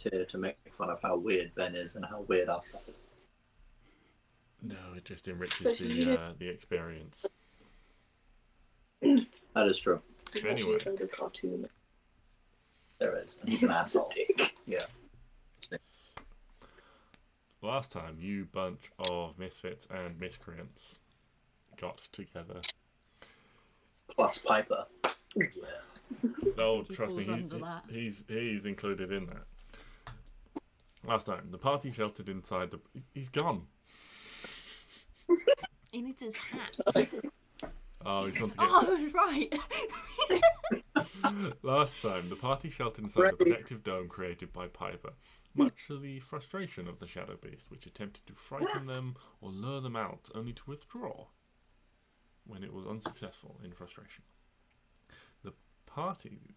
to make fun of how weird Ben is and how weird our stuff is. No, it just enriches the experience. That is true. Anyway. A cartoon. There is. And he's an asshole. Yeah. Last time, you bunch of misfits and miscreants got together. Plus Piper. Yeah. Oh, trust me, he's included in that. Last time, the party sheltered inside the... He's gone. He needs his hat. Oh, he's gone to get... Oh, right. Last time, the party sheltered inside the protective dome created by Piper, much to the frustration of the Shadow Beast, which attempted to frighten them or lure them out, only to withdraw when it was unsuccessful in frustration. The party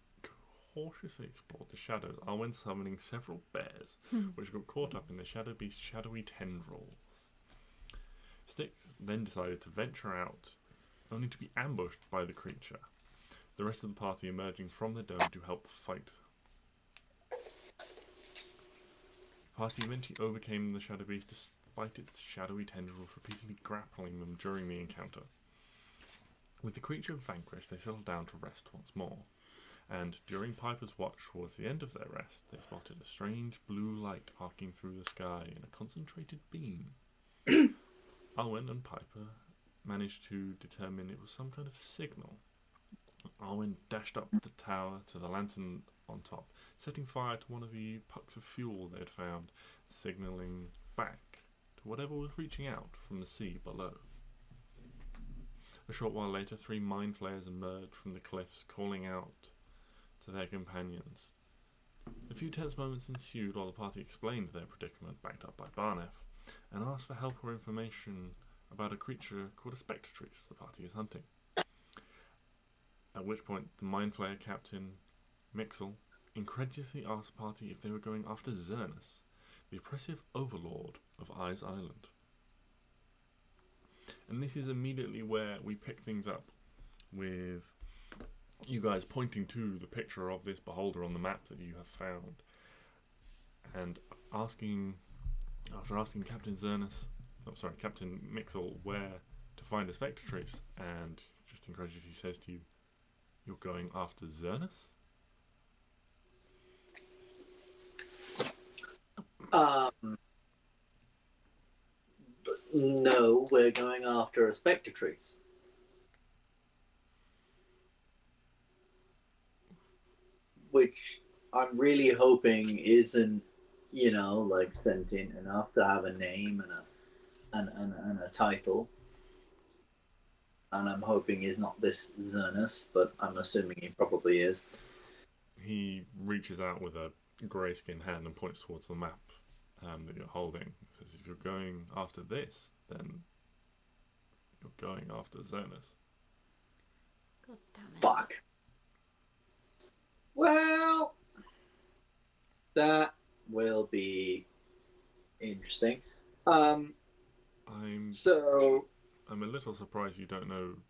cautiously explored the shadows, Arwen summoning several bears, which got caught up in the Shadow Beast's shadowy tendrils. Stix then decided to venture out, only to be ambushed by the creature. The rest of the party emerging from the dome to help fight. The party eventually overcame the Shadow Beast despite its shadowy tendrils repeatedly grappling them during the encounter. With the creature vanquished, they settled down to rest once more, and during Piper's watch towards the end of their rest, they spotted a strange blue light arcing through the sky in a concentrated beam. Arwen and Piper managed to determine it was some kind of signal. Arwen dashed up the tower to the lantern on top, setting fire to one of the pucks of fuel they had found, signalling back to whatever was reaching out from the sea below. A short while later, 3 mind flayers emerged from the cliffs, calling out to their companions. A few tense moments ensued while the party explained their predicament, backed up by Barnef, and asked for help or information about a creature called a spectatrice the party is hunting. At which point, the mind flayer captain, Mixel, incredulously asked the party if they were going after Xernus, the oppressive overlord of Eyes Island. And this is immediately where we pick things up with you guys pointing to the picture of this beholder on the map that you have found, and after asking Captain Mixel where to find a spectatrice, and just incredulously says to you, "You're going after Xernus?" No, we're going after a spectatrice. Which I'm really hoping isn't, like sentient enough to have a name and a title. And I'm hoping he's not this Xernus, but I'm assuming he probably is. He reaches out with a grey-skinned hand and points towards the map that you're holding. He says, "If you're going after this, then you're going after Xernus." God damn it. Fuck. Well, that will be interesting. I'm a little surprised you don't know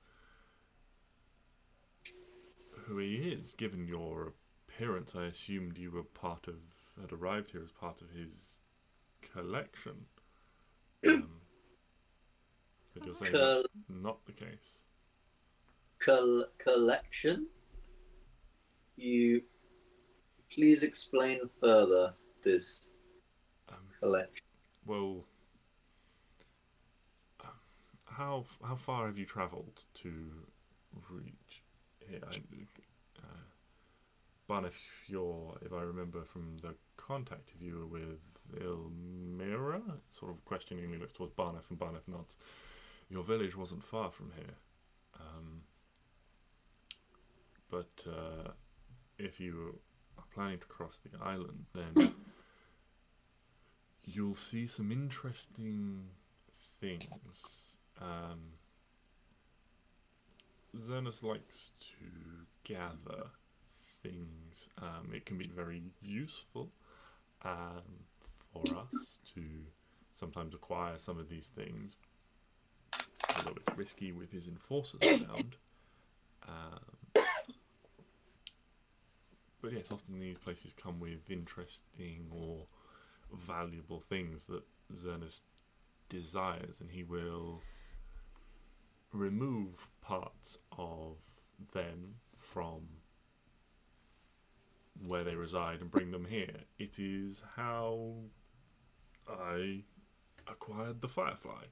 who he is, given your appearance. I assumed you were had arrived here as part of his collection. But you're saying that's not the case. Collection? You please explain further this collection. Well, how far have you travelled to reach here? Barnef, if I remember from the contact, if you were with Ilmira, sort of questioningly looks towards Barnef, and Barnef nods. Your village wasn't far from here. But if you are planning to cross the island, then you'll see some interesting things. Xernus likes to gather things. It can be very useful for us to sometimes acquire some of these things, although it's risky with his enforcers around. But yes, often these places come with interesting or valuable things that Xerxes desires, and he will remove parts of them from where they reside and bring them here. It is how I acquired the Firefly,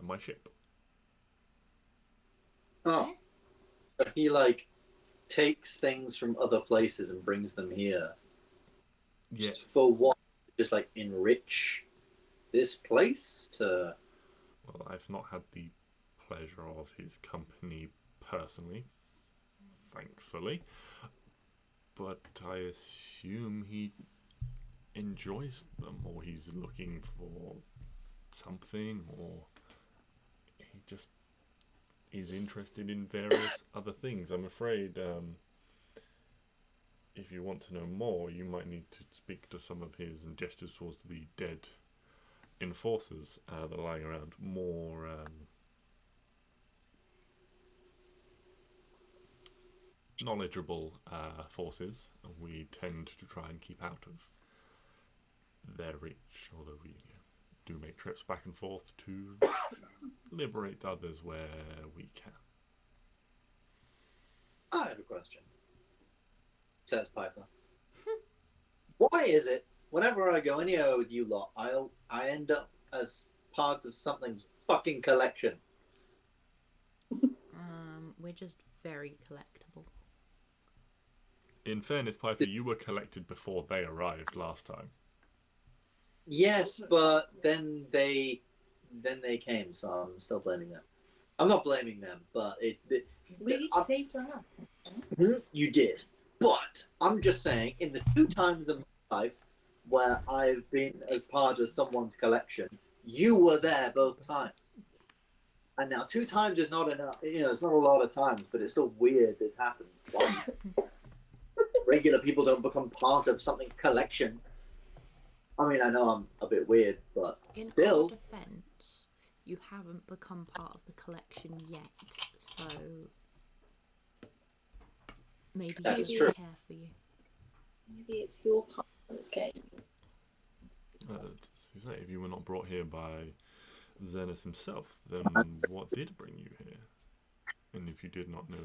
my ship. Oh, he like takes things from other places and brings them here. Yes. For what? Just like enrich this place to. Well, I've not had the pleasure of his company personally, thankfully, but I assume he enjoys them, or he's looking for something, or he just is interested in various other things. I'm afraid if you want to know more, you might need to speak to some of his, and gestures towards the dead enforcers that are lying around, more knowledgeable forces. We tend to try and keep out of their reach, although we do make trips back and forth to liberate others where we can. I have a question, says Piper. Why is it whenever I go anywhere with you lot, I end up as part of something's fucking collection? We're just very collectible. In fairness, Piper, you were collected before they arrived last time. Yes, but then they came, so I'm still blaming them. I'm not blaming them, but We saved your ass. you did. But I'm just saying, in the 2 times in my life where I've been as part of someone's collection, you were there both times. And now 2 times is not enough. It's not a lot of times, but it's still weird that it's happened twice. Regular people don't become part of something's collection. I mean, I know I'm a bit weird, but In still. our defense, you haven't become part of the collection yet, so maybe he That is doesn't true. care for you. Maybe it's your car that's getting If you were not brought here by Xerxes himself, then what did bring you here? And if you did not know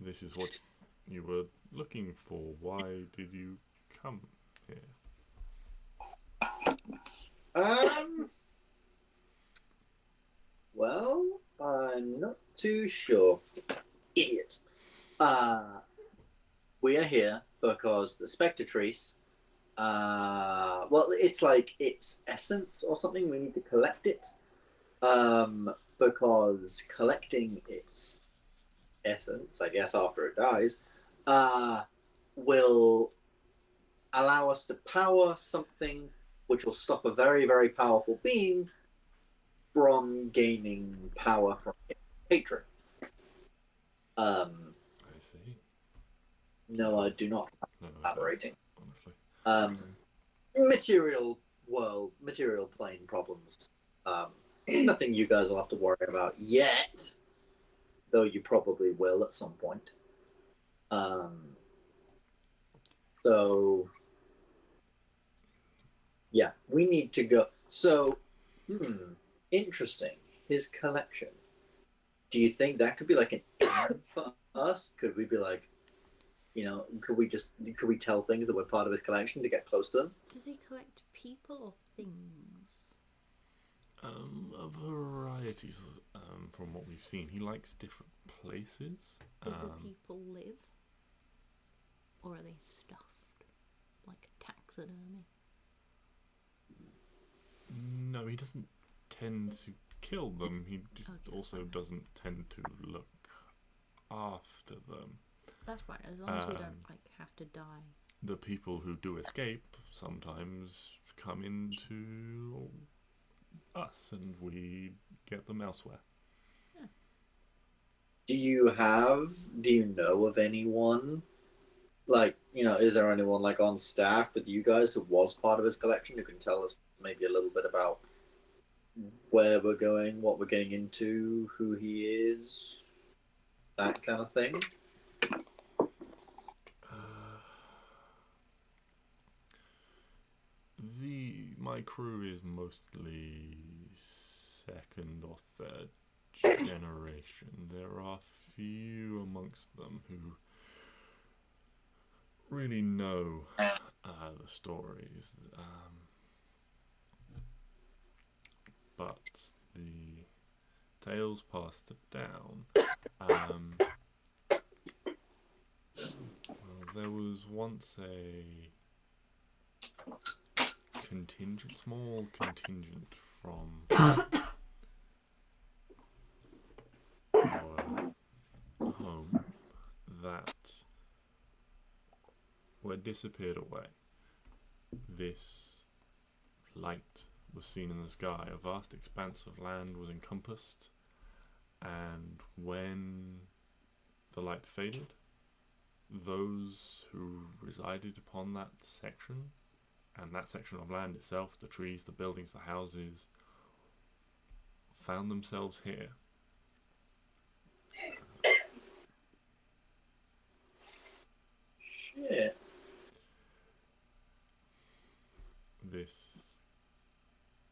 this is what you were looking for, why did you come here? Well, I'm not too sure. Idiot. We are here because the Spectatrice, it's like its essence or something. We need to collect it. Because collecting its essence, I guess, after it dies, will allow us to power something which will stop a very, very powerful being from gaining power from hatred. I see. No, I do not. No, Elaborating. honestly. Material plane problems. Nothing you guys will have to worry about yet, though you probably will at some point. So, yeah, we need to go. So, interesting. His collection. Do you think that could be like an aim for us? Could we be like, could we tell things that were part of his collection to get close to them? Does he collect people or things? A variety from what we've seen. He likes different places. Do the people live? Or are they stuffed? Like taxidermy? No, he doesn't tend to kill them. He just also doesn't tend to look after them. That's fine, as long as we don't have to die. The people who do escape sometimes come into us, and we get them elsewhere. Yeah. Do you know of anyone? Like, is there anyone like on staff with you guys who was part of his collection who can tell us maybe a little bit about where we're going, what we're getting into, who he is, that kind of thing? My crew is mostly second or third generation. There are few amongst them who really know the stories, but the tales passed it down. Well, there was once a small contingent from our home that were disappeared away. This light was seen in the sky. A vast expanse of land was encompassed, and when the light faded, those who resided upon that section, and that section of land itself, the trees, the buildings, the houses, found themselves here. Shit. This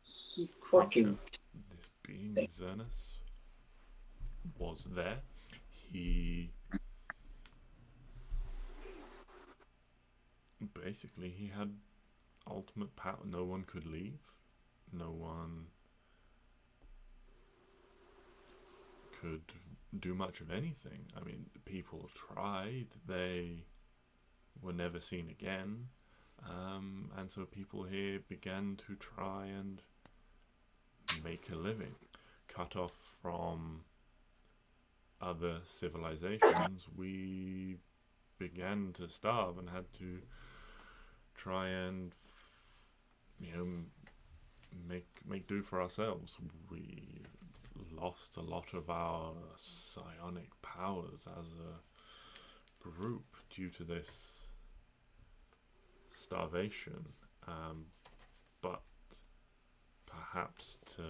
He creature, fucking. this being, Xernas, was there. He had ultimate power. No one could leave. No one could do much of anything. I mean, people tried. They were never seen again. And so people here began to try and make a living. Cut off from other civilizations, we began to starve and had to try and make do for ourselves. We lost a lot of our psionic powers as a group due to this starvation, but perhaps to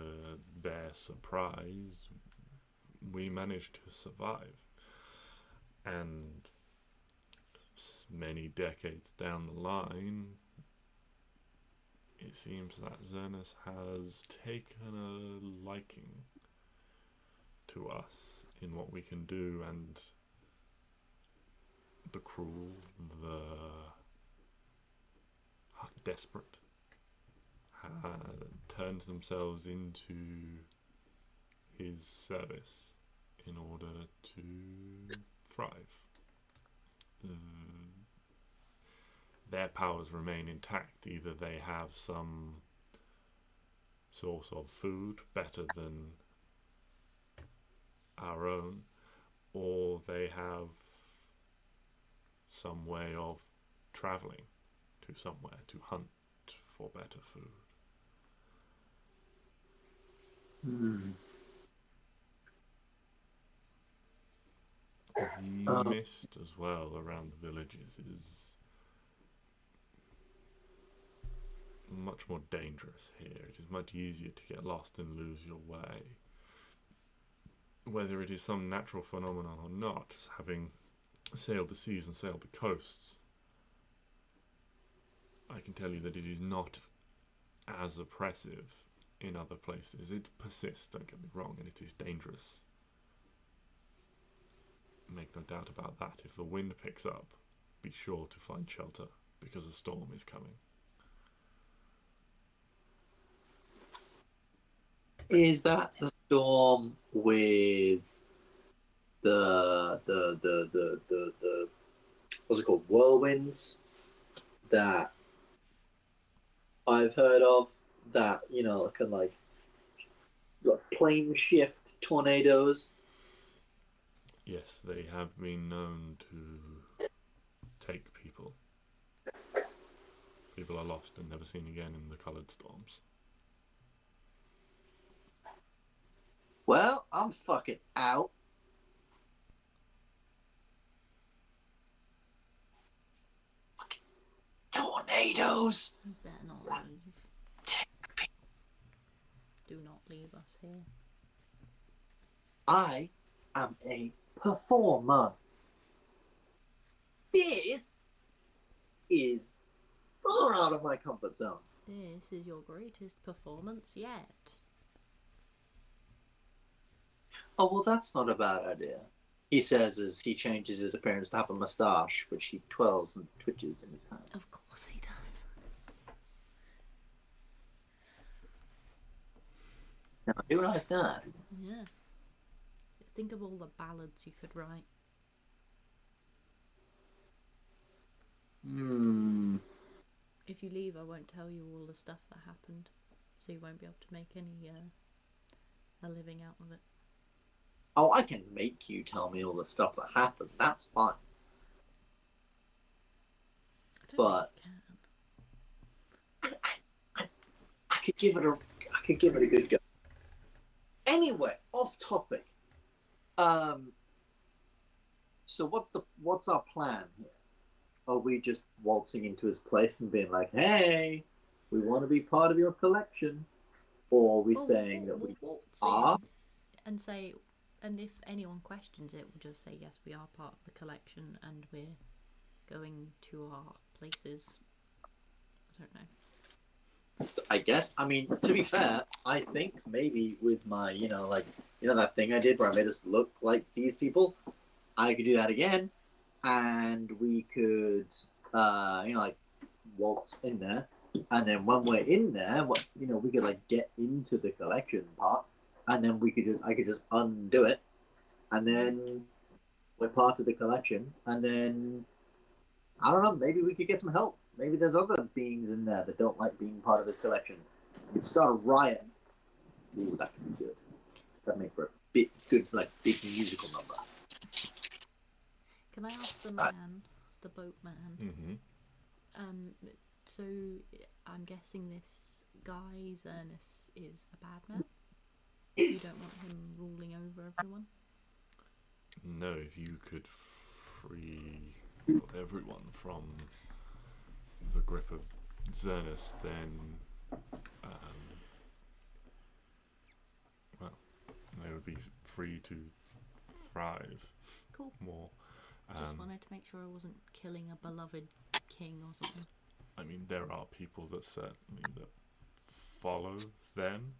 their surprise, we managed to survive. And many decades down the line, it seems that Xernas has taken a liking to us in what we can do, and the cruel, the desperate turns themselves into his service in order to thrive. Their powers remain intact. Either they have some source of food better than our own, or they have some way of travelling to somewhere to hunt for better food. The mist as well around the villages is much more dangerous here. It is much easier to get lost and lose your way. Whether it is some natural phenomenon or not, having sailed the seas and sailed the coasts, I can tell you that it is not as oppressive in other places. It persists, don't get me wrong, and it is dangerous. Make no doubt about that. If the wind picks up, be sure to find shelter, because a storm is coming. Is that the storm with the what's it called? Whirlwinds that I've heard of, that, you know, can like plane shift tornadoes. Yes, they have been known to take people. People are lost and never seen again in the coloured storms. Well, I'm fucking out. Fucking tornadoes. You better not leave. Do not leave us here. I am a performer. This is far out of my comfort zone. This is your greatest performance yet. Oh, well, that's not a bad idea. He says as he changes his appearance to have a moustache, which he twirls and twitches in his hand. Of course he does. Now, I do like that. Yeah. Think of all the ballads you could write. If you leave, I won't tell you all the stuff that happened, so you won't be able to make any a living out of it. Oh, I can make you tell me all the stuff that happened. That's fine. I don't But think you can. I could give it a good go. Anyway, off topic. So what's our plan here? Are we just waltzing into his place and being like, "Hey, we want to be part of your collection," or are we saying that we waltz are? in and say, and if anyone questions it, we'll just say yes, we are part of the collection and we're going to our places. I don't know. I guess. I mean, to be fair, I think maybe with my, that thing I did where I made us look like these people, I could do that again, and we could, waltz in there, and then when we're in there, we could get into the collection part, and then I could just undo it, and then we're part of the collection, and then I don't know, maybe we could get some help. Maybe there's other beings in there that don't like being part of this collection. We'd start a riot. Ooh, that could be good. That'd make for a big musical number. Can I ask the man, the boatman? Mm-hmm. So I'm guessing this guy Zernus is a bad man. You don't want him ruling over everyone. No, if you could free everyone from the grip of Zernus, then they would be free to thrive. Cool. More. Just wanted to make sure I wasn't killing a beloved king or something. I mean, there are people that certainly that follow them.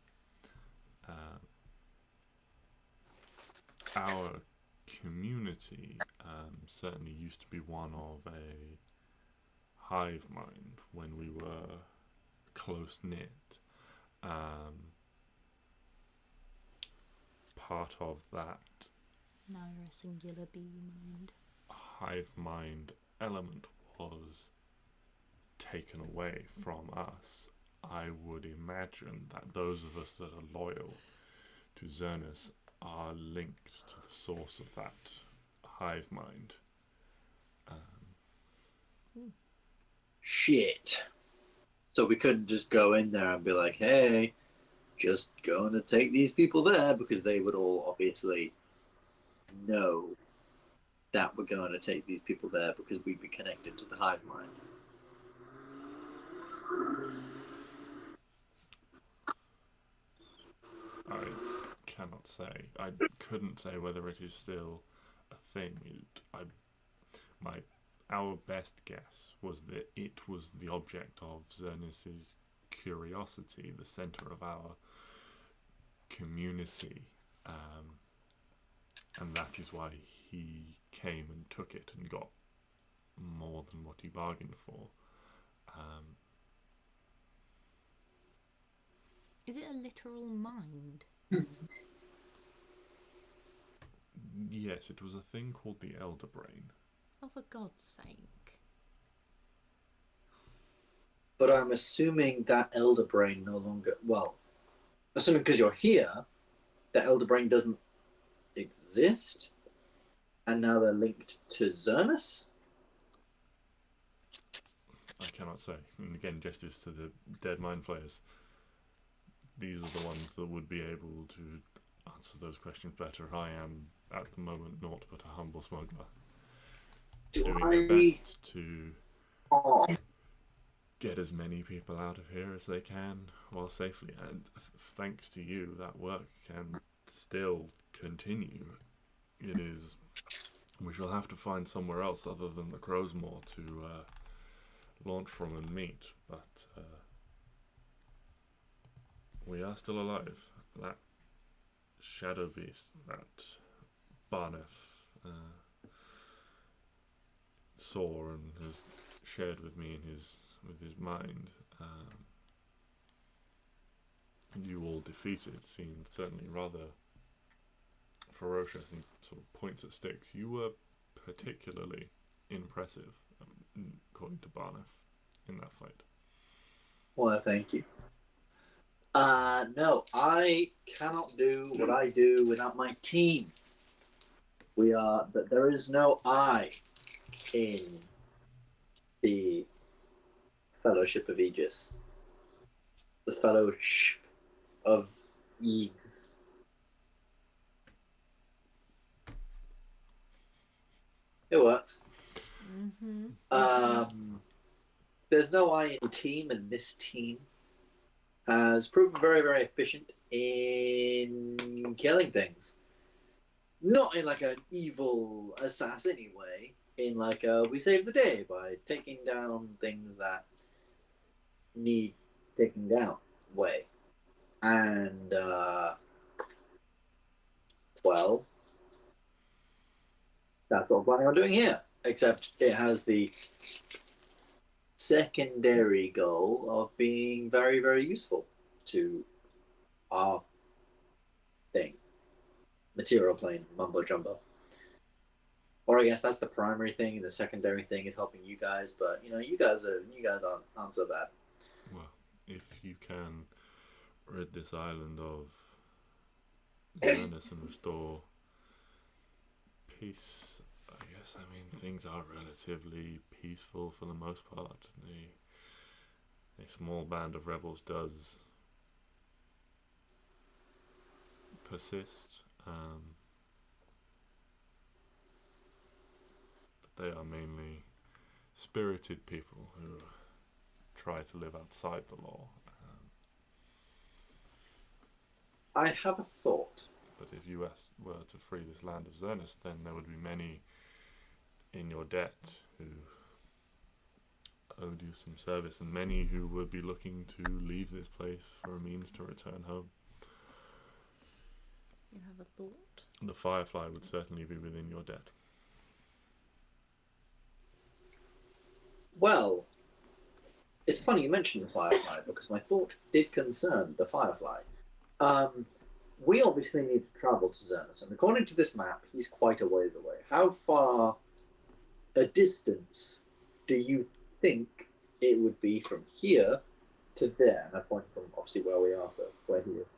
Our community certainly used to be one of a hive mind when we were close knit. Part of that Now you're a singular bee mind. hive mind element was taken away from us. I would imagine that those of us that are loyal to Zernus are linked to the source of that hive mind. Shit. So we couldn't just go in there and be like, "Hey, just going to take these people there," because they would all obviously know that we're going to take these people there because we'd be connected to the hive mind. I cannot say. I couldn't say whether it is still a thing. Our best guess was that it was the object of Zernus's curiosity, the center of our community, and that is why he came and took it and got more than what he bargained for. Is it a literal mind? Yes, it was a thing called the Elder Brain. Oh, for God's sake. But I'm assuming that Elder Brain no longer... Well, assuming because you're here, that Elder Brain doesn't exist, and now they're linked to Zernus? I cannot say. And again, gestures to the dead mind flayers. These are the ones that would be able to answer those questions better. I am, at the moment, naught but a humble smuggler. Doing my best to get as many people out of here as they can while safely. And thanks to you, that work can still continue. It is... We shall have to find somewhere else other than the Crowsmoor to launch from and meet, but we are still alive. That shadow beast that Barnef saw and has shared with me in his mind. You all defeated seemed certainly rather ferocious and sort of points at Stix. You were particularly impressive, according to Barnef, in that fight. Well, thank you. No, I cannot do what I do without my team. There is no I in the Fellowship of Aegis. The Fellowship of Aegis. It works. There's no I in team, and this team has proven very, very efficient in killing things. Not in like an evil assassin-y way, in like a we save the day by taking down things that need taking down way. And, well, that's what I'm planning on doing here. Except it has the secondary goal of being very, very useful to our thing. Material plane, mumbo jumbo. Or I guess that's the primary thing, and the secondary thing is helping you guys, but you guys aren't so bad. Well, if you can rid this island of Xernus and restore peace, I guess. I mean, things are relatively peaceful for the most part. A small band of rebels does persist, but they are mainly spirited people who try to live outside the law. I have a thought. But if you were to free this land of Xernus, then there would be many in your debt who owed you some service, and many who would be looking to leave this place for a means to return home. You have a thought? The Firefly would certainly be within your debt. Well, it's funny you mentioned the Firefly, because my thought did concern the Firefly. We obviously need to travel to Xernus, and according to this map, he's quite a ways away. How far a distance do you think it would be from here to there? And I point from obviously where we are to where he is.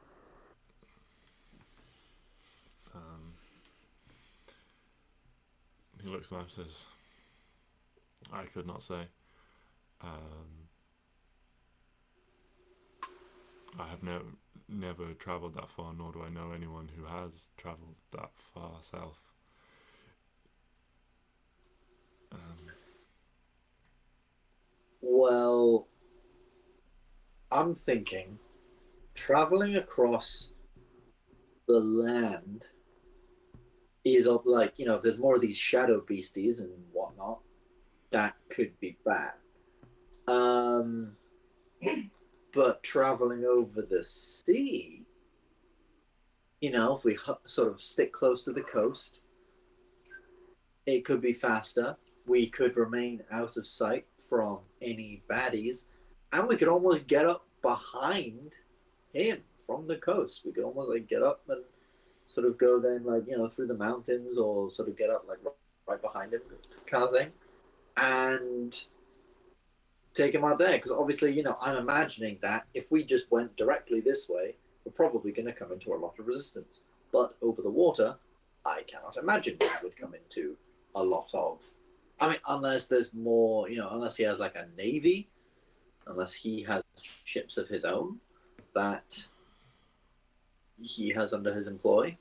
He looks at me and says, I could not say. I have never travelled that far, nor do I know anyone who has travelled that far south. Well, I'm thinking traveling across the land is of like, if there's more of these shadow beasties and whatnot, that could be bad. But traveling over the sea, if we sort of stick close to the coast, it could be faster. We could remain out of sight from any baddies, and we could almost get up behind him from the coast. We could almost get up and sort of go then through the mountains, or sort of get up right behind him kind of thing, and take him out there. Because obviously, I'm imagining that if we just went directly this way, we're probably going to come into a lot of resistance. But over the water, I cannot imagine we would come into a lot of... I mean, unless there's more, unless he has a navy, unless he has ships of his own that he has under his employ.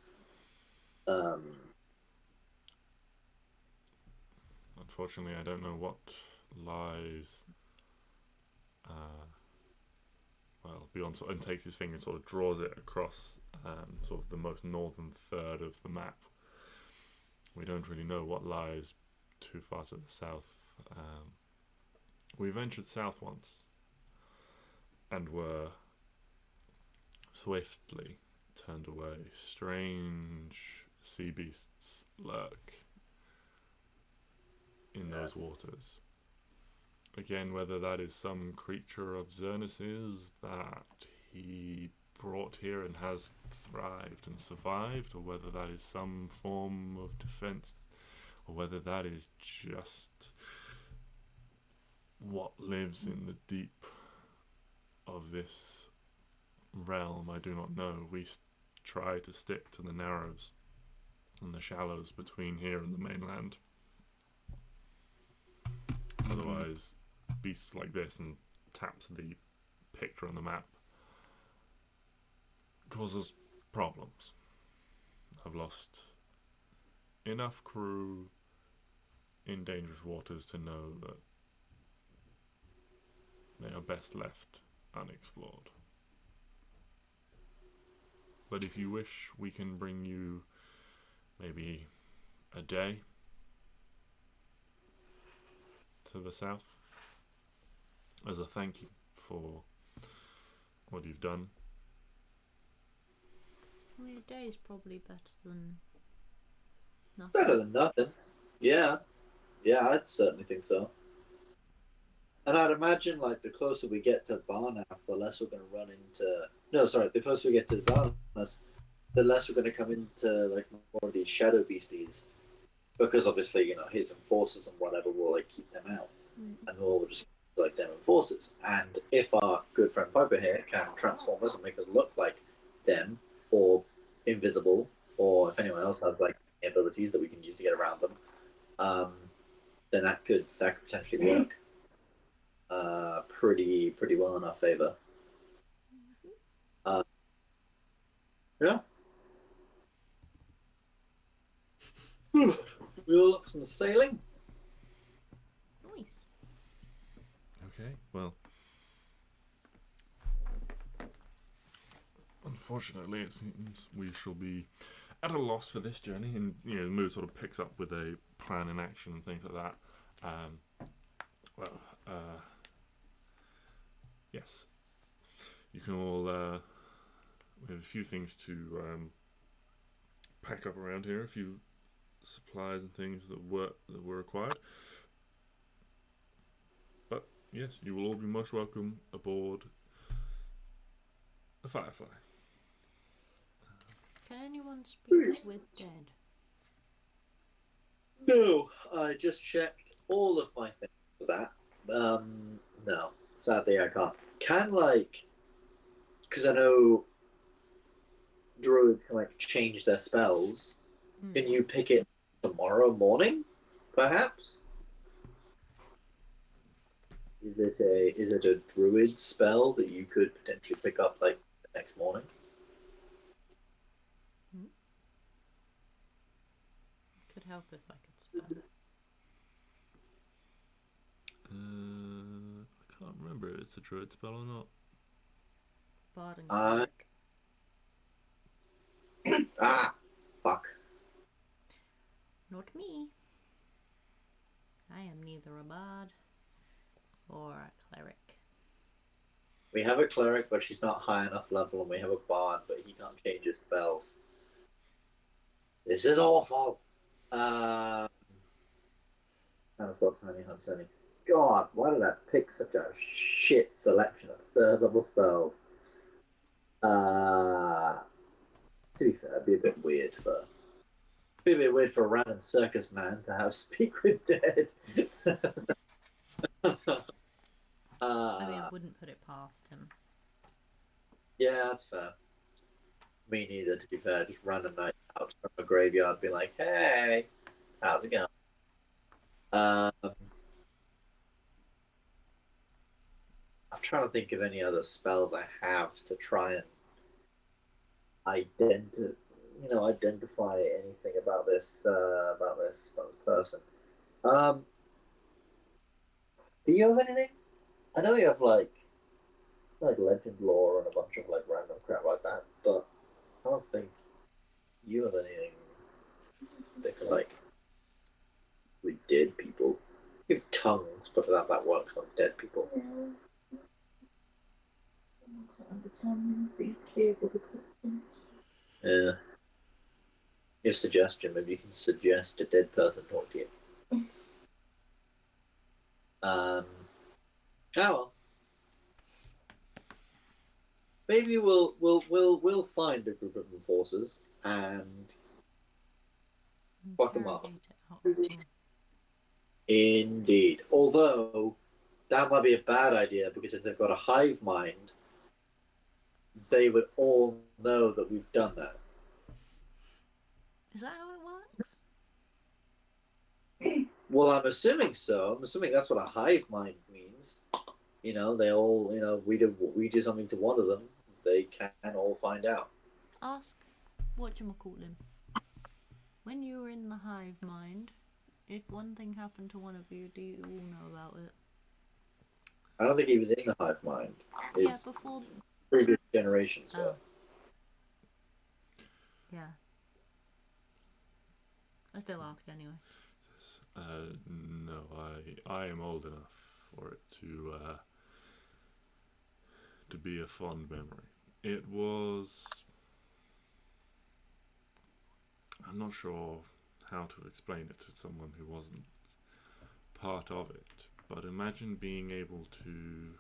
Unfortunately, I don't know what lies... beyond, and takes his finger and sort of draws it across sort of the most northern third of the map. We don't really know what lies too far to the south. We ventured south once and were swiftly turned away. Strange sea beasts lurk in those waters. Again, whether that is some creature of Xernus's that he brought here and has thrived and survived, or whether that is some form of defense, or whether that is just what lives in the deep of this realm, I do not know. We try to stick to the narrows and the shallows between here and the mainland. Otherwise, beasts like this, and taps the picture on the map, causes problems. I've lost enough crew in dangerous waters to know that they are best left unexplored. But if you wish, we can bring you maybe a day to the south as a thank you for what you've done. I mean, a day is probably better than nothing. Better than nothing. Yeah. Yeah, I'd certainly think so. And I'd imagine, like, the closer we get to Barnath, the less we're going to run into... No, sorry, the closer we get to Xarnas, the less we're going to come into, like, more of these shadow beasties. Because, obviously, you know, his enforcers and whatever will, like, keep them out. And we'll just, like, them enforcers. And if our good friend Piper here can transform us and make us look like them, or invisible, or if anyone else has, like, abilities that we can use to get around them, then that could potentially work pretty well in our favor. Yeah. We'll up some sailing. Nice. Okay, well, unfortunately it seems we shall be at a loss for this journey, and you know, the mood sort of picks up with a plan in action and things like that. Yes, you can all we have a few things to pack up around here, a few supplies and things that were required. But yes, you will all be most welcome aboard the Firefly. Can anyone speak with dead? No, I just checked all of my things for that. No, sadly I can't. Can, like, because I know druids can, like, change their spells. Can you pick it tomorrow morning, perhaps? Is it a druid spell that you could potentially pick up, like, the next morning? Could help if I could spell it. I can't remember if it's a druid spell or not. Bard and cleric. Fuck. Not me. I am neither a bard or a cleric. We have a cleric, but she's not high enough level, and we have a bard, but he can't change his spells. This is awful. I've got Tiny Huntsany. God, why did I pick such a shit selection of third level spells? To be fair, it'd be a bit weird for a random circus man to have speak with dead. I mean, I wouldn't put it past him. Yeah, that's fair. Me neither, to be fair. Just random night out from a graveyard, be like, hey, how's it going? I'm trying to think of any other spells I have to try and identify anything about this person. Do you have anything? I know you have like legend lore and a bunch of like random crap like that, but I don't think you have anything that can like read dead people. You have tongues, but that works on dead people. can't understand for you to be able to question. Yeah. Your suggestion, maybe you can suggest a dead person talk to you. Oh well. Maybe we'll find a group of enforcers and fuck 'em up. Interrogate it out as well. Indeed. Although that might be a bad idea because if they've got a hive mind, they would all know that we've done that. Is that how it works? Well, I'm assuming so. I'm assuming that's what a hive mind means. You know, they all, we do something to one of them, they can all find out. Ask whatchamacallit. When you were in the hive mind, if one thing happened to one of you, do you all know about it? I don't think he was in the hive mind. Yeah, His before. previous generations were. Oh. Yeah. I still ask anyway. No, I am old enough for it to be a fond memory. It was. I'm not sure how to explain it to someone who wasn't part of it, but imagine being able to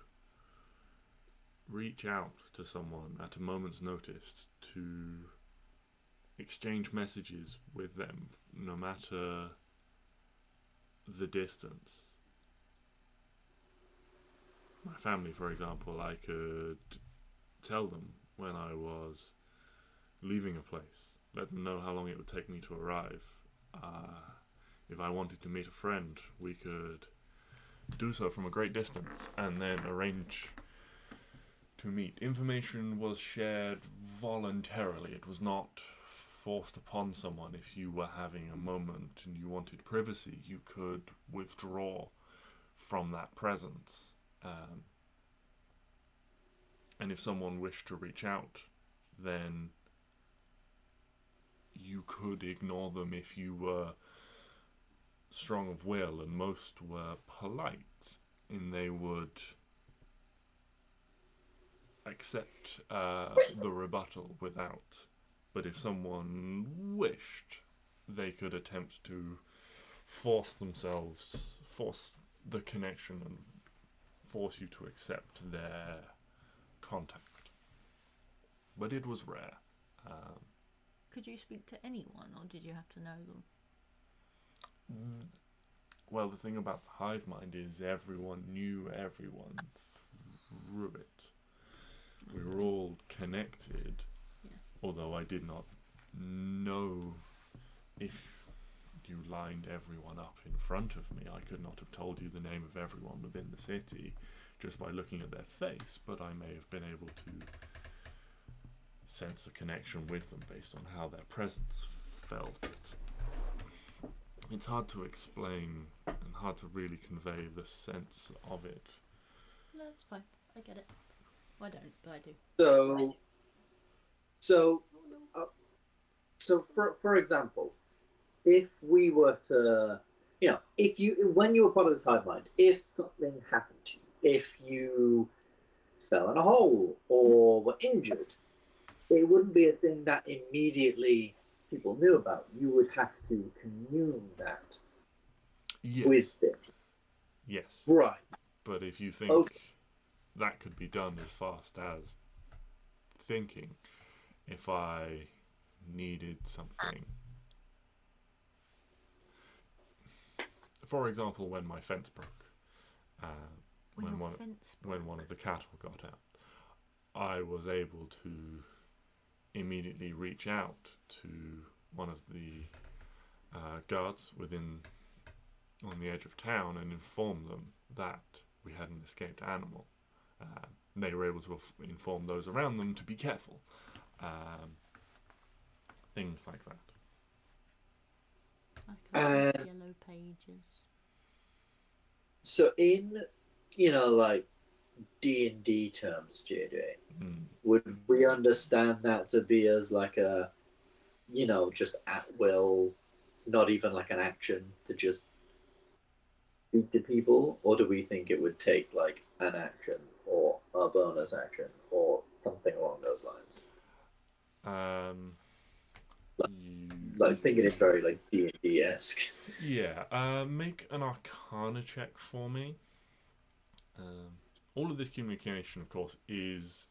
reach out to someone at a moment's notice to exchange messages with them, no matter the distance. My family, for example, I could tell them when I was leaving a place, let them know how long it would take me to arrive. If I wanted to meet a friend, we could do so from a great distance and then arrange to meet. Information was shared voluntarily. It was not forced upon someone. If you were having a moment and you wanted privacy, you could withdraw from that presence. And if someone wished to reach out, then you could ignore them if you were strong of will, and most were polite, and they would accept the rebuttal without. But if someone wished, they could attempt to force the connection and force you to accept their contact. But it was rare. Could you speak to anyone, or did you have to know them? Well, the thing about the hive mind is everyone knew everyone through it. We were all connected, yeah. Although I did not know if you lined everyone up in front of me. I could not have told you the name of everyone within the city just by looking at their face, but I may have been able to sense a connection with them based on how their presence felt. It's hard to explain and hard to really convey the sense of it. No, it's fine. I get it. Well, I don't, but I do. So for example, if we were to, when you were part of the hive mind, if something happened to you, if you fell in a hole or were injured, it wouldn't be a thing that immediately people knew about. You would have to commune that with them. Yes. Right. But if you think that could be done as fast as thinking, if I needed something, for example, when my fence broke, when one of the cattle got out, I was able to immediately reach out to one of the guards on the edge of town and inform them that we had an escaped animal. They were able to inform those around them to be careful. Things like that. I can see yellow pages. So in, like D&D terms, JJ, would we understand that to be as like a, just at will, not even like an action to just speak to people? Or do we think it would take like an action or a a bonus action or something along those lines. Like thinking it's very like D&D-esque. Yeah. Make an Arcana check for me. All of this communication, of course, is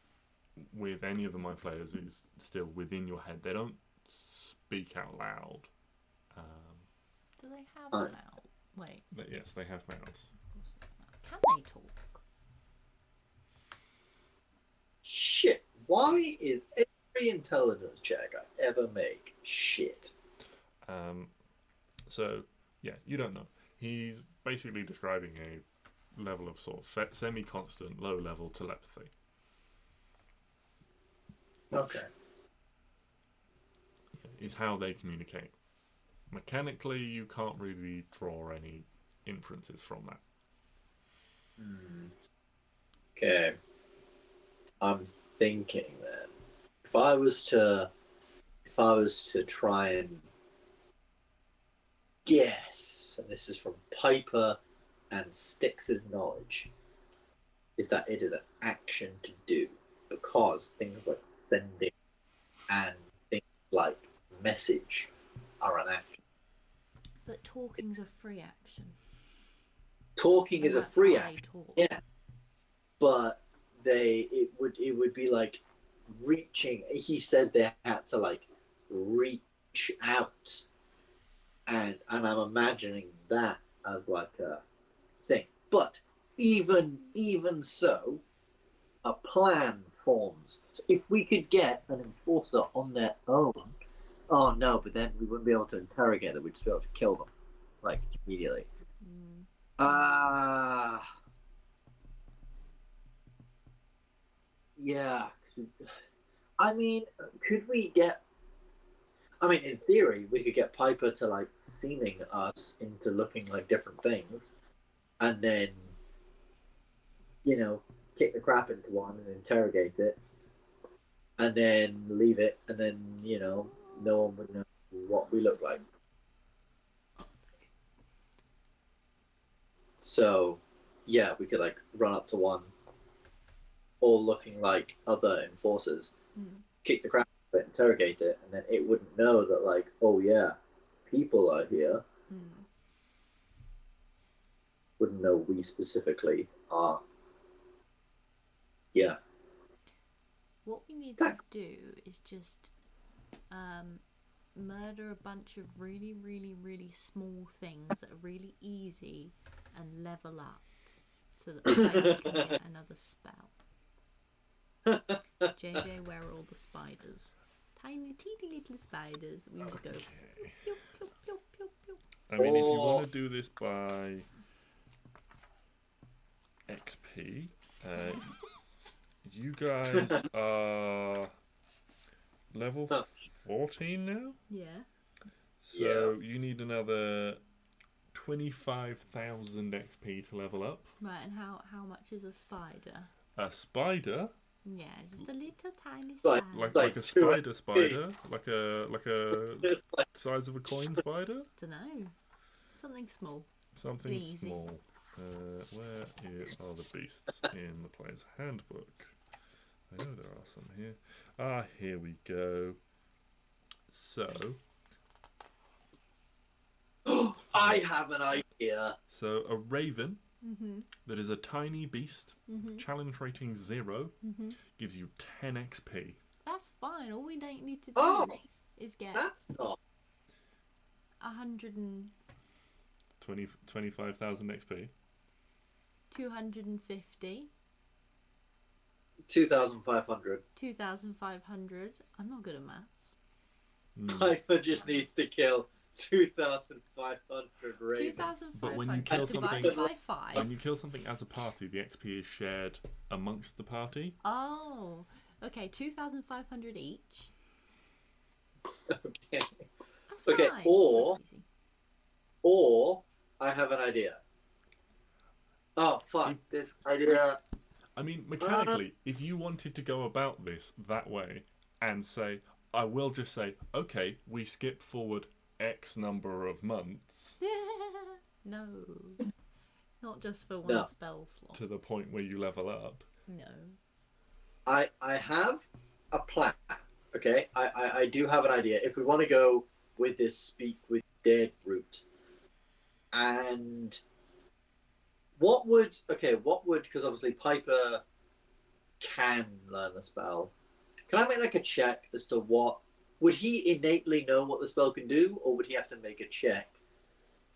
with any of the mind flayers is still within your head. They don't speak out loud. Do they have mouths? Wait. Yes, they have mouths. Can they talk? Shit. Why is every intelligence check I ever make shit? So, yeah, you don't know. He's basically describing a level of sort of semi-constant, low-level telepathy. Okay. Is how they communicate. Mechanically, you can't really draw any inferences from that. Okay. I'm thinking then, if I was to try and guess, and this is from Piper and Stix's knowledge, is that it is an action to do, because things like sending and things like message are an action. But talking's a free action. Talking is a that's free how they action. talk. Yeah. But it would be like reaching. He said they had to like reach out, and I'm imagining that as like a thing. But even so, a plan forms. So if we could get an enforcer on their own, oh no, but then we wouldn't be able to interrogate them. We'd just be able to kill them, like immediately. Yeah. I mean, could we get... I mean, in theory, we could get Piper to, like, seaming us into looking like different things, and then, you know, kick the crap into one and interrogate it, and then leave it, and then, you know, no one would know what we look like. So, yeah, we could, like, run up to one, all looking like other enforcers, kick the crap out of it, interrogate it, and then it wouldn't know that, like, oh yeah, people are here. Wouldn't know we specifically are. Yeah. What we need to do is just murder a bunch of really, really, really small things that are really easy and level up so that Pike can get another spell. JJ, where are all the spiders? Tiny, teeny little spiders. We just go. Pew, pew, pew, pew, pew. I mean, if you want to do this by XP, you guys are level 14 now? Yeah. So you need another 25,000 XP to level up. Right, and how much is a spider? A spider? Yeah, just a little tiny spider. Like a spider, like a size of a coin spider. Dunno, something small. Something Easy. small. Where are the beasts in the player's handbook? I know there are some here. Ah, here we go. So, I have an idea. So a raven that is a tiny beast, challenge rating 0, gives you 10 XP. That's fine. All we don't need to do is get That's not 25,000 XP. 250. 2,500. 2,500. I'm not good at maths. Piper just needs to kill 2,500 ravens. 2,500 But when you kill something, divided by 5. when you kill something as a party, the XP is shared amongst the party. Oh, okay. 2,500 each. Okay. That's Okay, fine. or- That's easy. Or I have an idea. Oh fuck! This idea. I mean, mechanically, if you wanted to go about this that way and say, I will just say, okay, we skip forward X number of months No. Not just for one No. spell slot. to the point where you level up, No. I have a plan. Okay, I do have an idea. If we want to go with this speak with dead route, and what would because obviously Piper can learn the spell. Can I make like a check as to what would he innately know what the spell can do, or would he have to make a check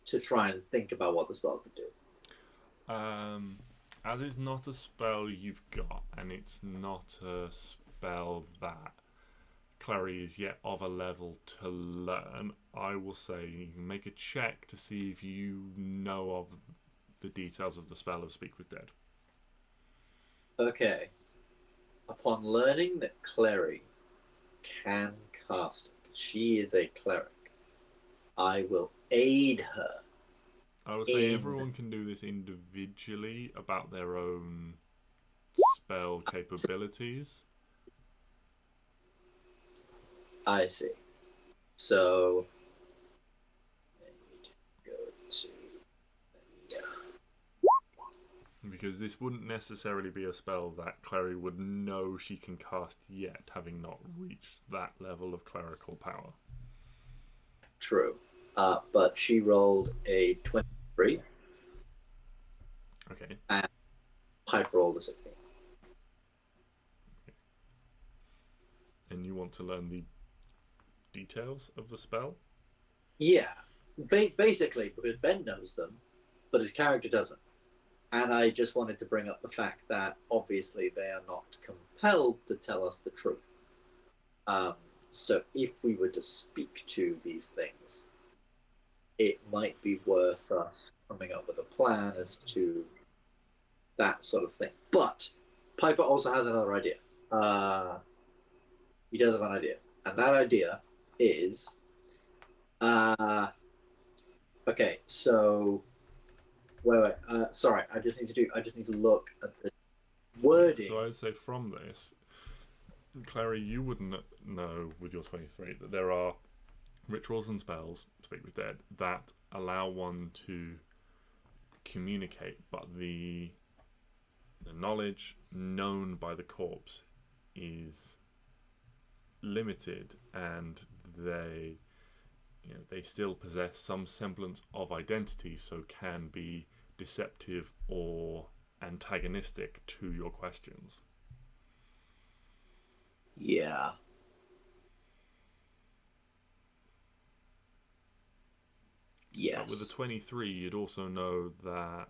to try and think about what the spell could do? As it's not a spell you've got, and it's not a spell that Klari is yet of a level to learn, I will say you can make a check to see if you know of the details of the spell of Speak with Dead. Okay. Upon learning that Klari can cast it, she is a cleric, I will aid her. I would say everyone can do this individually about their own spell capabilities. I see. So, let me go to Because this wouldn't necessarily be a spell that Klari would know she can cast yet, having not reached that level of clerical power. true. But she rolled a 23. Okay. And Pipe rolled a 16. And you want to learn the details of the spell? Yeah. Basically, because Ben knows them, but his character doesn't. And I just wanted to bring up the fact that obviously they are not compelled to tell us the truth. So if we were to speak to these things, it might be worth us coming up with a plan as to that sort of thing. But Piper also has another idea. He does have an idea. And that idea is... okay, so... Wait. Sorry, I just need to look at the wording. So I'd say from this, Klari, you wouldn't know with your 23 that there are rituals and spells, Speak with Dead, that allow one to communicate, but the knowledge known by the corpse is limited, and they still possess some semblance of identity, so can be deceptive or antagonistic to your questions. Yeah. Yes. But with a 23, you'd also know that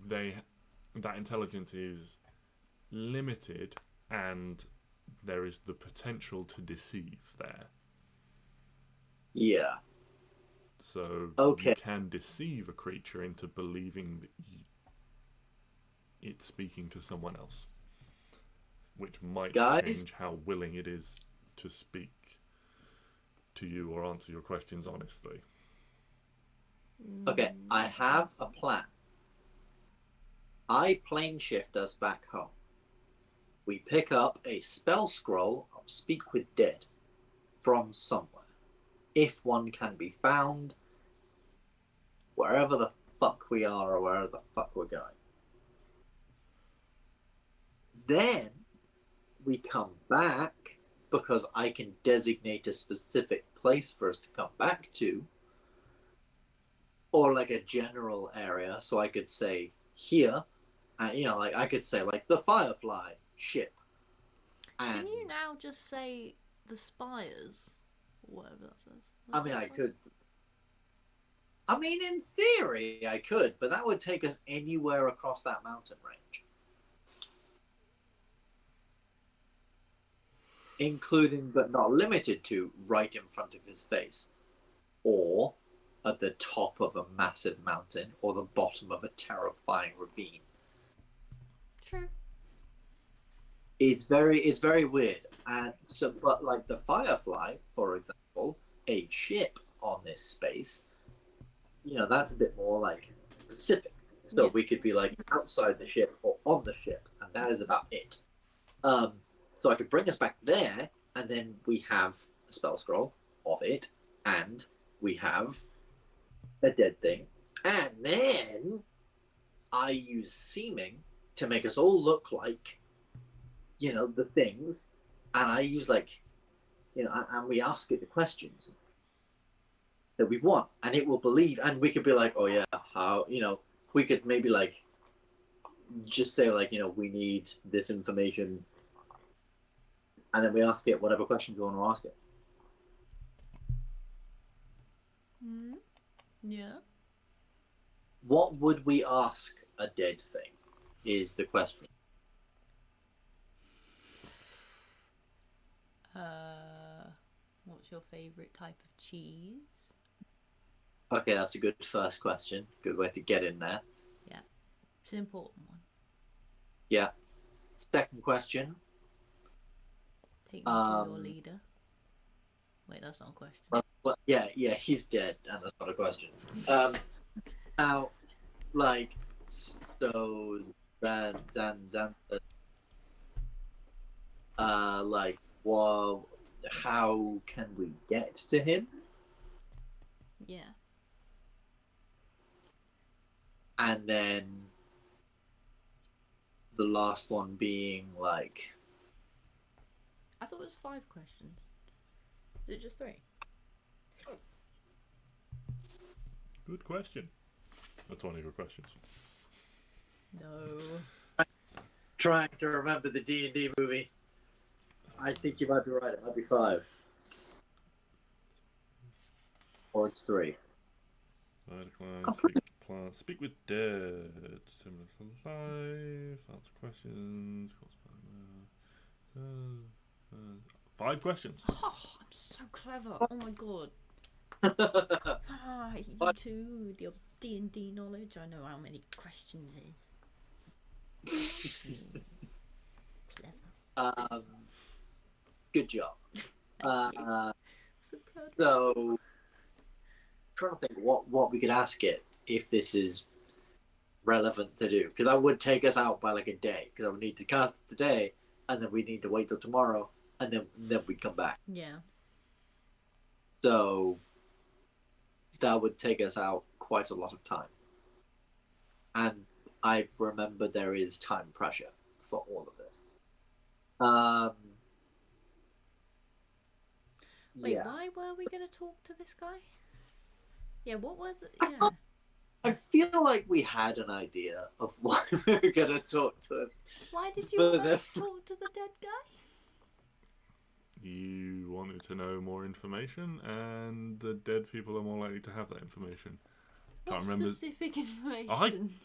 that intelligence is limited, and there is the potential to deceive there. Yeah. So Okay. you can deceive a creature into believing that it's speaking to someone else, which might change how willing it is to speak to you or answer your questions honestly. Okay, I have a plan. I plane shift us back home. We pick up a spell scroll of Speak with Dead from somewhere, if one can be found, wherever the fuck we are or wherever the fuck we're going. Then we come back, because I can designate a specific place for us to come back to, or like a general area, so I could say here, and like I could say like the Firefly ship. And can you now just say the Spires, or whatever that says? I mean, I could. I mean, in theory, I could, but that would take us anywhere across that mountain range, including but not limited to right in front of his face, or at the top of a massive mountain, or the bottom of a terrifying ravine. True. It's very weird. And so, but like the Firefly, for example, a ship on this space, that's a bit more like specific. So we could be like outside the ship or on the ship, and that is about it. So I could bring us back there, and then we have a spell scroll of it, and we have a dead thing, and then I use seeming to make us all look like, the things, and I use and we ask it the questions that we want, and it will believe, and we could be like, oh yeah, how, we could maybe just say we need this information, and then we ask it whatever questions we want to ask it. Yeah. What would we ask a dead thing is the question. What's your favourite type of cheese? Okay, that's a good first question. Good way to get in there. Yeah. It's an important one. Yeah. Second question. Take me to your leader. Wait, that's not a question. Well, yeah, he's dead, and that's not a question. Now, so Zan, well, how can we get to him? Yeah. And then the last one being I thought it was 5 questions. Is it just 3? Good question. That's one of your questions. No. trying to remember the D&D movie. I think you might be right. It might be 5. Or it's 3. Speak with dead. Similar to life. Answer questions. 5 questions. Oh, I'm so clever. Oh my god. You too, with your D&D knowledge. I know how many questions it is. Clever. Good job. So trying to think what we could ask it if this is relevant to do, because that would take us out by a day, because I would need to cast it today, and then we need to wait till tomorrow, and then we'd come back. Yeah. So that would take us out quite a lot of time, and I remember there is time pressure for all of this. Wait, yeah. why were we going to talk to this guy? Yeah, what were the... Yeah. I feel like we had an idea of why we were going to talk to him. Why did you want to talk to the dead guy? You wanted to know more information, and the dead people are more likely to have that information. What specific information?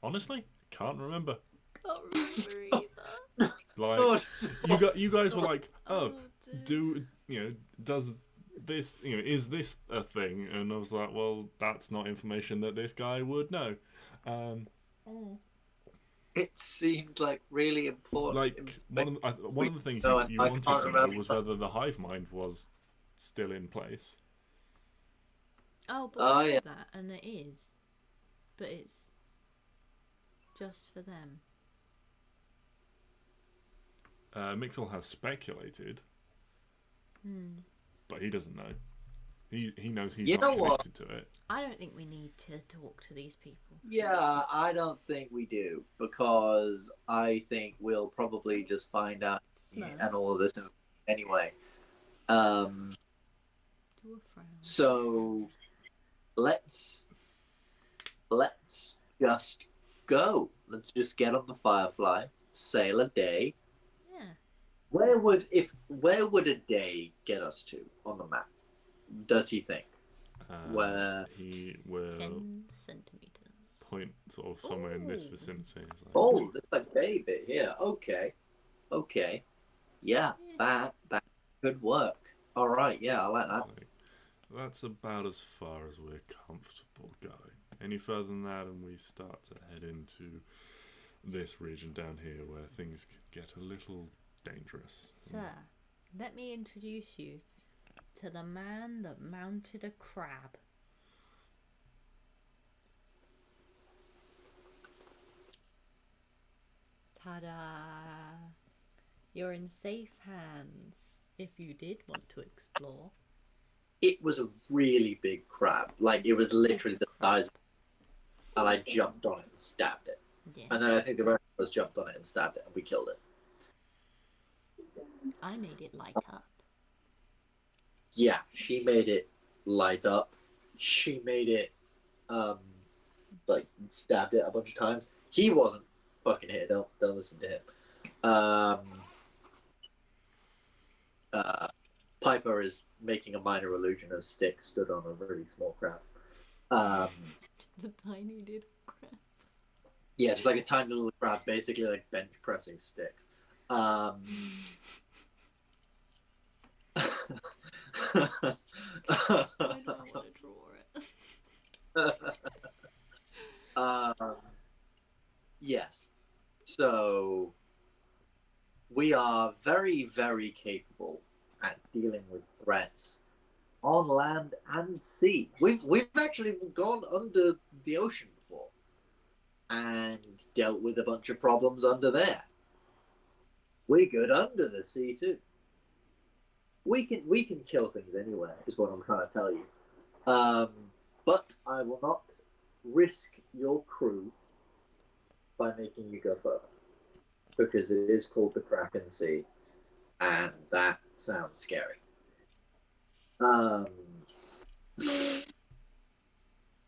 Honestly, can't remember. Can't remember either. You guys were like, dear. does this, is this a thing? And I was like, well, that's not information that this guy would know. It seemed really important. One of the things you wanted to know was whether the hive mind was still in place. Oh, but we know that, and it is. But it's just for them. Mixel has speculated, but he doesn't know. He knows he's not connected to it. I don't think we need to talk to these people. Yeah, I don't think we do, because I think we'll probably just find out and all of this anyway. So let's just go. Let's just get on the Firefly, sail a day. Yeah. Where would a day get us to on the map? Does he think? Where he will 10 centimeters. Point sort of somewhere in this vicinity. There's a cave bit here. Okay. Yeah, that could work. All right. Yeah, I like that. That's about as far as we're comfortable going. Any further than that, and we start to head into this region down here where things could get a little dangerous. Sir, let me introduce you to the man that mounted a crab. Ta-da! You're in safe hands if you did want to explore. It was a really big crab. Like, it was literally the size. And I jumped on it and stabbed it. Yeah. And then I think the rest of us jumped on it and stabbed it, and we killed it. I made it light up. Yeah, she made it light up. She made it, like, stabbed it a bunch of times. He wasn't fucking here. Don't listen to him. Piper is making a minor illusion of Stix stood on a really small crab. The tiny little crab. Yeah, just like a tiny little crab, basically like bench pressing Stix. I don't want to draw it. Yes. So we are very, very capable at dealing with threats on land and sea. We've actually gone under the ocean before and dealt with a bunch of problems under there. We're good under the sea too. We can kill things anywhere, is what I'm trying to tell you. But I will not risk your crew by making you go further, because it is called the Kraken Sea, and that sounds scary.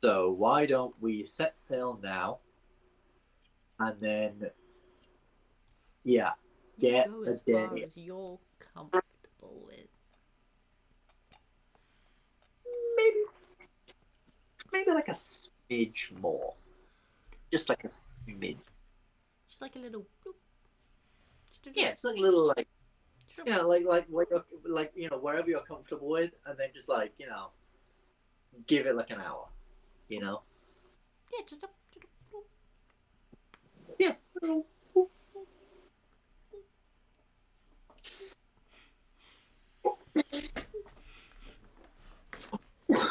So why don't we set sail now, and then, yeah, get Go a as far day. as you're comfortable with. Maybe like a smidge more, just like a smidge. Just like a little bloop. Just a Yeah, it's like a little like. bloop. You know, like wherever you're comfortable with, and then just like, give it like an hour, Yeah, just a bloop. Yeah.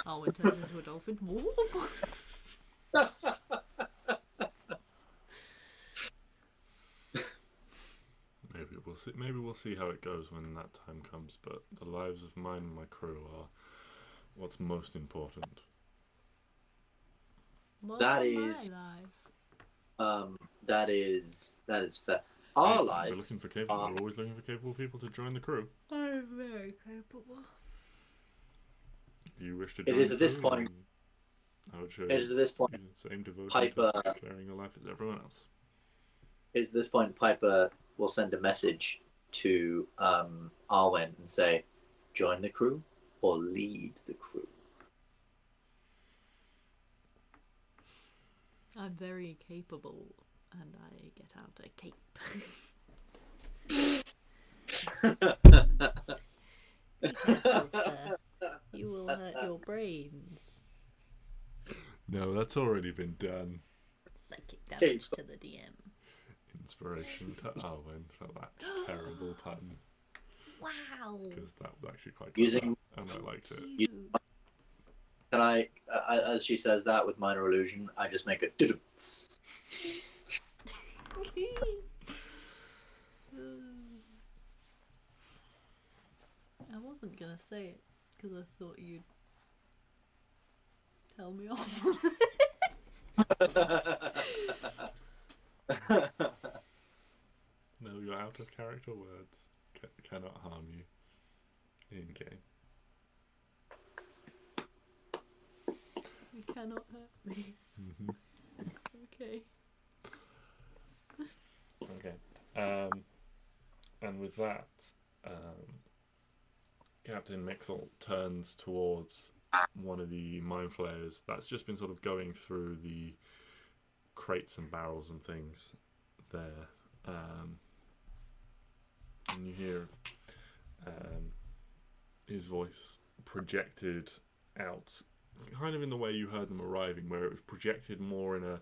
Oh, it turns into a dolphin. Whoop. Maybe we'll see how it goes when that time comes. But the lives of mine and my crew are what's most important. More That than is- my life. That is fair. Our We're lives looking for capable. We're always looking for capable people to join the crew. I'm very capable. If you wish to It join is the at this crew, point- then I would show it is at this point the same devotion Piper- to sparing your life as everyone else. at this point Piper will send a message to Arwen and say, join the crew or lead the crew. I'm very capable, and I get out a cape. Be careful, sir. You will hurt your brains. No, that's already been done. Psychic damage to the DM. Inspiration to Arwen for that terrible pun, Wow. because that was actually quite Using- clever, and I liked it. You. Can I, as she says that with minor illusion, I just make a doo-doo-ts. I wasn't gonna say it because I thought you'd tell me off. No, your out of character words cannot harm you in game. You cannot hurt me. Mm-hmm. Okay. Okay. And with that, Captain Mixel turns towards one of the mind flayers that's just been sort of going through the crates and barrels and things there. And you hear his voice projected out, kind of in the way you heard them arriving, where it was projected more in a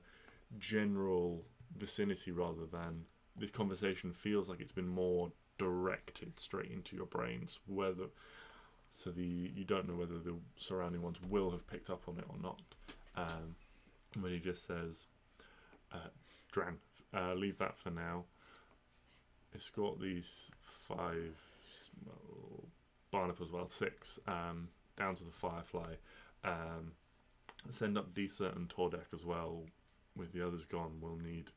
general vicinity rather than this conversation feels like it's been more directed straight into your brains. You don't know whether the surrounding ones will have picked up on it or not. When he just says, Dran, leave that for now. escort these 5 barnacles, well 6, down to the Firefly. Send up Disa and Tordek as well. With the others gone, we'll need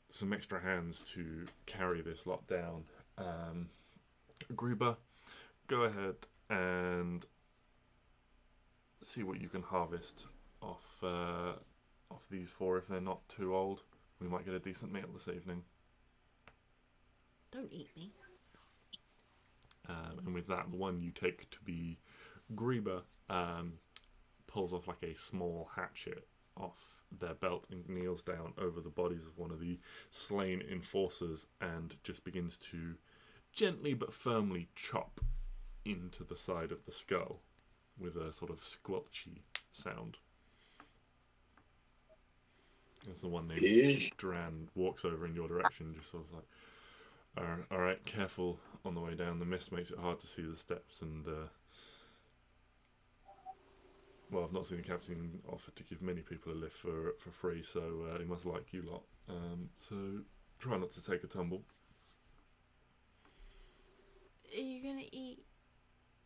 some extra hands to carry this lot down. Gruber, go ahead and see what you can harvest off these 4 if they're not too old. We might get a decent meal this evening. Don't eat me. And with that, the one you take to be Gruber pulls off like a small hatchet off their belt and kneels down over the bodies of one of the slain enforcers and just begins to gently but firmly chop into the side of the skull with a sort of squelchy sound. As the one named Dran walks over in your direction, just sort of like, alright, careful on the way down. The mist makes it hard to see the steps, and well, I've not seen the captain offer to give many people a lift for free, so he must like you lot. So try not to take a tumble. Are you gonna eat?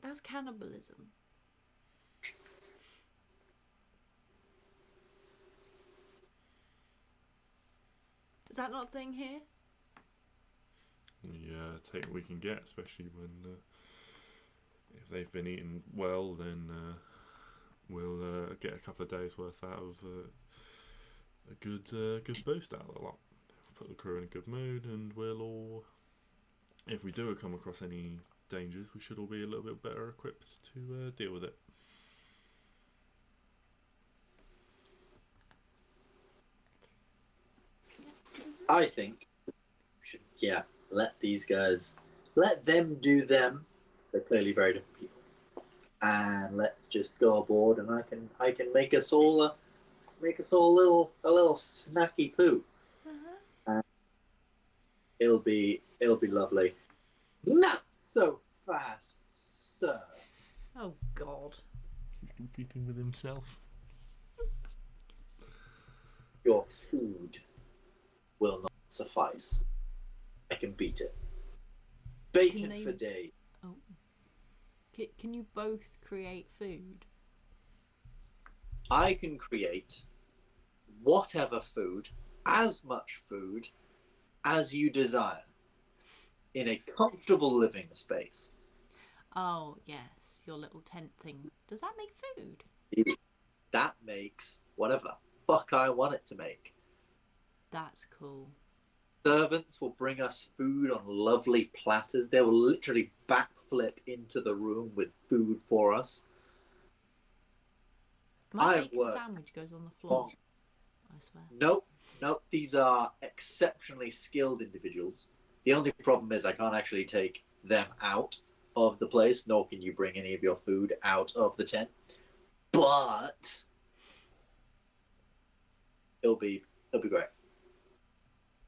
That's cannibalism. Is that not a thing here? We take what we can get, especially when if they've been eaten well, then we'll get a couple of days worth out of a good boost out of the lot. Put the crew in a good mood, and we'll all, if we do come across any dangers, we should all be a little bit better equipped to deal with it. I think we should, let them do them. They're clearly very different people, and let's just go aboard, and I can make us all a little snacky poo. And it'll be lovely. Not so fast, sir. Oh God. He's competing with himself. Your food will not suffice. I can beat it. Bacon for days. Oh. Can you both create food? I can create whatever food, as much food as you desire, in a comfortable living space. Oh yes, your little tent thing. Does that make food? That makes whatever fuck I want it to make. That's cool. Servants will bring us food on lovely platters. They will literally backflip into the room with food for us. My bacon sandwich goes on the floor. I swear. Nope. These are exceptionally skilled individuals. The only problem is I can't actually take them out of the place, nor can you bring any of your food out of the tent. But it'll be great.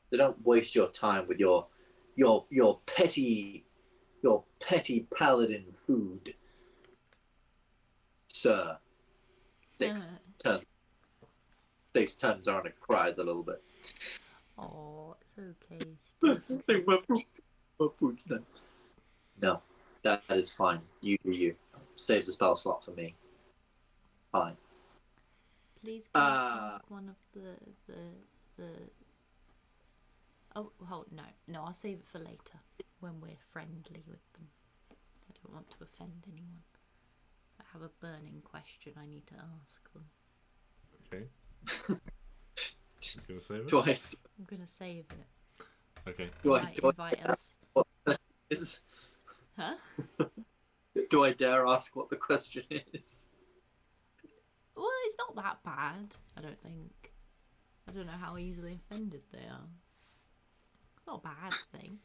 So don't waste your time with your petty paladin food, sir. Stix turns around and cries a little bit. Oh, it's okay. My food. No, that is fine. You do you. Saves a spell slot for me. Fine. Please can I ask one of the Oh, hold no, I'll save it for later when we're friendly with them. I don't want to offend anyone. I have a burning question I need to ask them. Okay. You gonna save it? I'm gonna save it. Okay. Invite us. What the is? Huh? Do I dare ask what the question is? Well, it's not that bad, I don't think. I don't know how easily offended they are. Not a bad thing.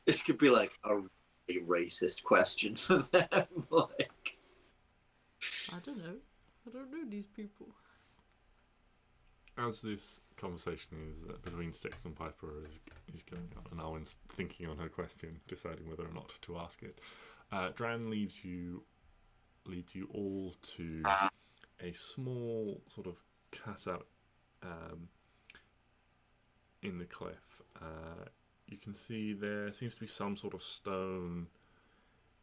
This could be like a really racist question for them. Like, I don't know. I don't know these people. As this conversation is between Stix and Piper is going on, and Arwen's thinking on her question, deciding whether or not to ask it, Dran leads you all to a small sort of cutout in the cliff. you can see there seems to be some sort of stone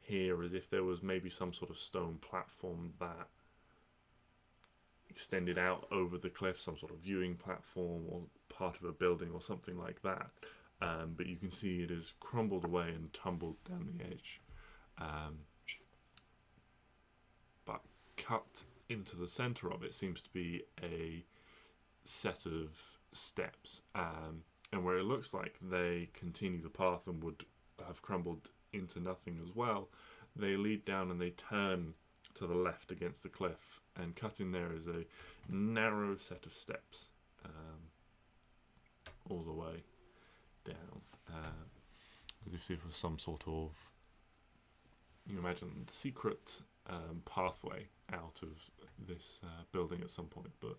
here, as if there was maybe some sort of stone platform that extended out over the cliff, some sort of viewing platform or part of a building or something like that. But you can see it has crumbled away and tumbled down the edge. But cut into the centre of it seems to be a set of steps, and where it looks like they continue the path and would have crumbled into nothing as well, they lead down and they turn to the left against the cliff, and cut in there is a narrow set of steps all the way down, as if this was some sort of, you imagine, secret pathway out of this building at some point, but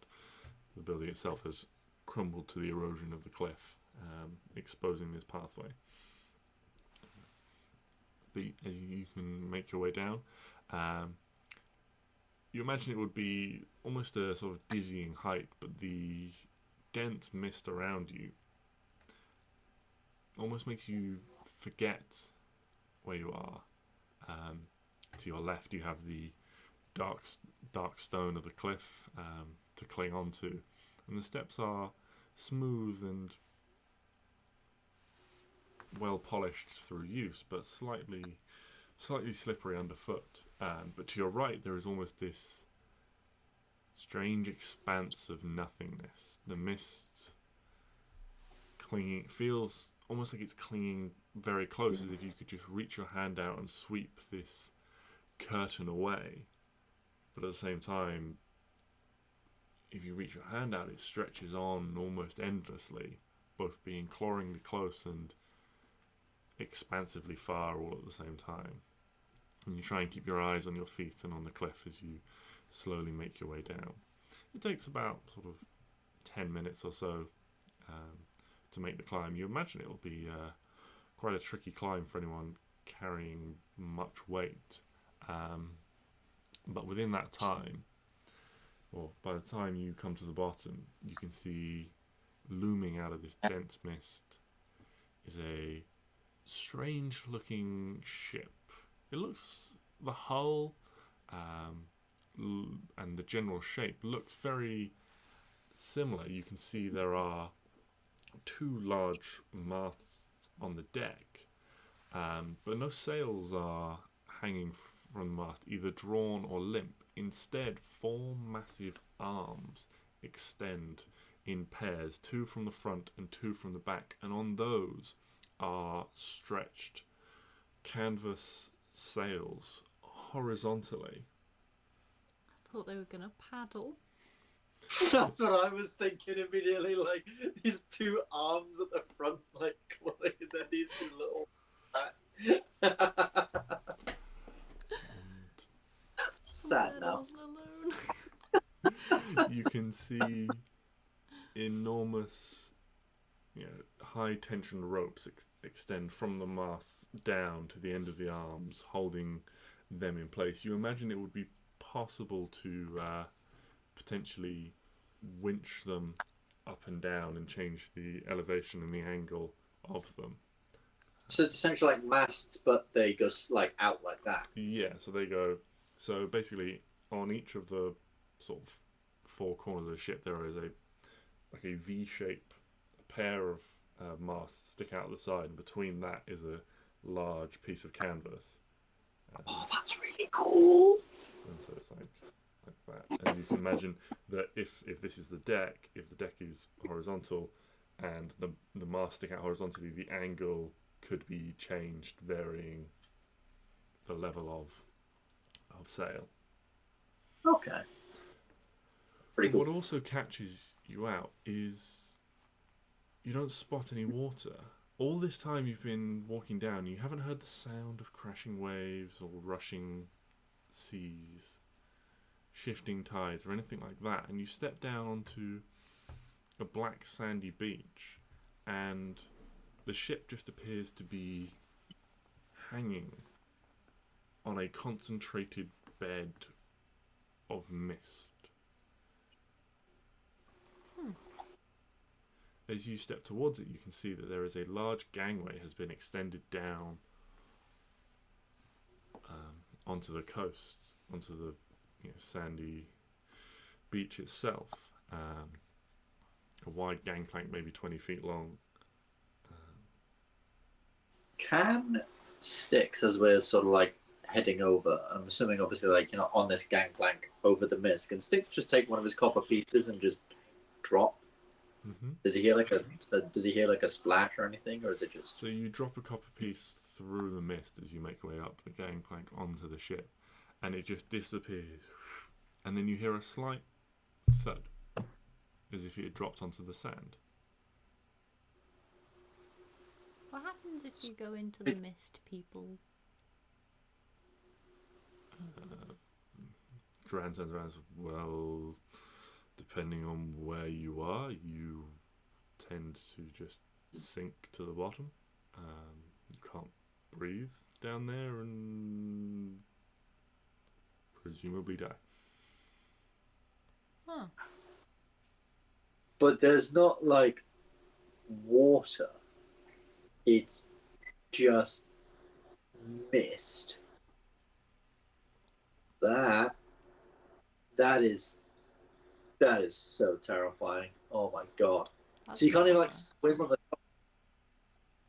the building itself has crumbled to the erosion of the cliff, exposing this pathway. But as you can make your way down, you imagine it would be almost a sort of dizzying height, but the dense mist around you almost makes you forget where you are. To your left you have the dark stone of the cliff to cling onto, and the steps are smooth and well polished through use, but slightly slippery underfoot. But to your right there is almost this strange expanse of nothingness. The mist feels almost like it's clinging very close, as if you could just reach your hand out and sweep this curtain away. But at the same time, if you reach your hand out, it stretches on almost endlessly, both being clawingly close and expansively far all at the same time. And you try and keep your eyes on your feet and on the cliff as you slowly make your way down. It takes about sort of 10 minutes or so to make the climb. You imagine it will be quite a tricky climb for anyone carrying much weight. But within that time, or by the time you come to the bottom, you can see looming out of this dense mist is a strange looking ship. It looks, the hull and the general shape looks very similar. You can see there are two large masts on the deck, but no sails are hanging from the mast, either drawn or limp. Instead, four massive arms extend in pairs, two from the front and two from the back, and on those are stretched canvas sails horizontally. I thought they were going to paddle. That's what I was thinking immediately, like these two arms at the front, like clawing, and then these two little sad now. You can see enormous, high tension ropes extend from the masts down to the end of the arms, holding them in place. You imagine it would be possible to potentially winch them up and down and change the elevation and the angle of them. So it's essentially like masts, but they go like out like that. Yeah, so they go. So basically, on each of the sort of four corners of the ship, there is a V shape, a pair of masts stick out the side, and between that is a large piece of canvas. Oh, that's really cool. And so it's like that. And you can imagine that if this is the deck, if the deck is horizontal and the mast stick out horizontally, the angle could be changed, varying the level of sail. Okay. Pretty cool. What also catches you out is you don't spot any water. All this time you've been walking down, you haven't heard the sound of crashing waves or rushing seas, shifting tides or anything like that, and you step down onto a black sandy beach, and the ship just appears to be hanging on a concentrated bed of mist. as you step towards it, you can see that there is a large gangway has been extended down onto the coast, onto the sandy beach itself. A wide gangplank, maybe 20 feet long. Can Stix, as we're sort of like heading over, I'm assuming obviously like on this gangplank over the mist, can Stix just take one of his copper pieces and just drop? Mm-hmm. Does he hear like a splash or anything, or is it just? So you drop a copper piece through the mist as you make your way up the gangplank onto the ship, and it just disappears. And then you hear a slight thud, as if it had dropped onto the sand. What happens if you go into the mist, people? Dran turns around and says, well, depending on where you are, you tend to just sink to the bottom. You can't breathe down there and presumably die. Huh. But there's not like water. It's just mist. That is so terrifying. Oh my god. So you can't even like swim on the top.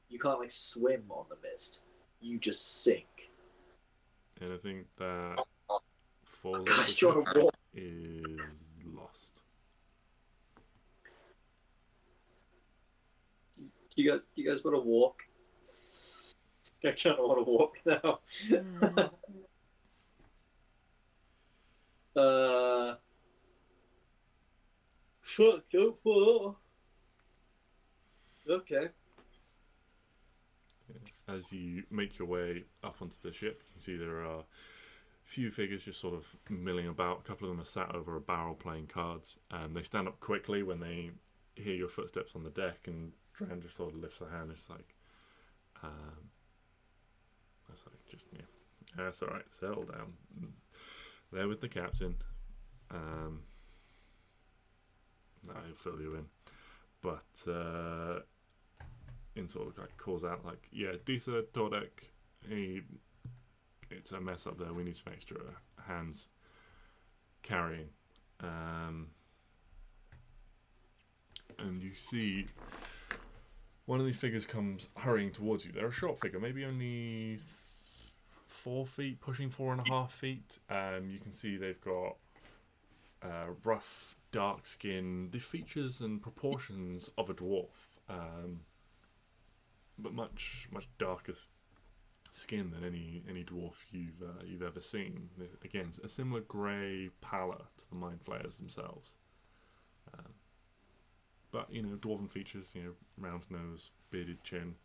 You can't like swim on the mist. You just sink. Anything that falls Guys, trying to walk. is lost. You guys want to walk? I kind of want to walk now. Fuck, go for. Okay. As you make your way up onto the ship, you can see there are a few figures just sort of milling about. A couple of them are sat over a barrel playing cards. They stand up quickly when they hear your footsteps on the deck, and Dran just sort of lifts a hand. It's like, that's all right. Settle down. There with the captain. He'll fill you in, but in sort of like calls out like, yeah, Disa, Tordek, it's a mess up there. We need some extra hands carrying. And you see one of these figures comes hurrying towards you. They're a short figure, maybe only 4 feet, pushing 4.5 feet. You can see they've got rough, dark skin, the features and proportions of a dwarf, but much darker skin than any dwarf you've ever seen. Again, a similar grey pallor to the Mind Flayers themselves. But, dwarven features, round nose, bearded chin,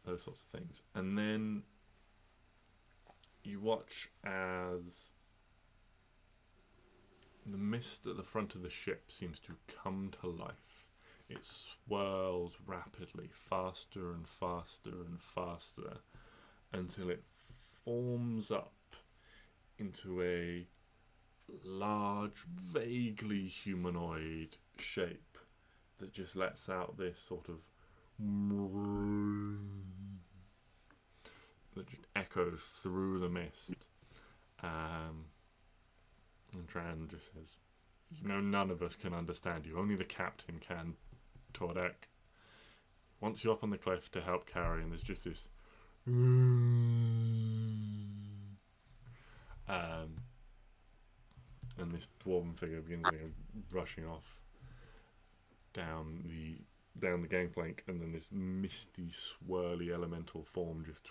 those sorts of things. And then you watch as the mist at the front of the ship seems to come to life. It swirls rapidly, faster and faster and faster, until it forms up into a large, vaguely humanoid shape that just lets out this sort of that just echoes through the mist. And Dran just says, none of us can understand you. Only the captain can, Tordek. Once you're up on the cliff to help carry, and there's just this and this dwarven figure begins rushing off down the gangplank, and then this misty, swirly elemental form just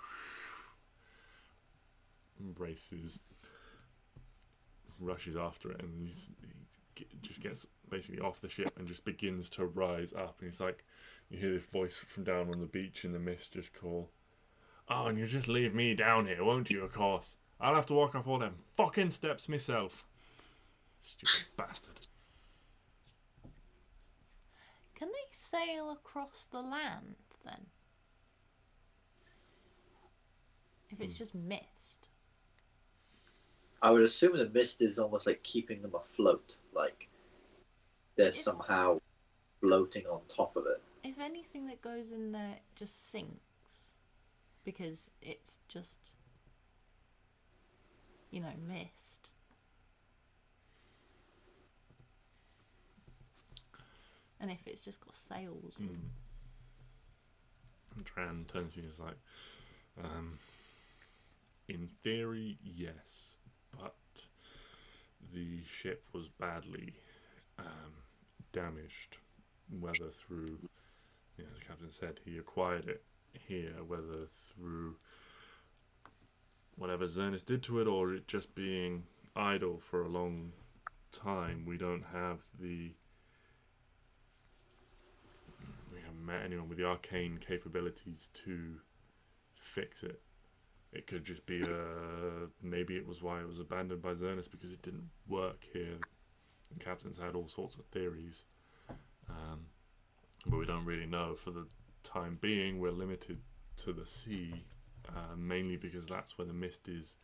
rushes after it, and he just gets basically off the ship and just begins to rise up. And it's like you hear this voice from down on the beach in the mist just call, "Oh, and you just leave me down here, won't you? Of course, I'll have to walk up all them fucking steps myself." Stupid bastard. Can they sail across the land then? If it's just mist. I would assume the mist is almost like keeping them afloat. Like they're somehow floating on top of it. If anything that goes in there just sinks, because it's just, mist. And if it's just got sails. And Tran turns to you and is like, in theory, yes, but the ship was badly damaged, whether through, as the captain said, he acquired it here, whether through whatever Zernus did to it or it just being idle for a long time. We haven't met anyone with the arcane capabilities to fix it. It could just be maybe it was why it was abandoned by Zernus, because it didn't work here. The captain's had all sorts of theories, but we don't really know. For the time being, we're limited to the sea, mainly because that's where the mist is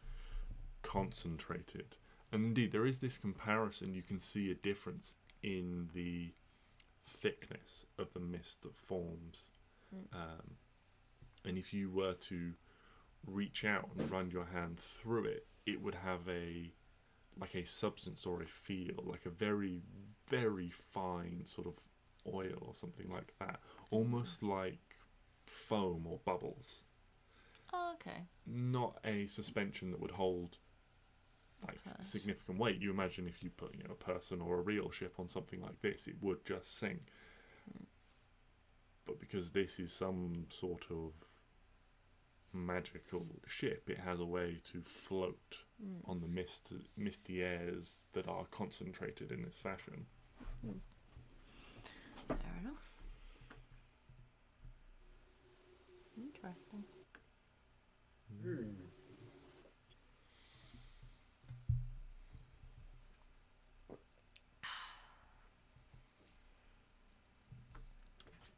concentrated. And indeed, there is this comparison. You can see a difference in the thickness of the mist that forms. And if you were to reach out and run your hand through it, it would have a substance or a feel, like a very, very fine sort of oil or something like that, almost like foam or bubbles. Oh, okay. Not a suspension that would hold significant weight. You imagine if you put a person or a real ship on something like this, it would just sink. But because this is some sort of magical ship, it has a way to float on the misty airs that are concentrated in this fashion. Fair enough. Interesting.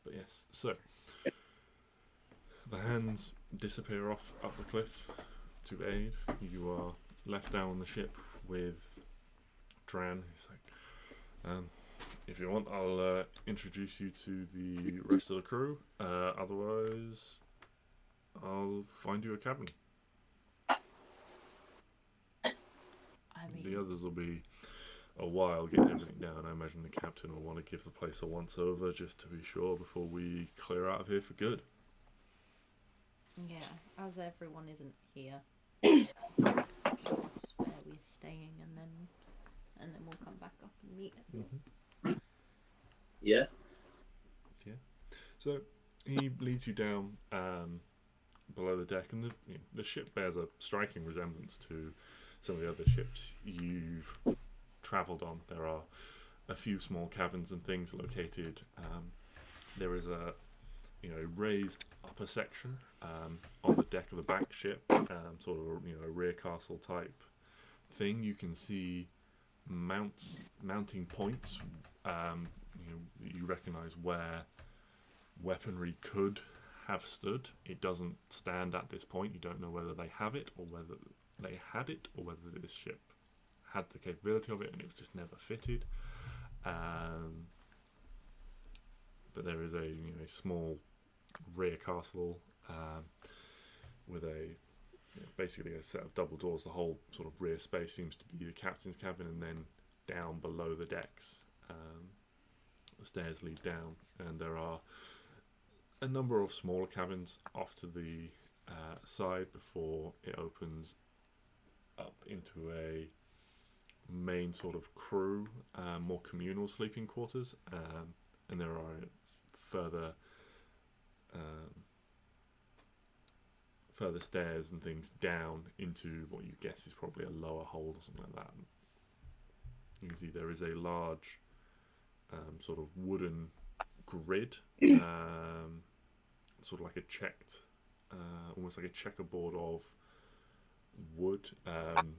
But yes, so the hands disappear off up the cliff to aid. You are left down on the ship with Dran. He's like, if you want, I'll introduce you to the rest of the crew. Otherwise, I'll find you a cabin. The others will be a while getting everything down. I imagine the captain will want to give the place a once over just to be sure before we clear out of here for good. Yeah, as everyone isn't here, show us where we're staying, and then we'll come back up and meet everyone. Yeah. So he leads you down below the deck, and the ship bears a striking resemblance to some of the other ships you've travelled on. There are a few small cabins and things located. There is a raised upper section on the deck of the back ship, sort of a rear castle type thing. You can see mounting points. You recognise where weaponry could have stood. It doesn't stand at this point. You don't know whether they have it or whether they had it, or whether this ship had the capability of it and it was just never fitted. But there is a small rear castle with basically a set of double doors. The whole sort of rear space seems to be the captain's cabin, and then down below the decks, the stairs lead down, and there are a number of smaller cabins off to the side before it opens up into a main sort of crew, more communal sleeping quarters, and there are further stairs and things down into what you guess is probably a lower hold or something like that. You can see there is a large sort of wooden grid, sort of like a checked, almost like a checkerboard of wood. I'm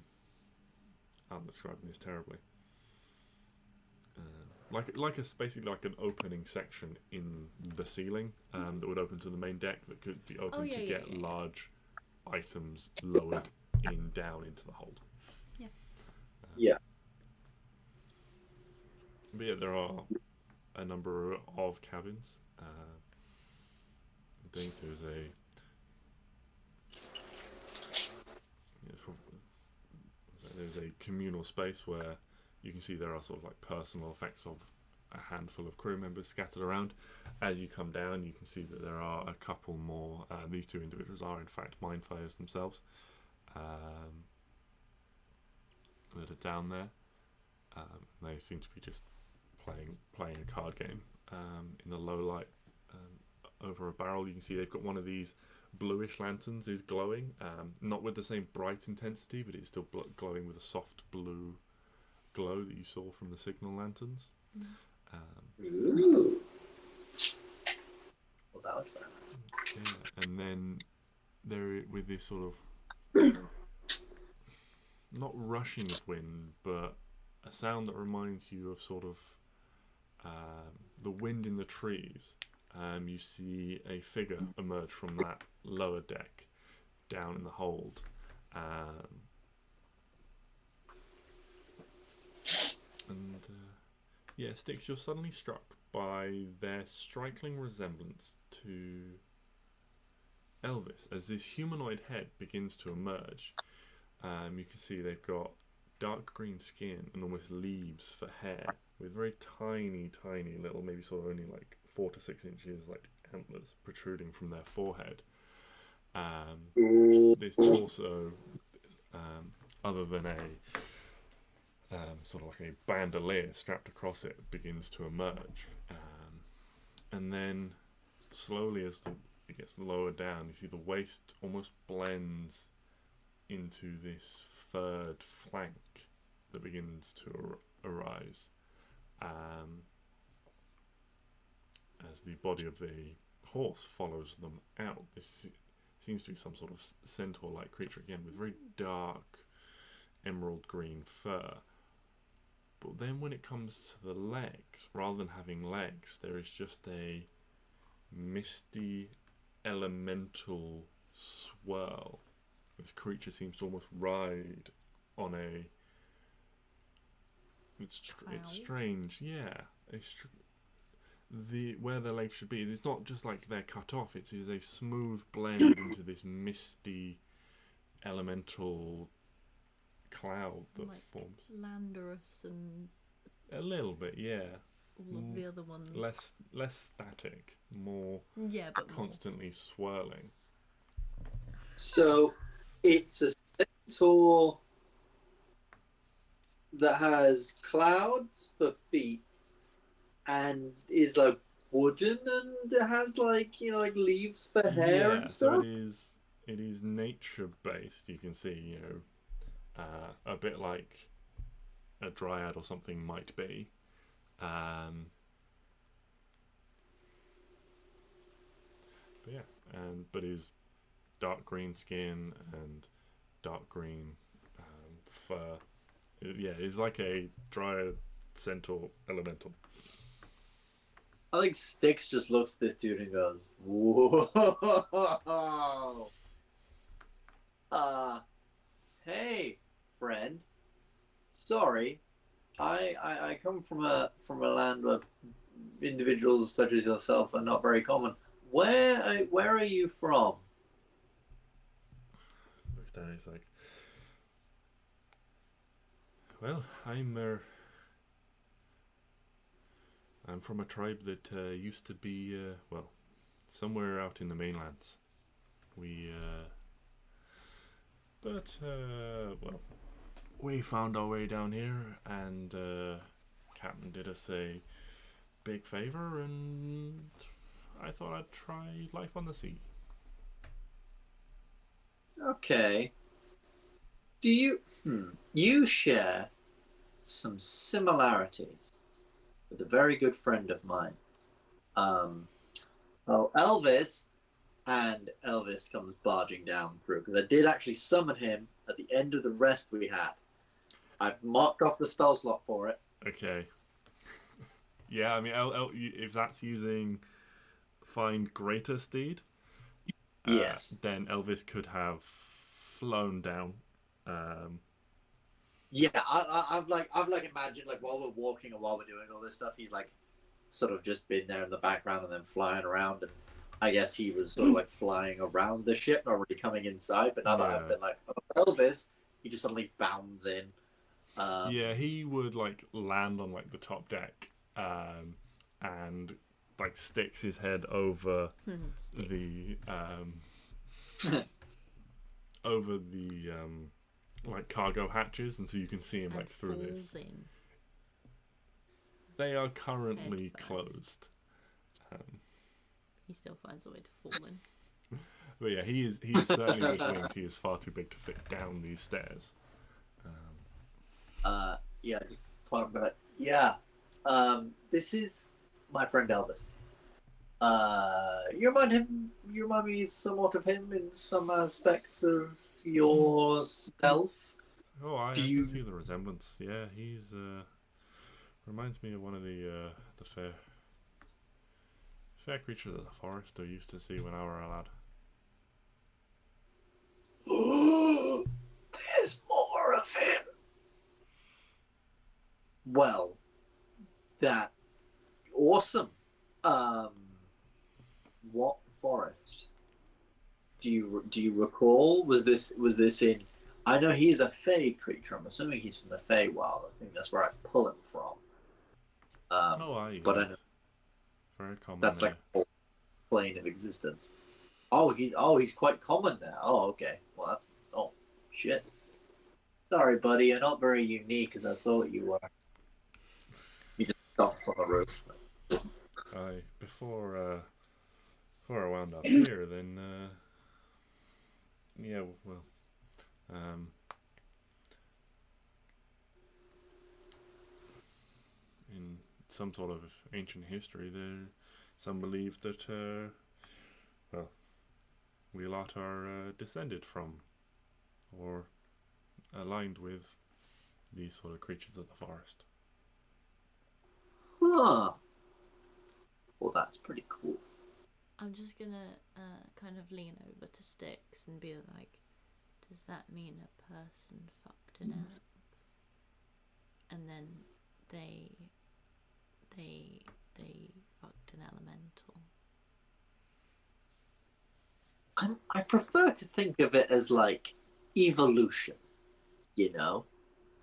describing this terribly. Basically like an opening section in the ceiling that would open to the main deck, that could be open to get large items lowered down into the hold. Yeah. But yeah, there are a number of cabins. I think there's a communal space where you can see there are sort of like personal effects of a handful of crew members scattered around. As you come down, you can see that there are a couple more. These two individuals are in fact mind flayers themselves, that are down there. They seem to be just playing a card game in the low light over a barrel. You can see they've got one of these bluish lanterns is glowing, not with the same bright intensity, but it's still glowing with a soft blue glow that you saw from the signal lanterns. Ooh. Well, that was very nice. Yeah, and then there with this sort of not rushing of wind, but a sound that reminds you of sort of the wind in the trees. You see a figure emerge from that lower deck down in the hold. Yeah, Stix, you're suddenly struck by their striking resemblance to Elvis as this humanoid head begins to emerge. You can see they've got dark green skin and almost leaves for hair with very tiny little, maybe sort of only like 4 to 6 inches, like antlers protruding from their forehead. This torso, other than a sort of like a bandolier strapped across it, begins to emerge. And then slowly as it gets lower down, you see the waist almost blends into this third flank that begins to arise as the body of the horse follows them out. This seems to be some sort of centaur-like creature, again with very dark emerald green fur. But then when it comes to the legs, rather than having legs, there is just a misty elemental swirl. This creature seems to almost ride on a... It's strange, yeah. Where their legs should be, it's not just like they're cut off, it is a smooth blend into this misty elemental cloud that like forms. Landorus and A little bit, yeah. all of the other ones. Less static, more but constantly swirling. So it's a centaur that has clouds for feet and is like wooden and has like like leaves for hair and stuff. So it is nature based. You can see a bit like a dryad or something might be. But yeah, but is dark green skin and dark green fur. Yeah, it's like a dryad centaur elemental. I think Stix just looks at this dude and goes, "Whoa! Hey, friend. Sorry, I come from a land where individuals such as yourself are not very common. Where are you from?" Looks down. He's like, "Well, I'm from a tribe that used to be somewhere out in the mainlands. We found our way down here, and Captain did us a big favor, and I thought I'd try life on the sea." Okay. Do you share some similarities with a very good friend of mine? Elvis, and Elvis comes barging down through, because I did actually summon him at the end of the rest we had. I've marked off the spell slot for it. Okay. Yeah, I mean, if that's using Find Greater Steed, yes, then Elvis could have flown down. Yeah, I've imagined while we're walking and while we're doing all this stuff, he's like sort of just been there in the background and then flying around. And I guess he was sort of like flying around the ship, not really coming inside. But now that I've been like, oh, Elvis, he just suddenly bounds in. Yeah, he would like land on like the top deck, and like sticks his head over the over the like cargo hatches, and so you can see him like through this. In. They are currently closed. He still finds a way to fall in. But yeah, he is certainly with wings. He is far too big to fit down these stairs. Yeah, just point him back. Yeah, this is my friend Elvis. You remind me somewhat of him in some aspects of yourself. Oh, I can see the resemblance. Yeah, he's reminds me of one of the fair creatures of the forest I used to see when I were a lad. There's more of him. Well, that awesome. What forest? Do you recall? Was this in? I know he's a Fey creature. I'm assuming he's from the Feywild. I think that's where I pull him from. But I know very common. that's like a whole plane of existence. He's quite common now. Oh, okay. Well, oh shit. Sorry, buddy. You're not very unique as I thought you were. You just stopped on the roof. Before I wound up here, then yeah, well, in some sort of ancient history, some believe that well, we lot are descended from or aligned with these sort of creatures of the forest. Huh. Well, that's pretty cool. I'm just gonna kind of lean over to Stix and be like, does that mean a person fucked an elf? And then they fucked an elemental. I prefer to think of it as like evolution. You know,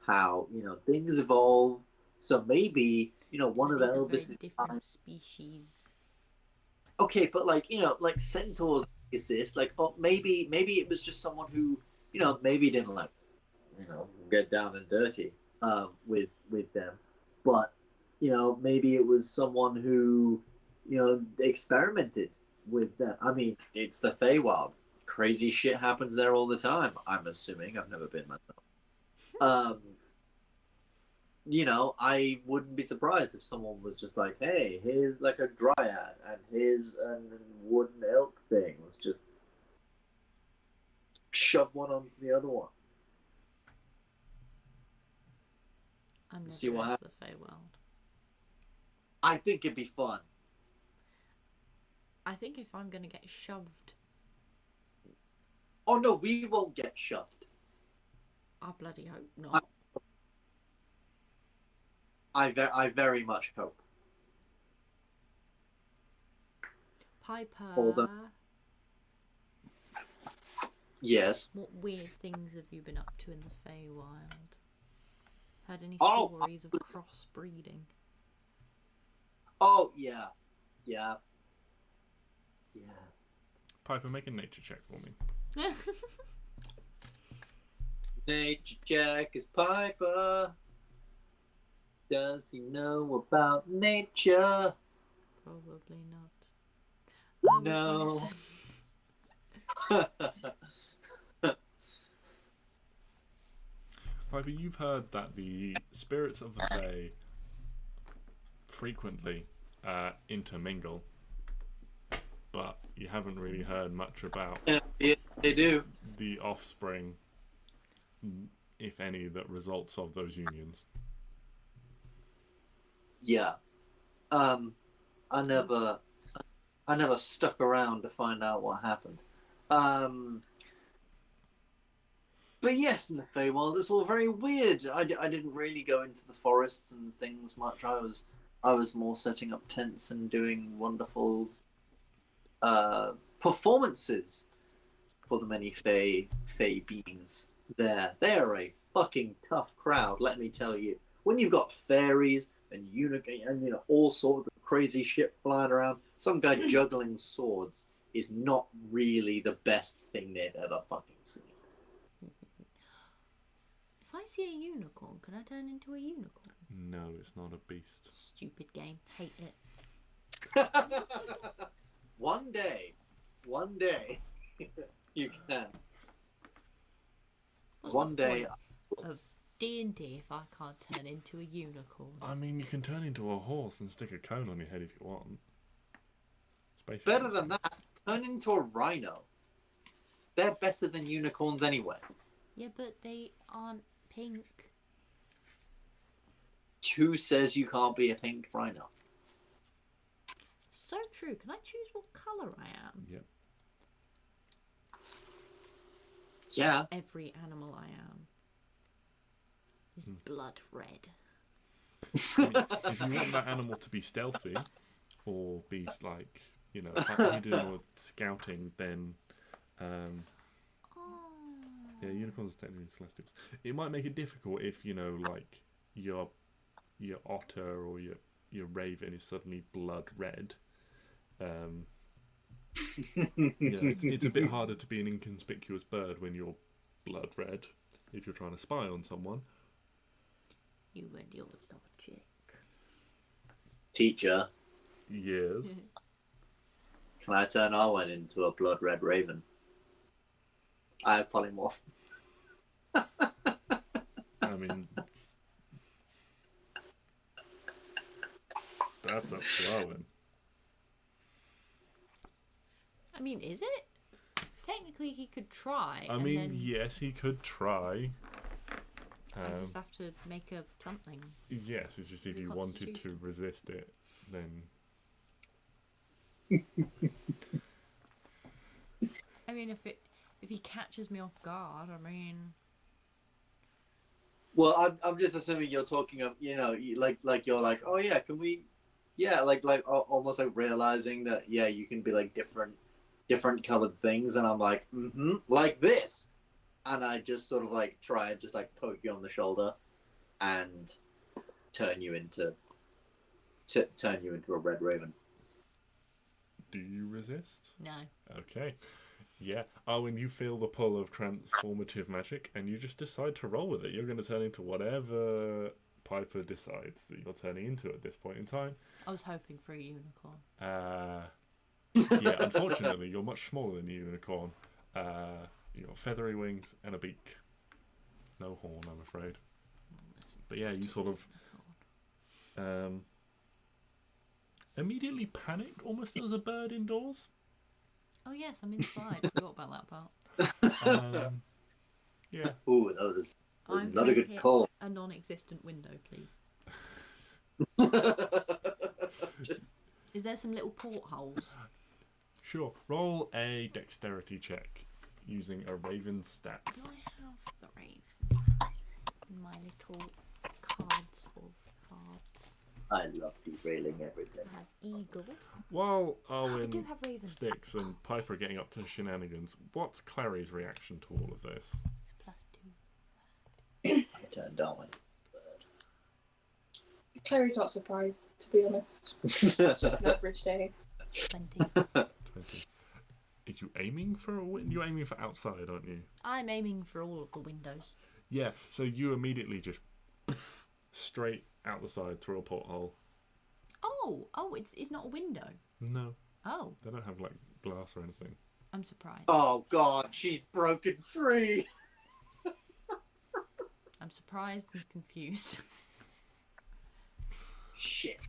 how things evolve. So maybe one of Elvis's different species. Okay, but like centaurs exist. Like, oh, maybe it was just someone who maybe didn't like get down and dirty with them, but maybe it was someone who experimented with them. I mean, it's the Feywild. Crazy shit happens there all the time. I'm assuming. I've never been myself. I wouldn't be surprised if someone was just like, hey, here's like a dryad, and here's a wooden elk thing. Let's just shove one on the other one. I'm never See what into happens. the Feywild. I think it'd be fun. I think if I'm gonna get shoved, Oh no, we won't get shoved. I bloody hope not. I very much hope. Piper, Hold on. Yes. what weird things have you been up to in the Feywild? Had any Oh, stories of crossbreeding? Oh yeah. Piper, make a nature check for me. Nature check is Piper. Does he know about nature? Probably not. No. Piper, you've heard that the spirits of the Fae frequently intermingle, but you haven't really heard much about Yeah, they do. the offspring, if any, that results of those unions. Yeah. I never stuck around to find out what happened. But yes, in the Feywild, it's all very weird. I didn't really go into the forests and things much. I was I was more setting up tents and doing wonderful performances for the many Fey beings there. They are a fucking tough crowd, let me tell you. When you've got fairies and and all sorts of crazy shit flying around, some guy juggling swords is not really the best thing they've ever fucking seen. If I see a unicorn, can I turn into a unicorn? No, it's not a beast. Stupid game. Hate it. One day, you can. What's One the day, point of D&D if I can't turn into a unicorn? I mean, you can turn into a horse and stick a cone on your head if you want. It's basically better than that, turn into a rhino. They're better than unicorns anyway. Yeah, but they aren't pink. Who says you can't be a pink rhino? So true. Can I choose what colour I am? Yep. Yeah. Every animal I am is blood red. I mean, if you want that animal to be stealthy or be like, hidden or scouting, then yeah, unicorns are technically celestials. It might make it difficult if like your otter or your raven is suddenly blood red. It's a bit harder to be an inconspicuous bird when you're blood red if you're trying to spy on someone. You and your logic. Teacher, Yes. can I turn Arwen into a blood red raven? I have polymorph. I mean, that's up to Arwen. I mean, is it? Technically, he could try. I mean, yes, he could try. I just have to make a something. Yes, it's just if you wanted to resist it, then. I mean, if he catches me off guard, I mean. Well, I'm just assuming you're talking of, like you're like, oh yeah, can we, yeah, like almost like realizing that, yeah, you can be like different colored things, and I'm like, like this, and I just sort of like try and just like poke you on the shoulder, and turn you into a red raven. Do you resist? No. Okay. Yeah. Oh, and you feel the pull of transformative magic, and you just decide to roll with it. You're going to turn into whatever Piper decides that you're turning into at this point in time. I was hoping for a unicorn. Yeah, unfortunately, you're much smaller than a unicorn. You've got feathery wings and a beak. No horn, I'm afraid. But yeah, you sort of immediately panic almost as a bird indoors. Oh yes, I'm inside. Forgot about that part. Yeah. Ooh, that was I'm not a good call. A non-existent window, please. Is there some little portholes? Sure. Roll a dexterity check using a raven's stats. Do I have the raven in my little cards of cards? I love derailing everything. I have eagle. While I Arwen, do have raven. Stix, and Piper are getting up to shenanigans, what's Clary's reaction to all of this? +2. I turned Darwin. Clary's not surprised, to be honest. It's just an average day. 20. 20. Are you aiming for a win? You're aiming for outside, aren't you? I'm aiming for all of the windows. Yeah, so you immediately just straight out the side through a porthole. Oh, it's not a window. No, Oh, they don't have like glass or anything. I'm surprised. Oh God, she's broken free. I'm surprised and confused. Shit.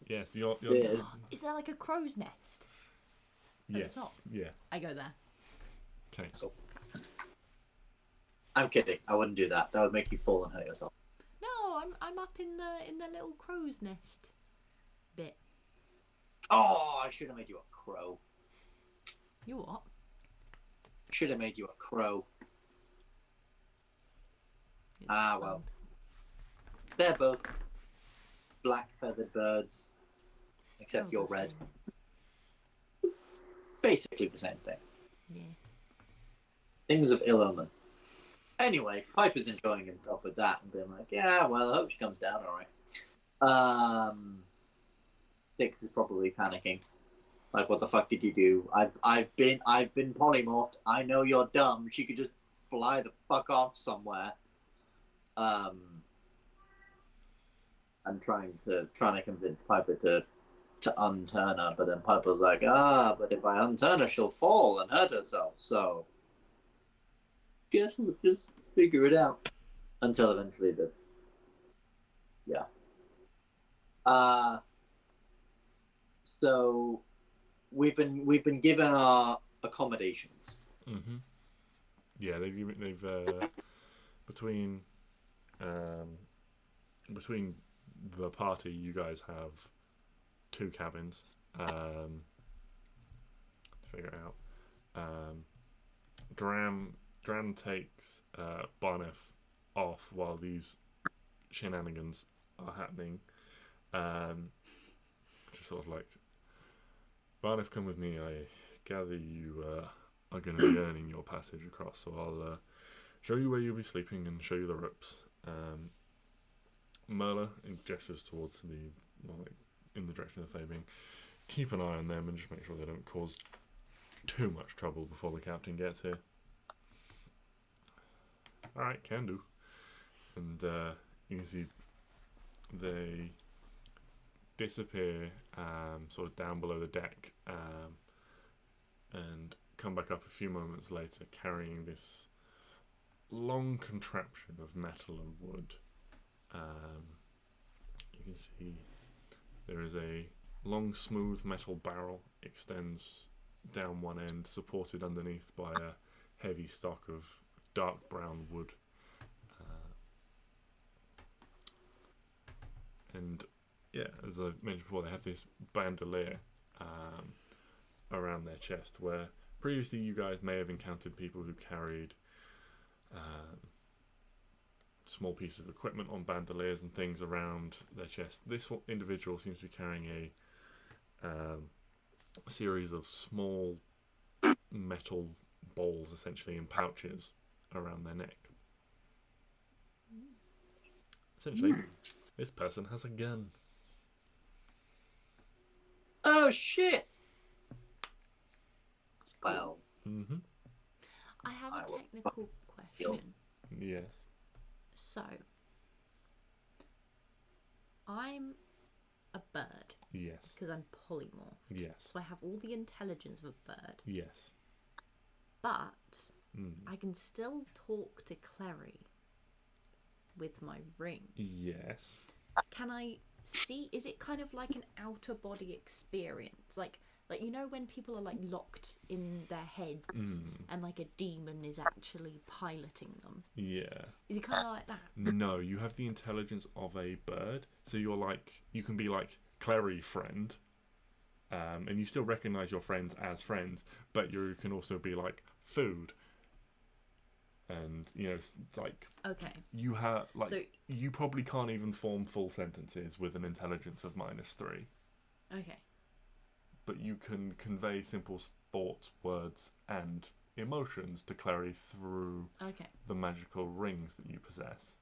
Yes, you're Yes. Is there like a crow's nest? at the yes, top? yeah. I go there. Okay. I'm kidding. I wouldn't do that. That would make you fall and hurt yourself. No, I'm up in the little crow's nest bit. Oh, I should have made you a crow. You what? Should have made you a crow. It's Ah, fun. well. They're both black feathered birds, except Oh, you're the red. same. Basically the same thing. Yeah. Things of ill omen. Anyway, Piper's enjoying himself with that and being like, yeah, well, I hope she comes down all right. Stix is probably panicking. Like, what the fuck did you do? I've been polymorphed. I know you're dumb. She could just fly the fuck off somewhere. I'm trying to convince Piper to unturn her, but then Piper's like, but if I unturn her, she'll fall and hurt herself. So, guess we'll just figure it out until eventually yeah. So we've been given our accommodations. Mm-hmm. Yeah, they've between the party, you guys have 2 cabins. To figure it out. Dran takes Barnef off while these shenanigans are happening. Just sort of like, Barnef, come with me. I gather you are going to be earning your passage across, so I'll show you where you'll be sleeping and show you the ropes. Merla gestures towards in the direction of Fabian. Keep an eye on them and just make sure they don't cause too much trouble before the captain gets here. Alright, can do. And you can see they disappear sort of down below the deck and come back up a few moments later carrying this long contraption of metal and wood. You can see there is a long smooth metal barrel extends down one end, supported underneath by a heavy stock of dark brown wood. And yeah, as I mentioned before, they have this bandolier around their chest, where previously you guys may have encountered people who carried small pieces of equipment on bandoliers and things around their chest. This individual seems to be carrying a series of small metal balls, essentially in pouches, around their neck. Essentially, this person has a gun. Oh shit! Cool. Well, Mm-hmm. I have a technical question. Yes. So, I'm a bird Yes. because I'm polymorph. Yes. So I have all the intelligence of a bird, Yes. but I can still talk to Klari with my ring. Yes. Can I see? Is it kind of like an outer body experience, like you know when people are like locked in their heads and like a demon is actually piloting them? Yeah. Is it kind of like that? No, you have the intelligence of a bird, so you can be like Klari friend, and you still recognize your friends as friends, but you can also be like food. And it's like Okay. you have like So you probably can't even form full sentences with an intelligence of -3, okay. but you can convey simple thoughts, words, and emotions to Klari through Okay. the magical rings that you possess.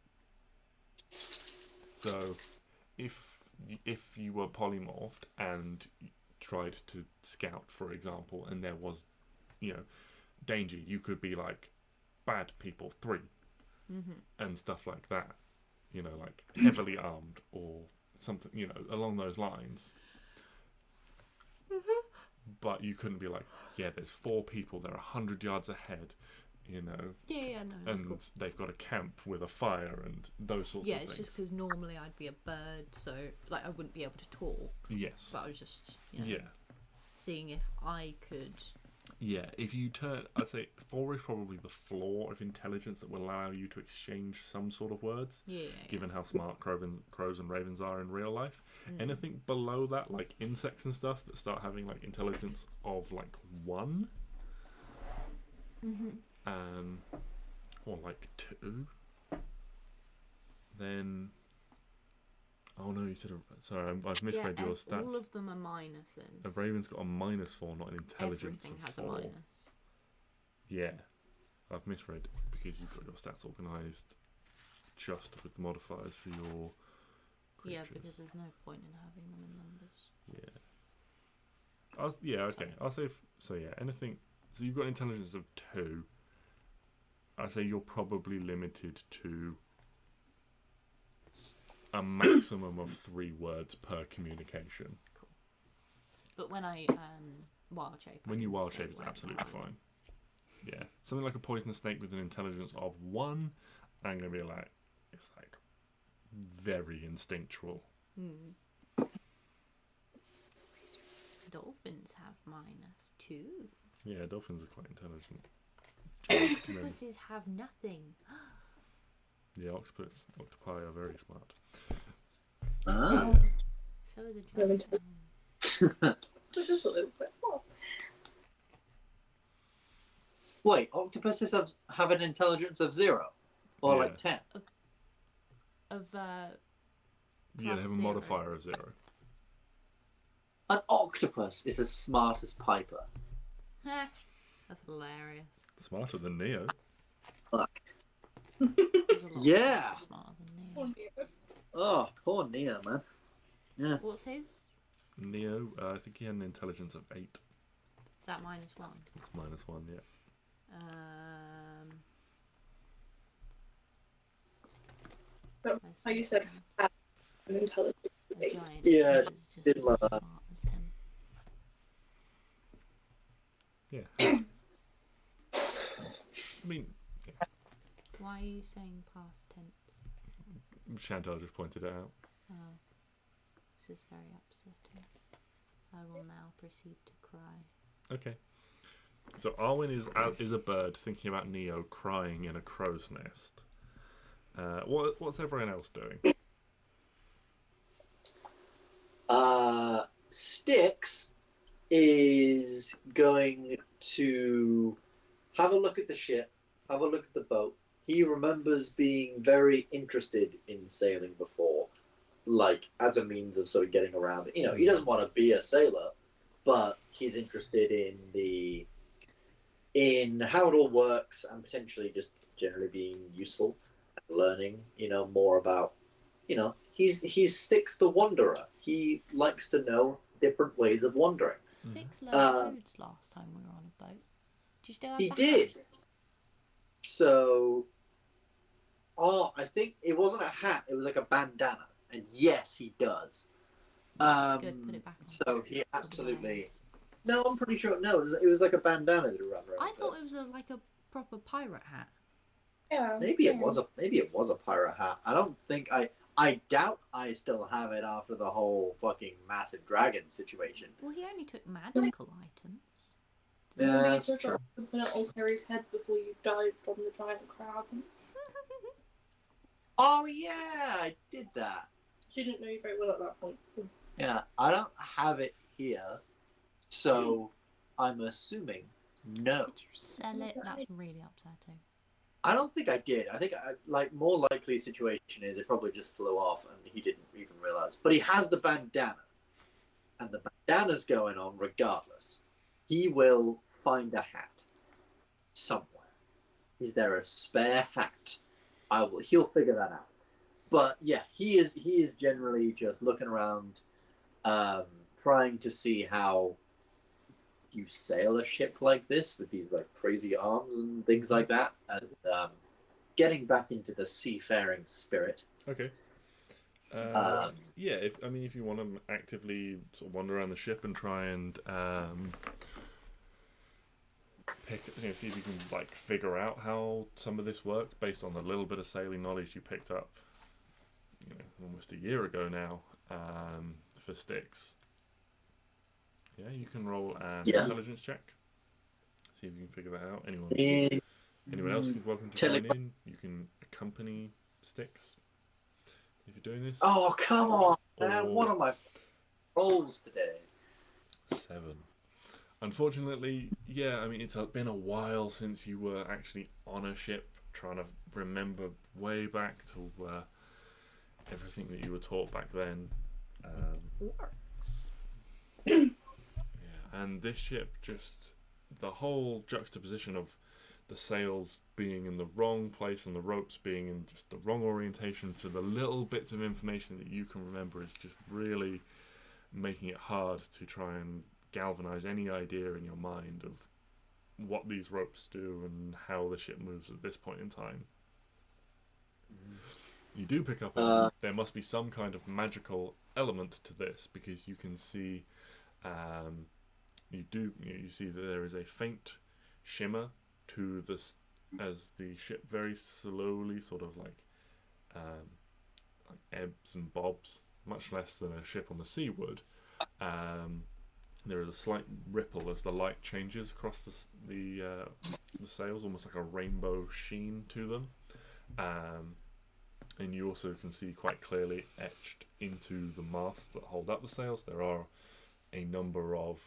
So, if you were polymorphed and tried to scout, for example, and there was, danger, you could be like bad people 3 and stuff like that. Like heavily armed or something, along those lines. But you couldn't be like, yeah, there's 4 people, they're 100 yards ahead, Yeah, no, that's and cool. they've got a camp with a fire and those sorts Yeah, of it's things. just because normally I'd be a bird, so like I wouldn't be able to talk. Yes. But I was just, Yeah. seeing if I could. Yeah, if you turn, I'd say 4 is probably the floor of intelligence that will allow you to exchange some sort of words, Yeah. given how smart crows and ravens are in real life. Anything below that, like insects and stuff, that start having like intelligence of like 1, or like 2, then Oh no, you said. Sorry, I've misread your stats. All of them are minuses. A raven's got a -4, not an intelligence Everything of has 4. a minus. Yeah, I've misread because you've got your stats organised just with the modifiers for your creatures. Yeah, because there's no point in having them in numbers. Yeah. Okay. I'll say so. Yeah. Anything. So you've got intelligence of 2. I say you're probably limited to a maximum of 3 words per communication. Cool. But when I wild shape, When you wild shape, it's absolutely fine. Yeah. Something like a poisonous snake with an intelligence of 1, I'm gonna be like, it's like very instinctual. Dolphins have -2. Yeah, dolphins are quite intelligent. Octopuses have nothing. Yeah, octopi are very smart. Ah. So is a Really? dragon. Just a little bit small. Wait, octopuses have an intelligence of 0? Or Yeah. like 10? Of Yeah, they have a 0. modifier of 0. An octopus is as smart as Piper. That's hilarious. Smarter than Neo. Fuck. There's a lot Yeah. smarter than Oh, Neo. dear. Oh, poor Neo, man. Yeah. What's his? Neo, I think he had an intelligence of 8. Is that -1? It's -1, yeah. But how you said an intelligence. a giant Yeah, is just did as like smart as him. Yeah. I mean, Why are you saying past tense? Chantal just pointed it out. Oh, this is very upsetting. I will now proceed to cry. Okay. So Arwen is a bird thinking about Neo crying in a crow's nest. What's everyone else doing? Stix is going to have a look at the ship, have a look at the boat. He remembers being very interested in sailing before, like as a means of sort of getting around. You know, he doesn't want to be a sailor, but he's interested in how it all works and potentially just generally being useful and learning, you know, more about, you know, he's Stix the Wanderer. He likes to know different ways of wandering. Stix learned loads last time we were on a boat. Do you still have He that? did. So, I think it wasn't a hat, it was like a bandana. And yes, he does. Good, put it back on. So he absolutely... Otherwise- No, I'm pretty sure. No, it was like a bandana that he ran around. I thought it was like a proper pirate hat. Yeah. Maybe it was a pirate hat. I don't think I doubt I still have it after the whole fucking massive dragon situation. Well, he only took magical items. Yeah, You that's took true. it on Clary's head before you died from the giant crab. Oh yeah, I did that. She didn't know you very well at that point. So. Yeah, I don't have it here, so I'm assuming no. Did you sell it? That's really upsetting. I don't think I did. I think more likely situation is it probably just flew off and he didn't even realize. But he has the bandana, and the bandana's going on regardless. He will find a hat somewhere. Is there a spare hat? He'll figure that out. But yeah, he is generally just looking around, trying to see how you sail a ship like this with these like crazy arms and things like that, and getting back into the seafaring spirit. Okay. Yeah, if you want to actively sort of wander around the ship and try and see if you can like figure out how some of this works based on the little bit of sailing knowledge you picked up, you know, almost a year ago now, for Stix. Yeah, you can roll an intelligence check. See if you can figure that out. Anyone else is welcome to join in. You can accompany Stix if you're doing this. Oh come on, man! What are my rolls today? 7. Unfortunately, yeah, I mean, it's been a while since you were actually on a ship, trying to remember way back to everything that you were taught back then works. And this ship, just the whole juxtaposition of the sails being in the wrong place and the ropes being in just the wrong orientation to the little bits of information that you can remember, is just really making it hard to try and galvanize any idea in your mind of what these ropes do and how the ship moves at this point in time. You do pick up on there must be some kind of magical element to this, because you can see you see that there is a faint shimmer to this as the ship very slowly sort of like ebbs and bobs, much less than a ship on the sea would. There is a slight ripple as the light changes across the sails, almost like a rainbow sheen to them. And you also can see quite clearly etched into the masts that hold up the sails, there are a number of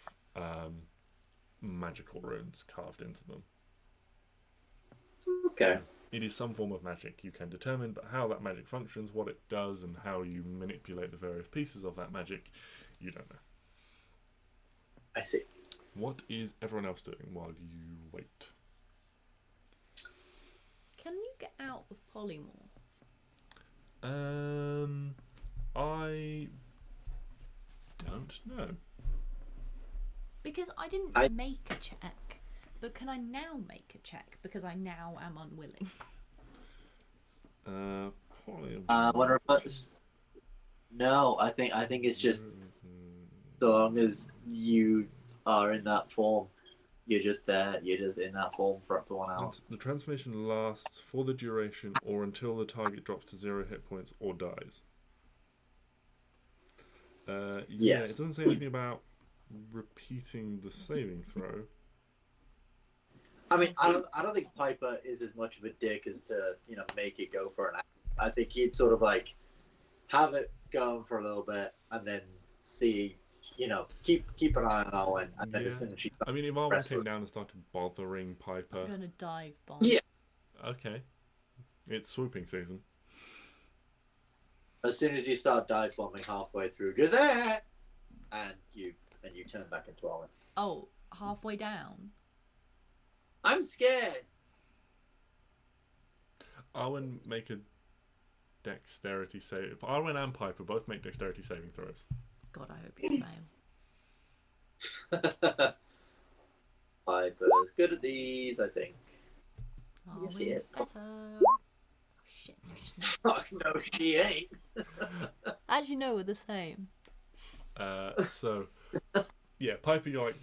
magical runes carved into them. Okay. It is some form of magic. You can determine, but how that magic functions, what it does, and how you manipulate the various pieces of that magic, you don't know. I see. What is everyone else doing while you wait? Can you get out of polymorph? I don't know. Because I didn't make a check, but can I now make a check because I now am unwilling? What about this? No, I think it's just so long as you are in that form, you're just there. You're just in that form for up to 1 hour. The transformation lasts for the duration or until the target drops to 0 hit points or dies. Yeah, it doesn't say anything about repeating the saving throw. I mean, I don't think Piper is as much of a dick as to make it go for an hour. I think he'd sort of like have it going for a little bit and then see, keep an eye on Arwen, and then as soon as she. I mean, if Arwen came down and started bothering Piper, I'm gonna dive bomb. Yeah. Okay. It's swooping season. As soon as you start dive bombing halfway through, just and you turn back into Arwen. Oh, halfway down. I'm scared. Arwen, make a dexterity save. Arwen and Piper both make dexterity saving throws. God, I hope you fail. Piper's good at these, I think. Oh, Yes, he is. better. Oh, shit, Fuck no, she ain't. Actually, no, we're the same. So, yeah, Piper, you're like,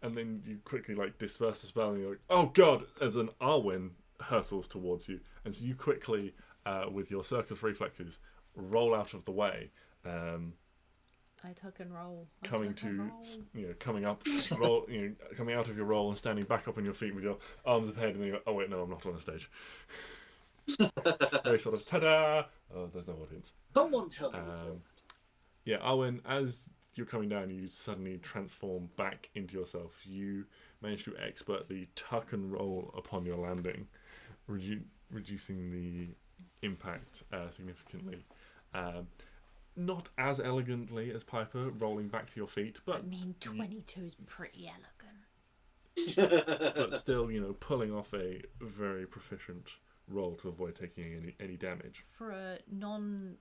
and then you quickly like disperse the spell and you're like, oh god, as an Arwen hurtles towards you. And so you quickly, with your circus reflexes, roll out of the way. I tuck and roll. Coming up, roll, coming out of your roll and standing back up on your feet with your arms ahead, and then you go, oh wait, no, I'm not on a stage. Very sort of ta-da! Oh, there's no audience. Someone tell me. Yeah, Arwen, as you're coming down, you suddenly transform back into yourself. You manage to expertly tuck and roll upon your landing, reducing the impact significantly. Not as elegantly as Piper, rolling back to your feet, but... I mean, 22 is pretty elegant. But still, pulling off a very proficient roll to avoid taking any damage. For a non-acrobat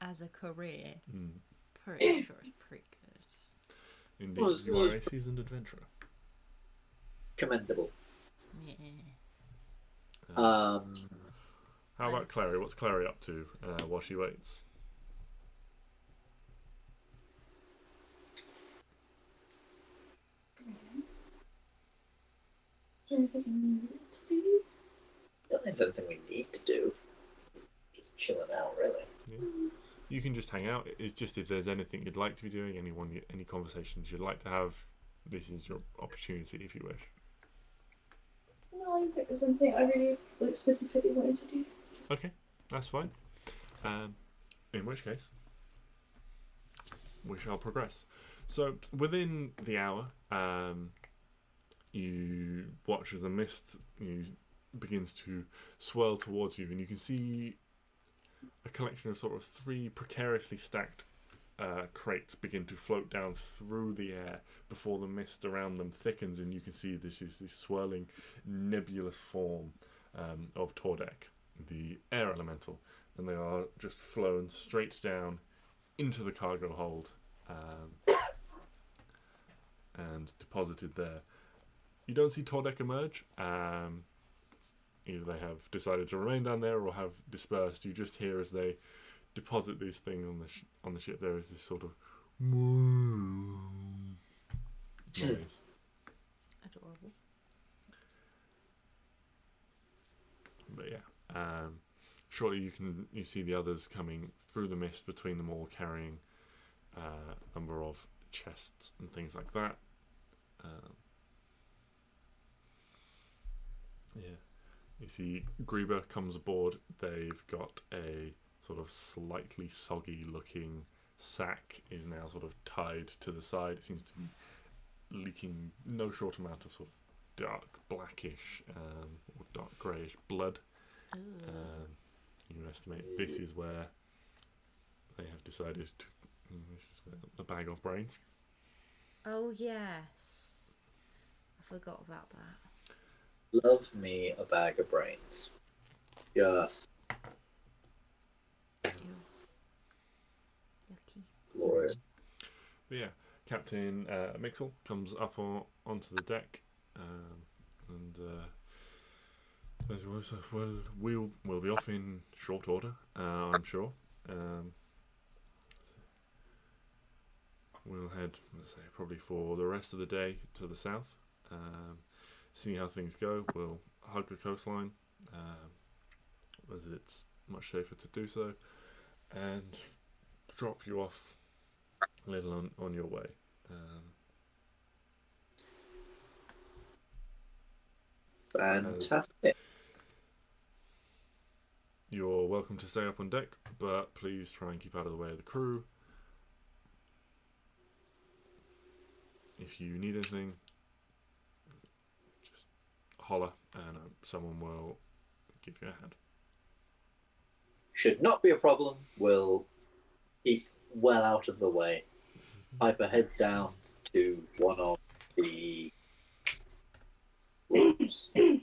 as a career, pretty sure it's pretty good. Indeed, you are a seasoned adventurer. Commendable. Yeah. How about Klari? What's Klari up to while she waits? Don't think we need to do. Don't think there's anything we need to do. Just chilling out, really. Yeah. You can just hang out. It's just if there's anything you'd like to be doing, any conversations you'd like to have, this is your opportunity if you wish. No, I don't think there's anything I really specifically wanted to do. Okay, that's fine. In which case, we shall progress. So within the hour, you watch as the mist begins to swirl towards you, and you can see a collection of sort of 3 precariously stacked crates begin to float down through the air before the mist around them thickens, and you can see this swirling nebulous form of Tordek, the air elemental, and they are just flown straight down into the cargo hold and deposited there. You don't see Tordek emerge. Either they have decided to remain down there or have dispersed. You just hear as they deposit these things on the ship, there is this sort of noise. Adorable. But yeah, shortly you see the others coming through the mist, between them all carrying a number of chests and things like that. Yeah, you see Grieber comes aboard. They've got a sort of slightly soggy looking sack, is now sort of tied to the side. It seems to be leaking no short amount of sort of dark blackish or dark greyish blood. You estimate this is where they have decided to. This is where the bag of brains. Oh yes, I forgot about that. Love me a bag of brains. Yes. Ew. Yucky. Glorious. But yeah, Captain Mixel comes up onto the deck and says, well, we'll be off in short order, I'm sure. We'll head, let's say, probably for the rest of the day to the south. See how things go. We'll hug the coastline, as it's much safer to do so, and drop you off a little on your way. Fantastic. You're welcome to stay up on deck, but please try and keep out of the way of the crew. If you need anything, just holler and someone will give you a hand. Should not be a problem. We'll keep well out of the way. Piper heads down to one of the rooms and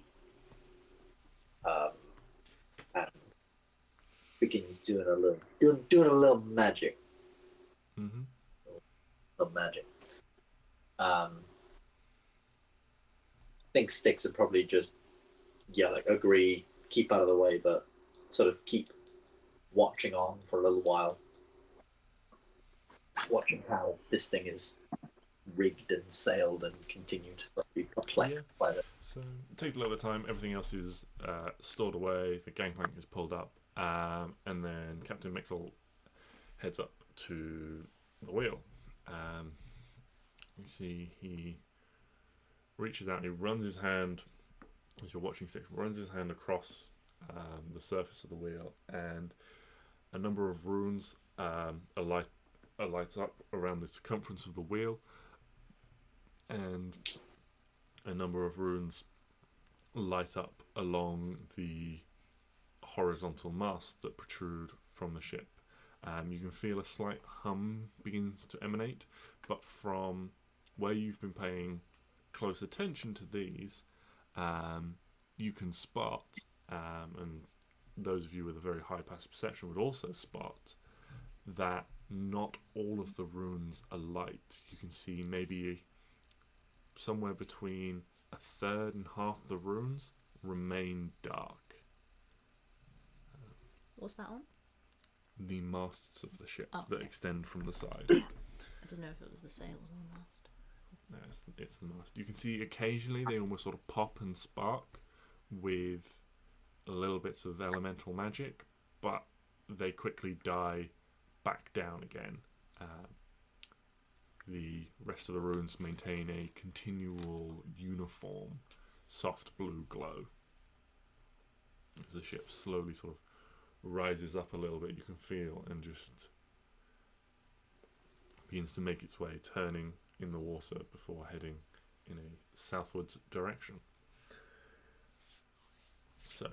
begins doing a little magic. Mm-hmm. Little magic. I think Stix would probably just agree, keep out of the way, but sort of keep watching on for a little while, watching how this thing is rigged and sailed and continued to be perplexed by the... So it takes a little bit of time. Everything else is stored away. The gangplank is pulled up, and then Captain Mixel heads up to the wheel. You see he reaches out. He runs his hand, as you're watching Stix, runs his hand across the surface of the wheel, and a number of runes lights up around the circumference of the wheel, and a number of runes light up along the horizontal mast that protrude from the ship. You can feel a slight hum begins to emanate, but from where you've been paying close attention to these, you can spot, and those of you with a very high passive perception would also spot, that not all of the runes are light. You can see maybe somewhere between a third and half of the runes remain dark. What's that on? The masts of the ship that extend from the side. I didn't know if it was the sails or the mast. No, it's the mast. You can see occasionally they almost sort of pop and spark with little bits of elemental magic, but they quickly die back down again. The rest of the runes maintain a continual, uniform, soft blue glow. As the ship slowly sort of rises up a little bit, you can feel, and just begins to make its way, turning in the water before heading in a southwards direction. So,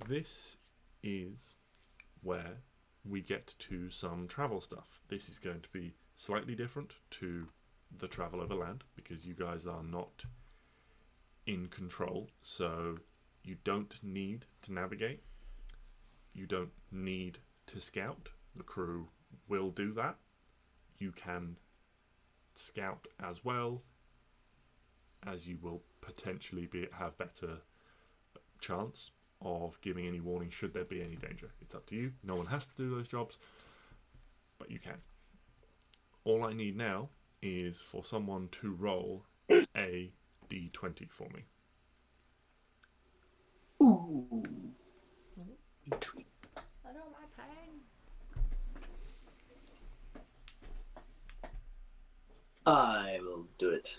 this is where we get to some travel stuff. This is going to be slightly different to the travel over land because you guys are not in control. So, you don't need to navigate. You don't need to scout. The crew will do that. You can scout as well, as you will potentially have better chance of giving any warning should there be any danger. It's up to you. No one has to do those jobs, but you can. All I need now is for someone to roll a d20 for me. Ooh. I don't like pain. I will do it.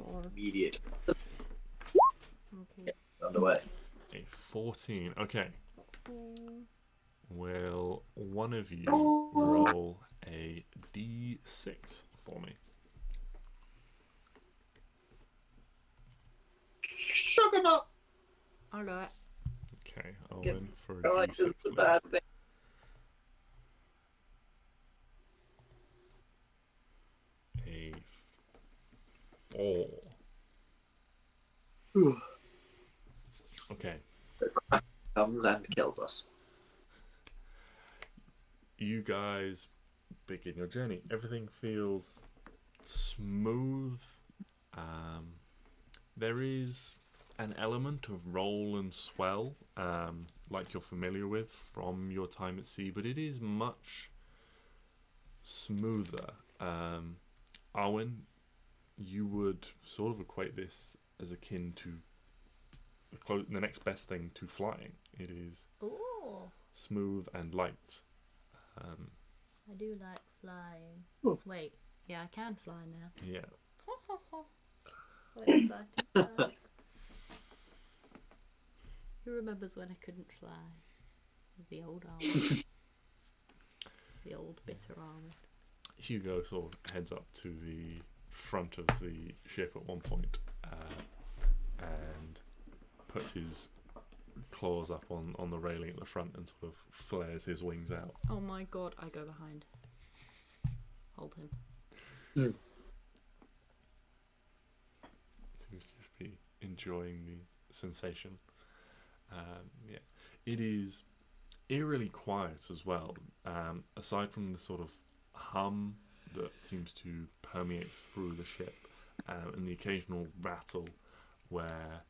On immediate Okay. underway. A 14. Okay. Will one of you roll a d6 for me? Sugar nut. I'll do it. Okay, Owen for a I like d6. this the please. bad thing. A 4. Whew. Okay. Comes and kills us. You guys begin your journey. Everything feels smooth. There is an element of roll and swell, like you're familiar with from your time at sea, but it is much smoother. Arwen, you would sort of equate this as akin to the next best thing to flying. It is Ooh. smooth and light. I do like flying. Ooh. Wait, yeah, I can fly now. Yeah. What exciting. Who remembers when I couldn't fly? The old Arwen. The old bitter Arwen. Hugo sort of heads up to the front of the ship at one point, and puts his claws up on the railing at the front and sort of flares his wings out. Oh my god, I go behind. Hold him. Seems to just be enjoying the sensation. Yeah, it is eerily quiet as well. Aside from the sort of hum that seems to permeate through the ship, and the occasional rattle where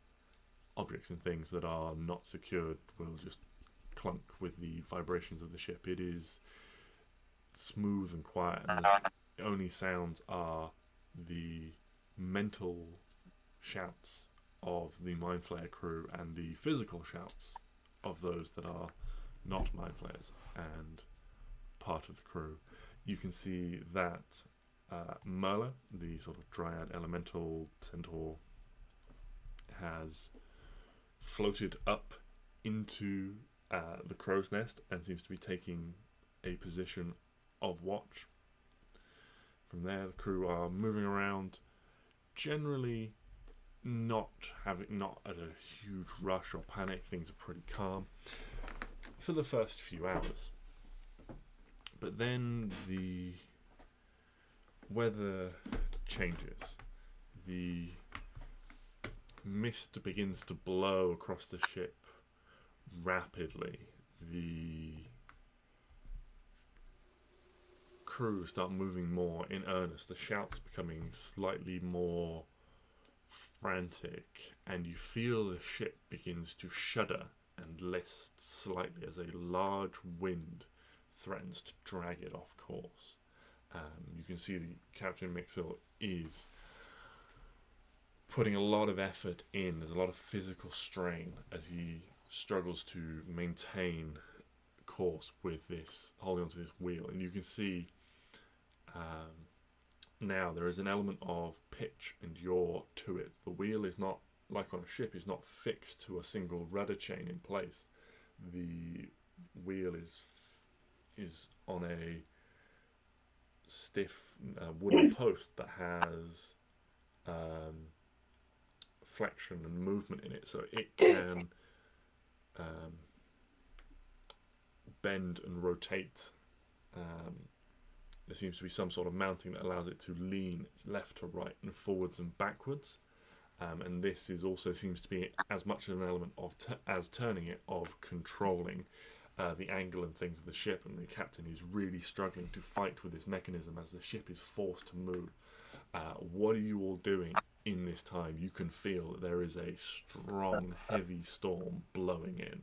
objects and things that are not secured will just clunk with the vibrations of the ship. It is smooth and quiet, and the only sounds are the mental shouts of the Mind Flayer crew and the physical shouts of those that are not Mind Flayers and part of the crew. You can see that Merla, the sort of dryad elemental centaur, has floated up into the crow's nest and seems to be taking a position of watch. From there, the crew are moving around, generally not at a huge rush or panic. Things are pretty calm for the first few hours. But then the weather changes. The mist begins to blow across the ship rapidly. The crew start moving more in earnest. The shouts becoming slightly more frantic, and you feel the ship begins to shudder and list slightly as a large wind threatens to drag it off course. You can see the Captain Mixel is putting a lot of effort in. There's a lot of physical strain as he struggles to maintain course with this, holding onto this wheel. And you can see now there is an element of pitch and yaw to it. The wheel is not, like on a ship, is not fixed to a single rudder chain in place. The wheel is on a stiff wooden post that has deflection and movement in it, so it can bend and rotate. There seems to be some sort of mounting that allows it to lean left to right and forwards and backwards. And this is also seems to be as much an element of as turning it, of controlling the angle and things of the ship, and the captain is really struggling to fight with this mechanism as the ship is forced to move. What are you all doing in this time? You can feel that there is a strong, heavy storm blowing in.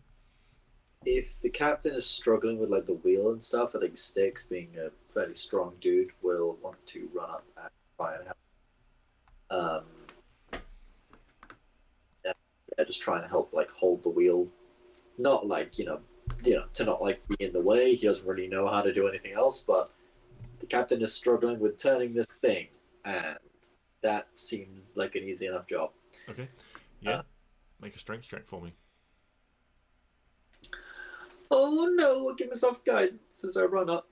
If the captain is struggling with like the wheel and stuff, I think Stix, being a fairly strong dude, will want to run up and try and help. Yeah, just trying to help, like, hold the wheel. Not like, to not like be in the way. He doesn't really know how to do anything else, but the captain is struggling with turning this thing, and that seems like an easy enough job. Okay. Yeah. Make a strength check for me. Oh no, I'll give myself guidance as I run up.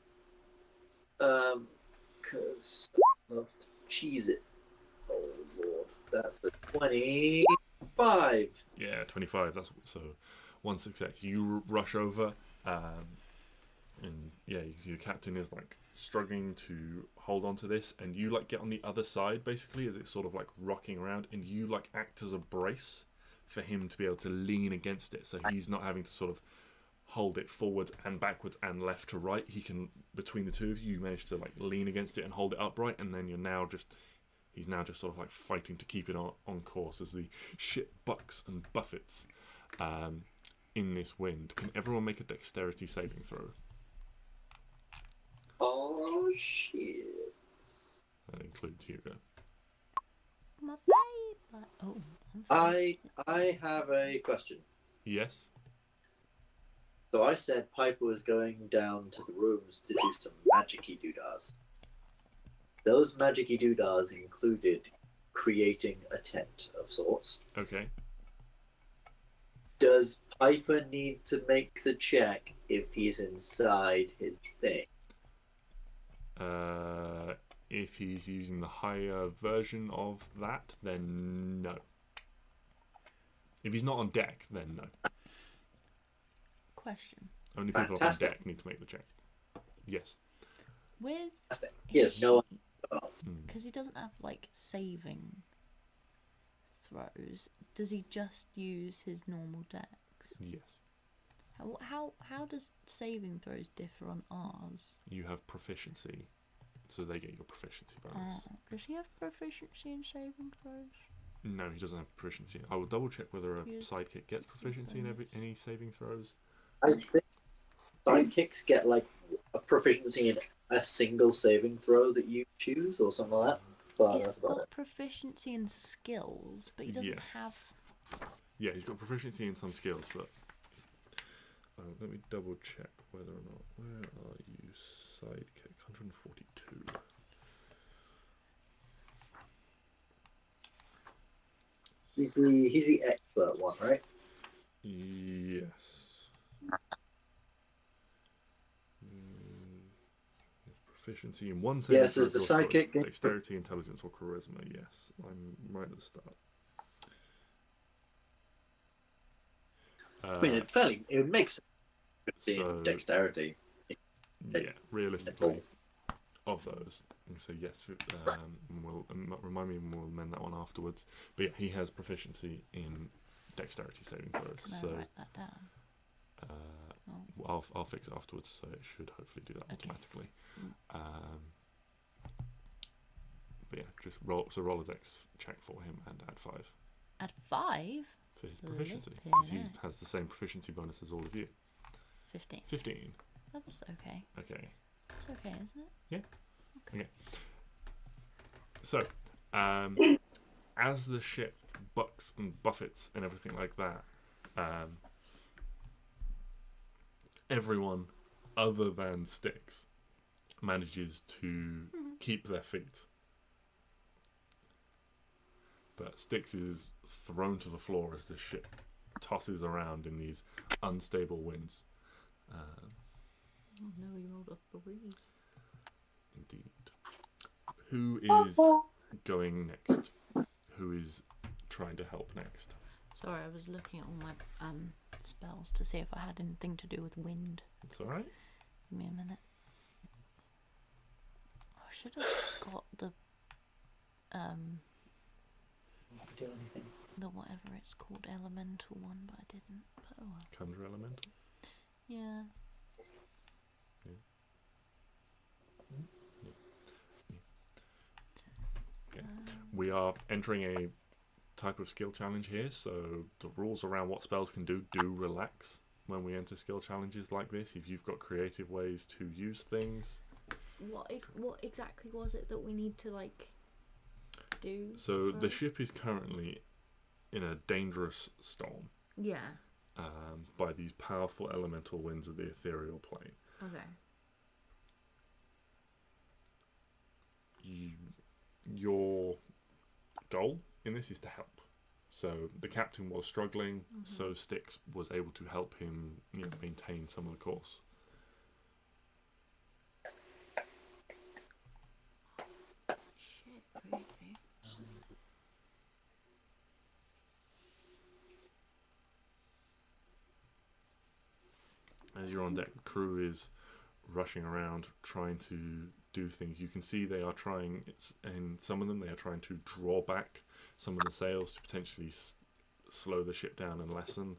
Because I love to cheese it. Oh lord, that's a 25. Yeah, 25. That's so one success. You rush over, and yeah, you see the captain is like struggling to hold on to this, and you like get on the other side basically as it's sort of like rocking around, and you like act as a brace for him to be able to lean against it, so he's not having to sort of hold it forwards and backwards and left to right. He can, between the two of you, manage to like lean against it and hold it upright, and then he's now just sort of like fighting to keep it on course as the ship bucks and buffets in this wind. Can everyone make a dexterity saving throw? Oh shit. That includes Hugo. My baby. Oh. I have a question. Yes. So I said Piper was going down to the rooms to do some magic-y doodahs. Those magic-y doodahs included creating a tent of sorts. Okay. Does Piper need to make the check if he's inside his thing? If he's using the higher version of that, then no. If he's not on deck, then no. Question. Only people Fantastic. on deck need to make the check. Yes. With He has no. because he doesn't have like saving throws. Does he just use his normal dex? Yes. How does saving throws differ on ours? You have proficiency, so they get your proficiency bonus. Does he have proficiency in saving throws? No, he doesn't have proficiency. I will double check whether a Use sidekick gets proficiency in any saving throws. I think sidekicks get like a proficiency in a single saving throw that you choose, or something like that. But He's that's about got it. proficiency in skills, but he doesn't Yes. have. Yeah, he's got proficiency in some skills, but let me double check whether or not. Where are you, sidekick? 142. He's the expert one, right? Yes. Proficiency in one saving Yes, throw is the of your choice. sidekick- Dexterity, intelligence, or charisma. Yes, I'm right at the start. I mean, it makes sense in so- dexterity. Yeah, realistically, of those, and so yes, we'll remind me, and we'll amend that one afterwards. But yeah, he has proficiency in dexterity saving throws. Can I So write that down? I'll fix it afterwards. So it should hopefully do that Okay. automatically. But yeah, just roll a dex check for him and add 5 At 5? for his proficiency, Flippin' because he heck. has the same proficiency bonus as all of you. 15. 15. That's okay. Okay. It's okay, isn't it? Yeah. Okay. So, as the ship bucks and buffets and everything like that, everyone other than Stix manages to keep their feet. But Stix is thrown to the floor as the ship tosses around in these unstable winds. Oh no, he rolled a 3. Indeed. Who is going next? Who is trying to help next? Sorry, I was looking at all my spells to see if I had anything to do with wind. It's alright. Give me a minute. I should have got the Not do anything. the whatever it's called, elemental one, but I didn't. But oh well. Conjure elemental. Yeah. Okay. We are entering a type of skill challenge here, so the rules around what spells can do relax when we enter skill challenges like this. If you've got creative ways to use things. What exactly was it that we need to like do? So for the it? ship is currently in a dangerous storm Yeah. by these powerful elemental winds of the ethereal plane. Okay. Your goal in this is to help. So the captain was struggling, so Stix was able to help him, maintain some of the course. Shit, really? As you're on deck, the crew is rushing around trying to do things. You can see they are trying, and some of them they are trying to draw back some of the sails to potentially slow the ship down and lessen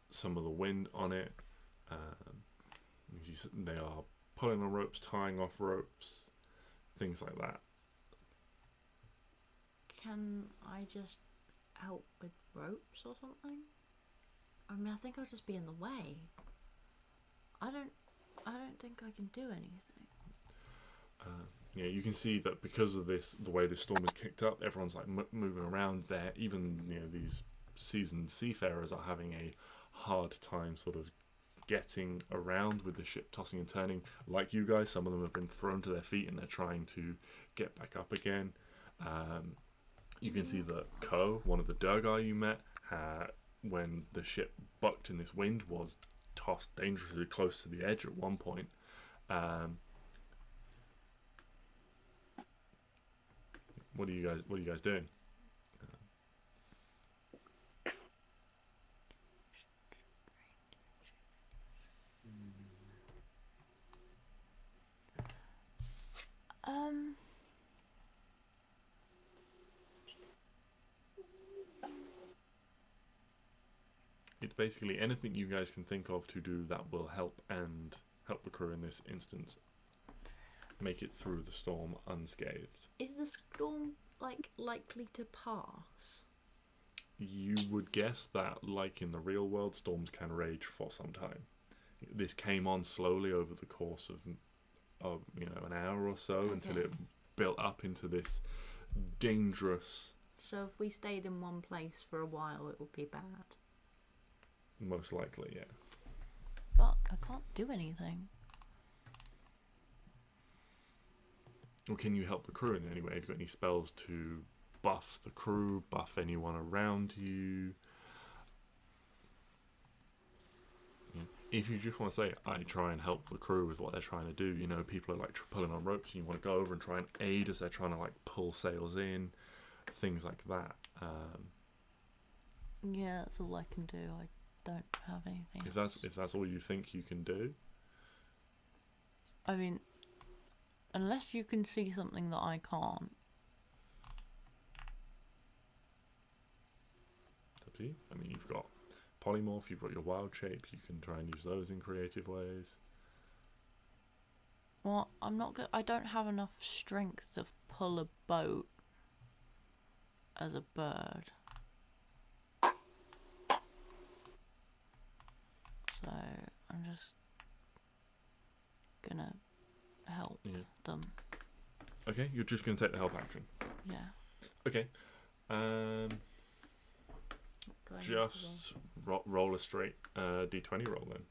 some of the wind on it. They are pulling on ropes, tying off ropes, things like that. Can I just help with ropes or something? I mean, I think I'll just be in the way. I don't think I can do anything. You can see that because of this, the way this storm is kicked up, everyone's like moving around there. Even these seasoned seafarers are having a hard time sort of getting around with the ship tossing and turning. Like you guys, some of them have been thrown to their feet and they're trying to get back up again. You can see that Ko, one of the Durgar you met, when the ship bucked in this wind, was tossed dangerously close to the edge at one point. What are you guys doing? It's basically anything you guys can think of to do that will help the crew in this instance make it through the storm unscathed. Is the storm likely to pass? You would guess that, like in the real world, storms can rage for some time. This came on slowly over the course of an hour or so, until it built up into this dangerous. So if we stayed in one place for a while, it would be bad. Most likely, yeah. Fuck, I can't do anything. Or can you help the crew in any way? Have you got any spells to buff the crew, buff anyone around you? Yeah. If you just want to say, I try and help the crew with what they're trying to do, people are like pulling on ropes and you want to go over and try and aid as they're trying to like pull sails in, things like that. Yeah, that's all I can do. I don't have anything else. If that's all you think you can do. I mean, unless you can see something that I can't. It's up to you. I mean, you've got polymorph, you've got your wild shape, you can try and use those in creative ways. Well, I don't have enough strength to pull a boat as a bird. So I'm just gonna help them. Okay, you're just gonna take the help action. Yeah. Okay. Just roll a straight d20 roll then.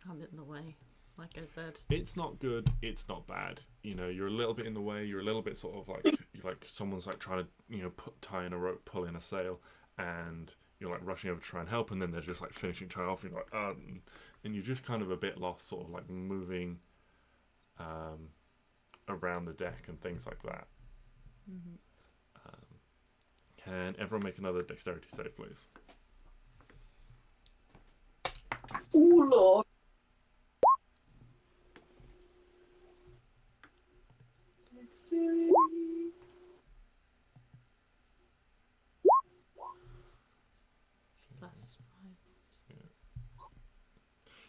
I'm in the way, like I said. It's not good, it's not bad. You're a little bit in the way, you're a little bit sort of like someone's like trying to tie in a rope, pull in a sail, and you're like rushing over to try and help, and then they're just like finishing tying off, and you're like and you're just kind of a bit lost, sort of like moving around the deck and things like that. Mm-hmm. Can everyone make another dexterity save, please? Oh Lord. Plus 5.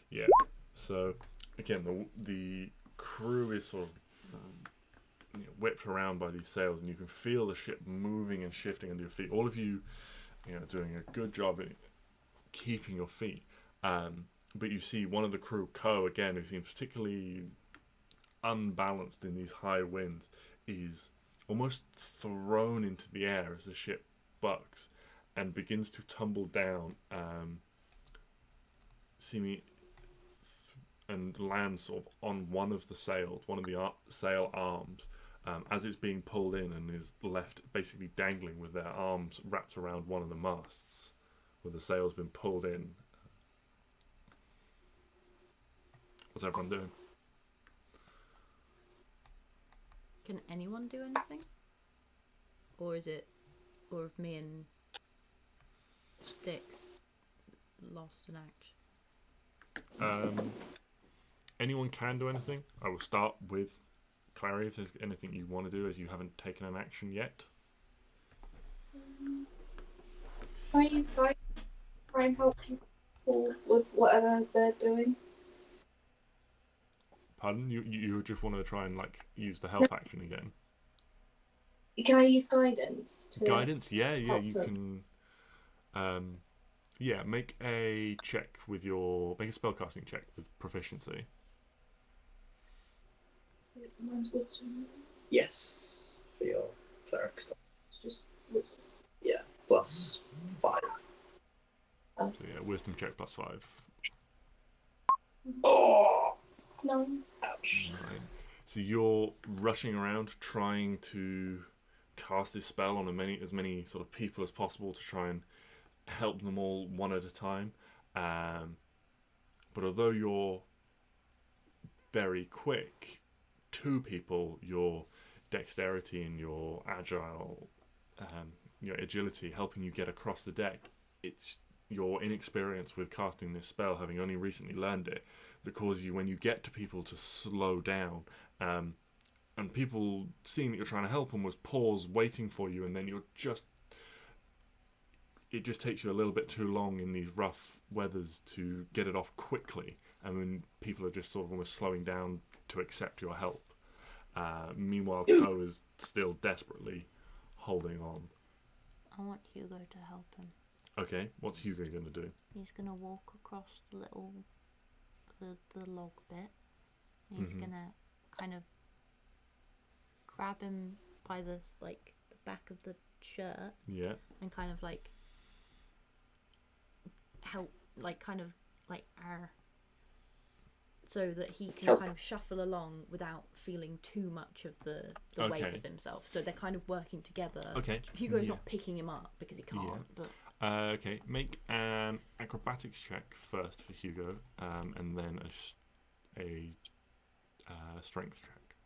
Yeah. So again, the crew is sort of whipped around by these sails, and you can feel the ship moving and shifting under your feet. All of you, doing a good job at keeping your feet. But you see one of the crew, Ko, again, who seems particularly unbalanced in these high winds, is almost thrown into the air as the ship bucks and begins to tumble down, seeming and lands sort of on one of the sails, one of the sail arms, as it's being pulled in, and is left basically dangling with their arms wrapped around one of the masts where the sail's been pulled in. What's everyone doing? Can anyone do anything? Or is it, or if me and Stix lost an action? Anyone can do anything. I will start with Klari if there's anything you want to do, as you haven't taken an action yet. Can I use guide to try and help people with whatever they're doing? Pardon? You just want to try and use the help action again? Can I use guidance? Guidance? Yeah, help you them? can. Make a check with make a spellcasting check with proficiency. Mine's wisdom. Yes, for your cleric stuff. It's just wisdom. Yeah, plus 5. So wisdom check plus 5. Oh, No. ouch. Right. So you're rushing around trying to cast this spell on as many sort of people as possible to try and help them all one at a time. But although you're very quick, 2 people, your dexterity and your your agility helping you get across the deck, it's your inexperience with casting this spell, having only recently learned it, that causes you, when you get to people, to slow down. And people, seeing that you're trying to help them, was pause waiting for you, and then it just takes you a little bit too long in these rough weathers to get it off quickly. And when people are just sort of almost slowing down to accept your help. Meanwhile, Ko is still desperately holding on. I want Hugo to help him. Okay, what's Hugo going to do? He's gonna walk across the little the log bit. He's gonna kind of grab him by the back of the shirt. Yeah. And kind of help, so that he can kind of shuffle along without feeling too much of the weight of himself. So they're kind of working together. Okay. Hugo's not picking him up because he can't. Yeah. But Okay, make an acrobatics check first for Hugo, and then a strength check.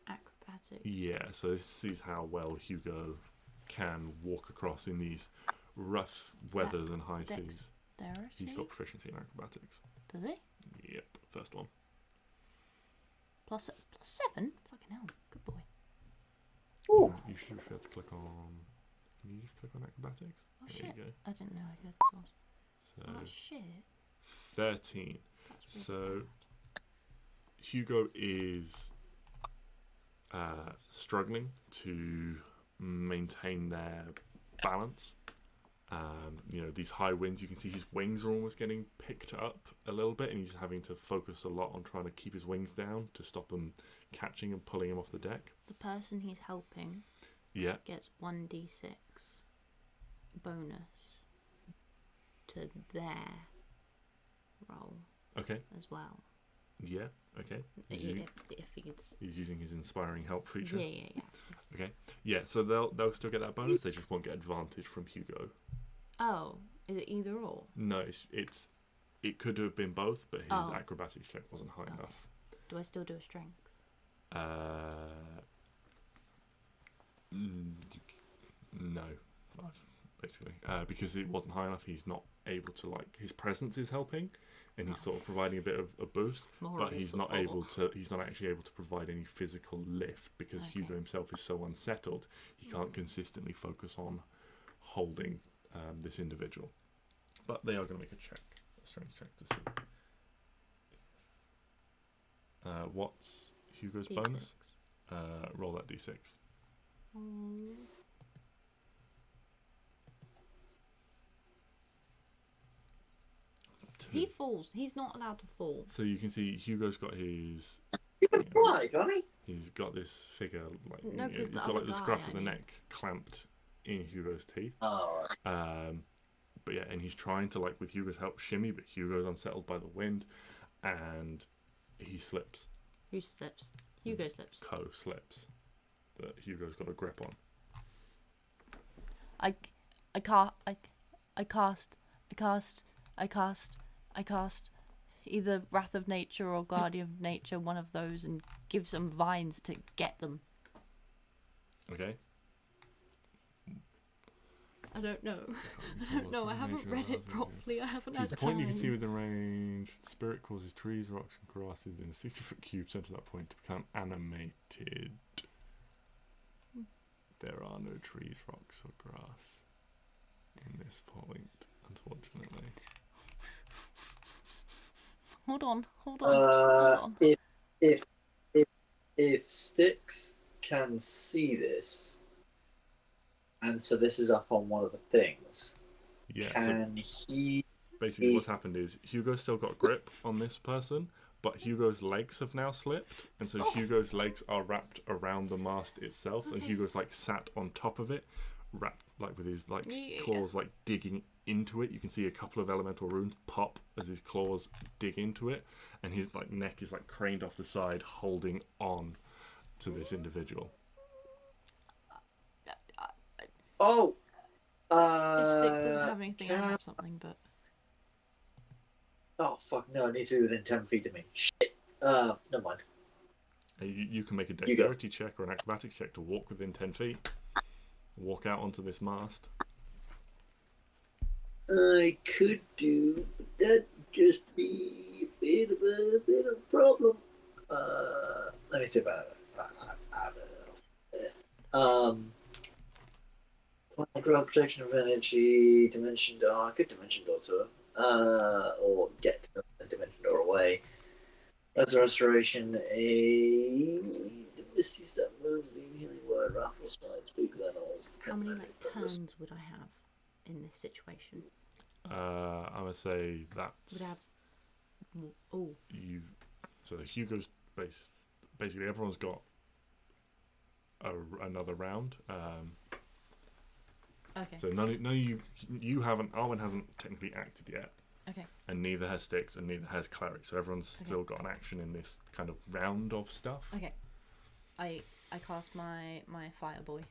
acrobatics. Yeah, so this is how well Hugo can walk across in these rough weathers and high seas. Dexterity? He's got proficiency in acrobatics. Does he? Yep, first one. Plus 7? Fucking hell. Good boy. Ooh. You should be able to click on. Can you just click on acrobatics? Oh there shit. you go. I didn't know I could. So Oh shit. 13. That's really So bad. Hugo is struggling to maintain their balance. These high winds, you can see his wings are almost getting picked up a little bit, and he's having to focus a lot on trying to keep his wings down to stop them catching and pulling him off the deck. The person he's helping gets 1d6 bonus to their roll Okay. as well. Yeah. Okay. If he gets. He's using his inspiring help feature. Yeah. Okay. Yeah. So they'll still get that bonus. They just won't get advantage from Hugo. Oh, is it either or? No, it could have been both, but his acrobatics check wasn't high enough. Do I still do a strength? No, basically, because it wasn't high enough. He's not able to, like, his presence is helping, and he's sort of providing a bit of a boost, but he's not able to. He's not actually able to provide any physical lift because Hugo himself is so unsettled. He can't consistently focus on holding this individual. But they are going to make a check, a strength check to see. What's Hugo's D6. bonus? Roll that d6. He falls. He's not allowed to fall. So you can see Hugo's got his. You can fly, can't he? He's got this figure, like, No, you know, he's the got other like the guy, scruff I of the mean. neck clamped in Hugo's teeth. Oh, But yeah, and he's trying to, like, with Hugo's help, shimmy, but Hugo's unsettled by the wind, and he slips. Who slips? Hugo slips. Slips. That Hugo's got a grip on. I cast either Wrath of Nature or Guardian of Nature, one of those, and give some vines to get them. Okay. I don't know. I don't know. I haven't read it properly. I haven't had The point you can see time. within range. The spirit causes trees, rocks, and grasses in a 60-foot cube centre that point to become animated. There are no trees, rocks, or grass in this point, unfortunately. Hold on. Hold on. if Stix can see this, and so this is up on one of the things, Yeah, can he? basically what's happened is Hugo's still got grip on this person, but Hugo's legs have now slipped, and so Hugo's legs are wrapped around the mast itself, and Hugo's, like, sat on top of it, wrapped, like, with his, like, claws, like, digging into it. You can see a couple of elemental runes pop as his claws dig into it, and his, like, neck is, like, craned off the side, holding on to this individual. Oh, If Stix doesn't have anything, I have something, but oh fuck no! It needs to be within 10 feet of me. Shit. Never mind. You can make a dexterity check or an acrobatics check to walk within 10 feet. Walk out onto this mast. I could do, but that'd just be a bit of a problem. Let me see if I have it else. Ground protection of energy, dimension door. I could dimension door to him, or get the dimension door away. As a restoration, a misty step moves, beam healing word, raffle slides, people animals. how many, like, turns would I have in this situation? I would say Would I that's have? Oh, so Hugo's basically everyone's got another round. okay. So none of you haven't. Arwen hasn't technically acted yet, Okay. and neither has Stix, and neither has Klari. So everyone's still got an action in this kind of round of stuff. Okay. I cast my fire boy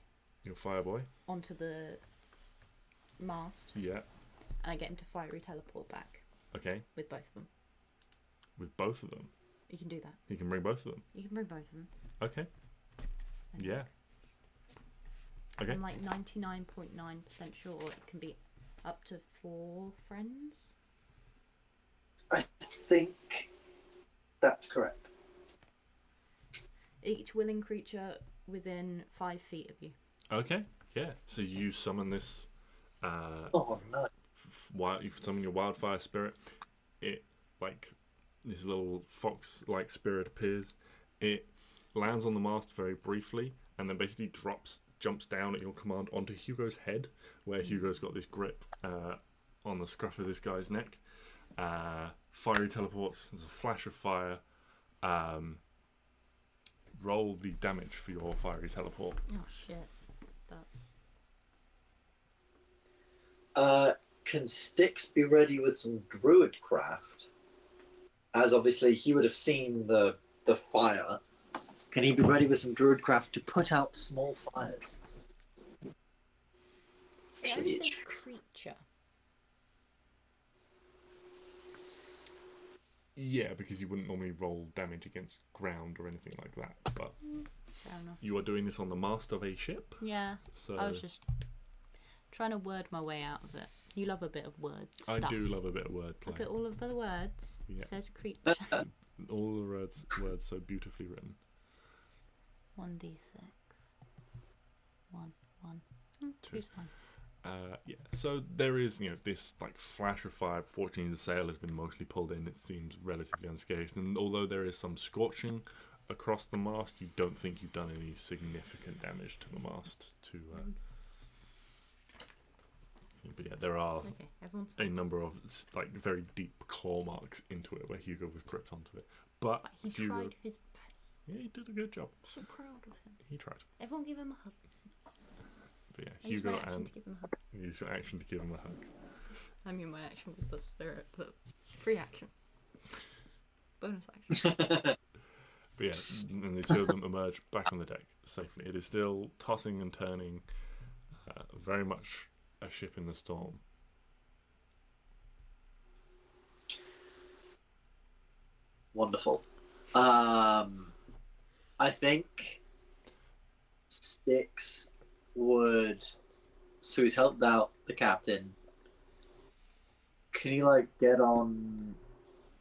Your fireboy. onto the mast, Yeah. and I get him to fiery teleport back Okay. with both of them. With both of them, You can do that. you can bring both of them. You can bring both of them. Okay. I Yeah. think. Okay. I'm like 99.9% sure it can be up to 4 friends. I think that's correct. Each willing creature within 5 feet of you. Okay. Yeah. So you summon this. Oh no! You summon your wildfire spirit. It, like, this little fox-like spirit appears. It lands on the mast very briefly, and then basically jumps down at your command onto Hugo's head, where Hugo's got this grip on the scruff of this guy's neck. Fiery teleports. There's a flash of fire. Roll the damage for your fiery teleport. Oh shit. That's... Can Stix be ready with some druid craft? As obviously he would have seen the fire. Can he be ready with some druid craft to put out small fires? It only says creature. Yeah, because you wouldn't normally roll damage against ground or anything like that. But Fair enough. you are doing this on the mast of a ship. Yeah, So I was just trying to word my way out of it. You love a bit of word stuff. I do love a bit of wordplay. Look at all of the words. Yeah. Says creature. All the words so beautifully written. 1d6. 1. Two. Two's fine. Yeah, so there is, this like flash of fire. Fortunately, the sail has been mostly pulled in. It seems relatively unscathed, and although there is some scorching across the mast, you don't think you've done any significant damage to the mast. But yeah, there are Okay, everyone's a number of like very deep claw marks into it where Hugo was gripped onto it. But He Hugo, tried his best. yeah, he did a good job. So proud of him. He tried. Everyone give him a hug. But yeah, I used my Hugo action and to give him a hug. use your action to give him a hug. I mean, my action was the spirit, but free action. Bonus action. But yeah, and the two of them emerge back on the deck safely. It is still tossing and turning, very much a ship in the storm. Wonderful. I think Stix would. So he's helped out the captain. Can he like get on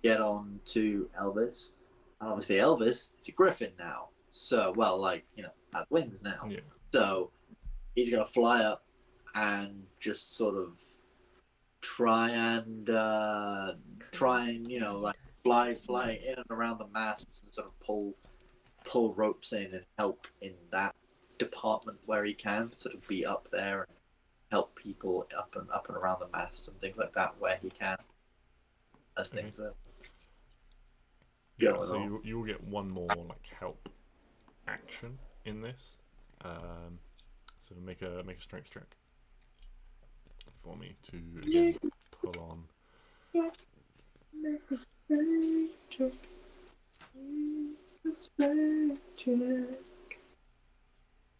to Elvis? And obviously Elvis is a griffin now. So has wings now. Yeah. So he's gonna fly up and just sort of try and fly in and around the masts and sort of pull ropes in and help in that department where he can, sort of be up there and help people up and around the masts and things like that where he can, as things are. Yeah, going so on. you will get one more like help action in this. So make a strength check for me to again pull on. Yes.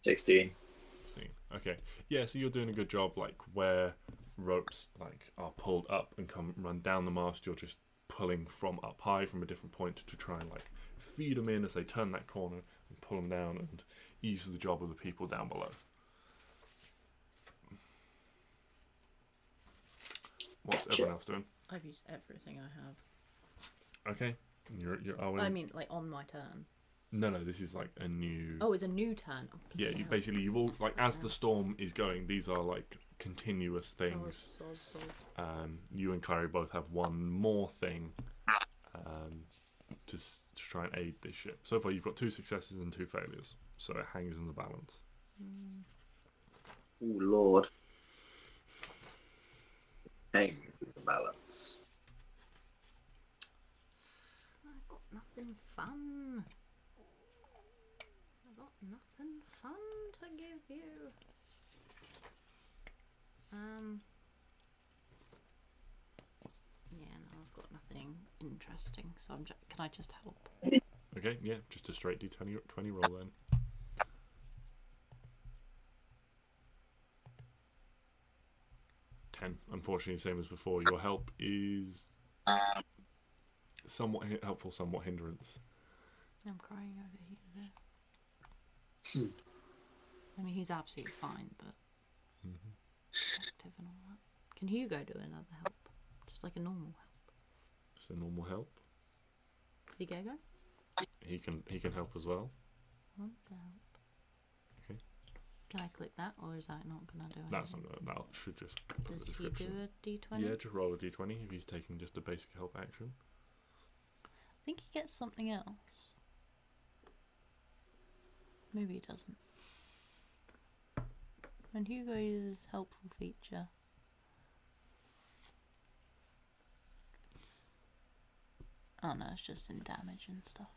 16. Okay. Yeah, so you're doing a good job. Like where ropes are pulled up and run down the mast, you're just pulling from up high from a different point to try and feed them in as they turn that corner and pull them down and ease the job of the people down below. What's everyone else doing? I've used everything I have. Okay. You're Arwen. I mean, on my turn. No, this is a new. Oh, it's a new turn. Oh, yeah, you've all as the storm is going. These are continuous things. You and Klari both have one more thing to try and aid this ship. So far, you've got 2 successes and 2 failures, so it hangs in the balance. Oh Lord. Hang in the balance. I've got nothing fun. I've got nothing fun to give you. Yeah, no, I've got nothing interesting. So can I just help? Okay, yeah, just a straight D20 roll then. Unfortunately, same as before. Your help is somewhat helpful, somewhat hindrance. I'm crying over here. I mean, he's absolutely fine, but active and all that. Can Hugo do another help? Just like a normal help. Just a normal help. Does he go? He can help as well. I want to help. Okay. Can I click that, or is that not going to do anything? That's not gonna. That should just put Does the he description. do a D20? Yeah, just roll a D20 if he's taking just a basic help action. I think he gets something else. Maybe he doesn't. When Hugo uses helpful feature. Oh no, it's just in damage and stuff.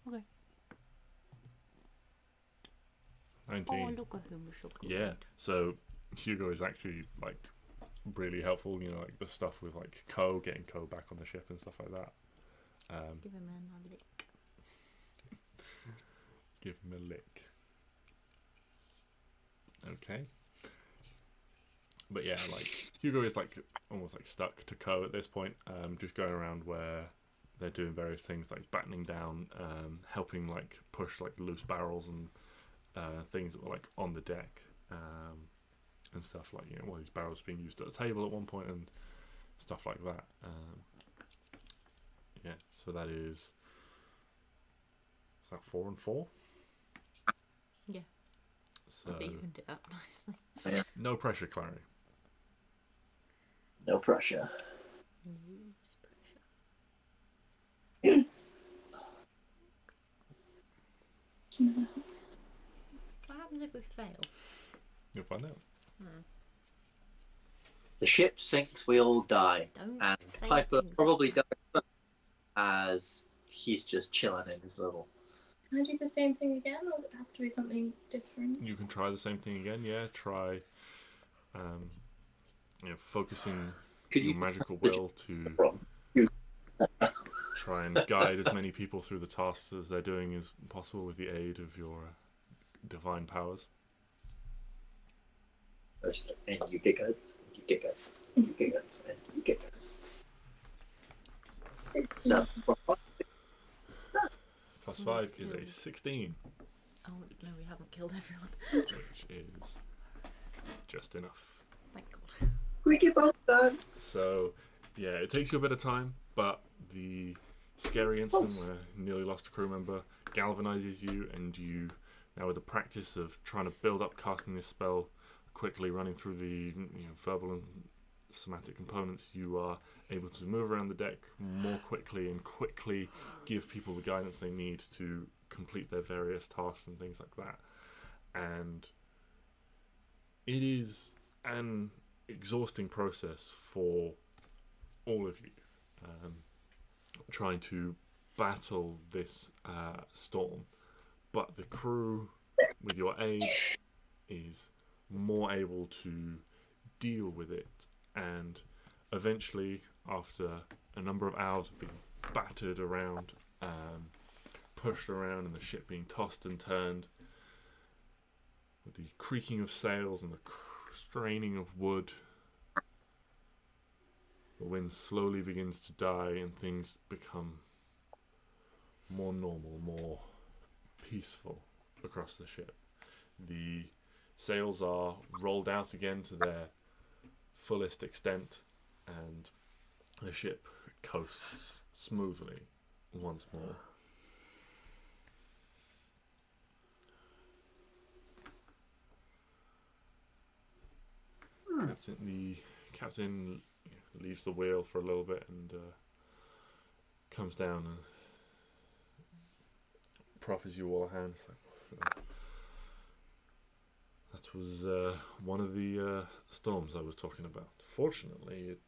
Okay. 19. Oh, look at him, so cool. Yeah. So Hugo is actually really helpful. The stuff with getting Co back on the ship and stuff like that. Give him a lick. Give him a lick. Okay. But yeah, like Hugo is like almost like stuck to Ko at this point, just going around where they're doing various things like battening down, helping like push like loose barrels and things that were like on the deck, and stuff like, you know, one of these barrels being used at a table at one point and stuff like that. Yeah, so that is that 4 and 4. Yeah. So I've evened it up nicely. Yeah. no pressure, Klari. No pressure. Use pressure. What happens if we fail? You'll find out. The ship sinks, we all die. Don't And say Piper things probably like dies as he's just chilling in his little. Can I do the same thing again, or does it have to be something different? You can try the same thing again. Yeah, try focusing Could your you magical will to try and guide as many people through the tasks as they're doing as possible with the aid of your divine powers. first, and you kick it, you kick it, you kick it, and you kick it. No, Plus 5 is a 16, Oh no, we haven't killed everyone. which is just enough. Thank God. we get both done. So, yeah, it takes you a bit of time, but the scary incident where you nearly lost a crew member galvanizes you, and you, now with the practice of trying to build up casting this spell quickly, running through the verbal and somatic components, you are able to move around the deck more quickly and quickly give people the guidance they need to complete their various tasks and things like that. And it is an exhausting process for all of you, trying to battle this storm, but the crew, with your aid, is more able to deal with it, and eventually, after a number of hours of being battered around, pushed around, and the ship being tossed and turned, with the creaking of sails and the straining of wood, the wind slowly begins to die and things become more normal, more peaceful across the ship. The sails are rolled out again to their fullest extent, and the ship coasts smoothly once more. The captain leaves the wheel for a little bit and comes down and proffers you all a hand. It's like, that was one of the storms I was talking about. Fortunately, it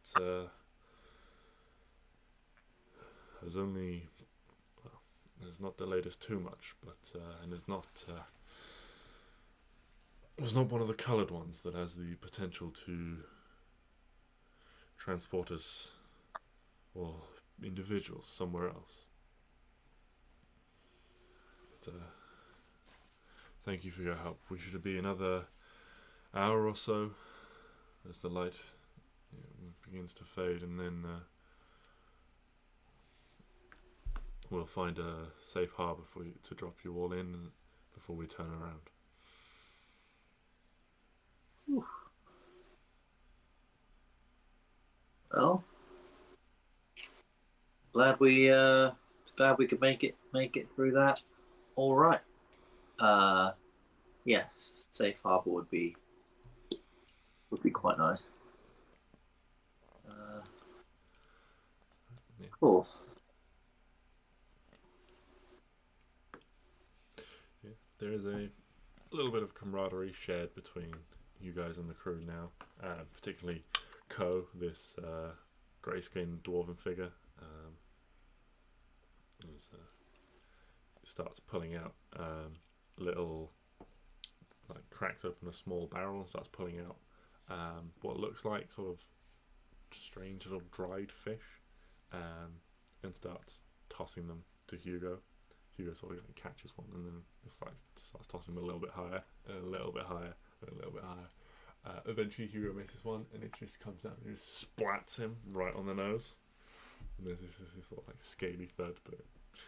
has only, well, has not delayed us too much, but and is not was not one of the coloured ones that has the potential to transport us or individuals somewhere else. But thank you for your help. We should be another hour or so as the light begins to fade, and then we'll find a safe harbour for you to drop you all in before we turn around. Well, glad we could make it through that. All right. Yes, safe harbor would be quite nice. Yeah. Cool. Yeah, there is a little bit of camaraderie shared between you guys and the crew now, particularly Ko, this grey-skinned dwarven figure. Starts pulling out little, like, cracks open a small barrel and starts pulling out what looks like sort of strange little dried fish, and starts tossing them to Hugo. Hugo sort of catches one and then starts tossing them a little bit higher, a little bit higher, a little bit higher, Eventually Hugo misses one, and it just comes down and just splats him right on the nose. And there's this sort of like scaly thud, but it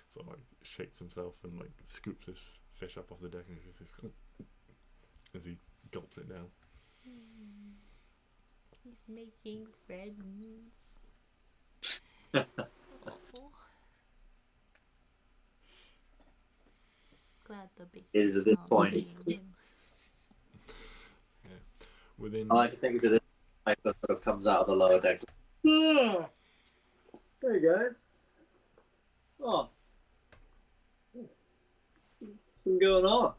sort of like shakes himself and like scoops his fish up off the deck and just as he gulps it down. He's making friends. Glad the big It is at this aren't point. eating him. Within I like to think it's this point that sort of comes out of the lower decks. Hey guys. Oh. What's been going on?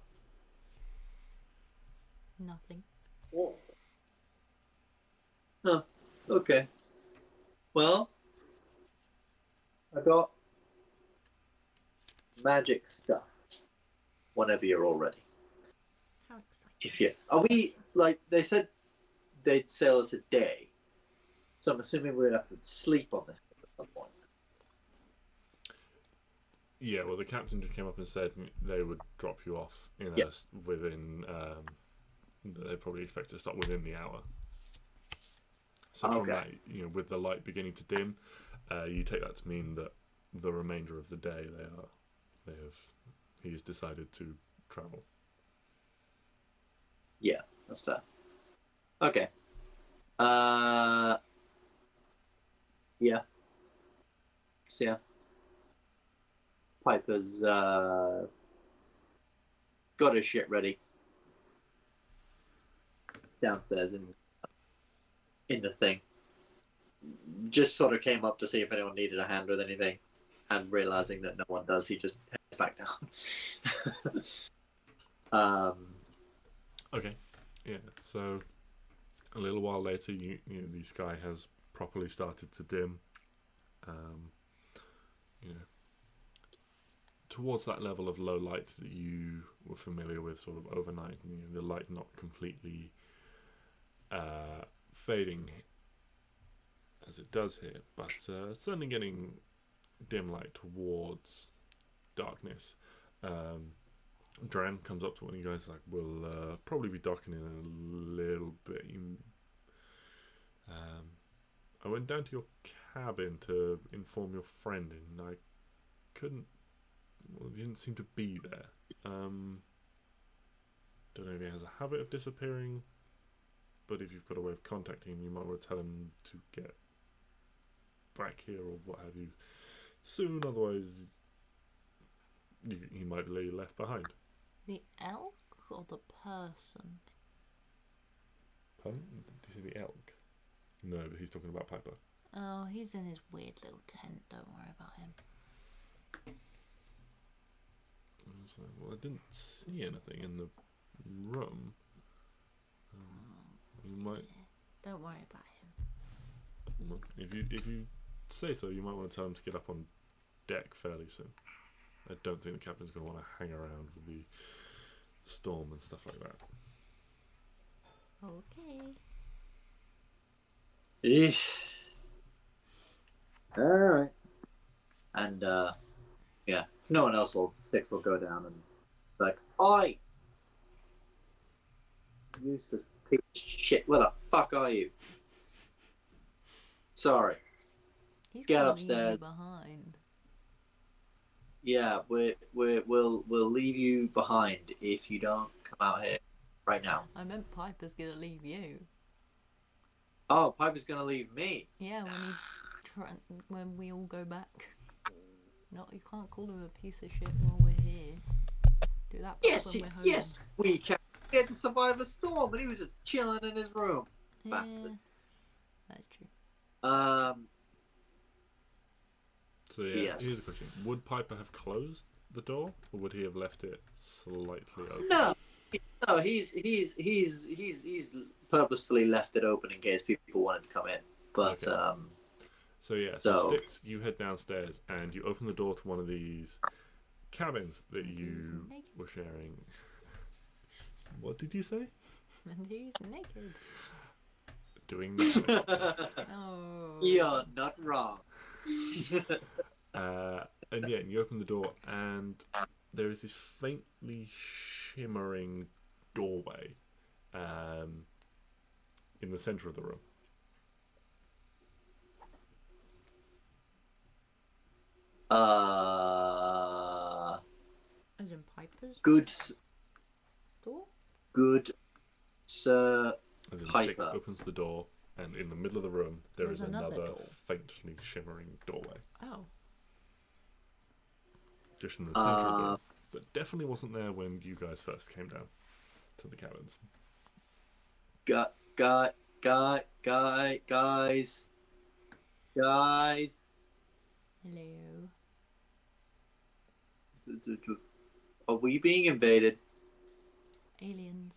Nothing. Oh. Huh. Okay. Well, I got magic stuff. Whenever you're all ready. How exciting. If you are we like they said they'd sail us a day. So I'm assuming we're gonna have to sleep on this at some point. Yeah, well, the captain just came up and said they would drop you off within. They probably expect to start within the hour. So from that, with the light beginning to dim, you take that to mean that the remainder of the day he's decided to travel. Yeah, that's fair. Okay. Yeah. So yeah. Piper's got his shit ready. Downstairs in the thing. Just sort of came up to see if anyone needed a hand with anything, and realizing that no one does, he just heads back down. Okay. Yeah. So a little while later, the sky has properly started to dim. Towards that level of low light that you were familiar with, sort of overnight, the light not completely fading as it does here, but certainly getting dim light towards darkness. Dran comes up to one of you guys like, we'll probably be docking in a little bit. I went down to your cabin to inform your friend, and I couldn't. Well, he didn't seem to be there. Don't know if he has a habit of disappearing, but if you've got a way of contacting him, you might want to tell him to get back here or what have you soon. Otherwise, he might be left behind. The elk or the person? Pardon? Did you say the elk? No, but he's talking about Piper. Oh, he's in his weird little tent. Don't worry about him. Well, I didn't see anything in the room. You might. Don't worry about him. Well, if you say so, you might want to tell him to get up on deck fairly soon. I don't think the captain's going to want to hang around with the storm and stuff like that. Okay. Eesh. Alright. And yeah, no one else will Stix will go down and like, oi! Useless piece of shit, where the fuck are you? Sorry. He's Get gonna upstairs. leave you behind. Yeah, we'll leave you behind if you don't come out here right now. I meant Piper's gonna leave you. Oh, Piper's gonna leave me. Yeah, when we all go back. No, you can't call him a piece of shit while we're here. Do that Yes, when we're home. yes, we can. He had to survive a storm, and he was just chilling in his room. Yeah, Bastard. that's true. So yeah, Yes. here's a question: would Piper have closed the door, or would he have left it slightly open? No, he's purposefully left it open in case people wanted to come in. But Okay. So yeah, so Stix, you head downstairs and you open the door to one of these cabins that you were sharing. What did you say? And he's naked. Doing that. Oh. you're not wrong. And yeah, you open the door and there is this faintly shimmering doorway in the center of the room. As in Piper's Good, door? good, Sir As in Piper. Stix opens the door, and in the middle of the room there There's is another another door. faintly shimmering doorway. Oh. Just in the center of the room. That definitely wasn't there when you guys first came down to the cabins. Guys. Hello. Are we being invaded? Aliens.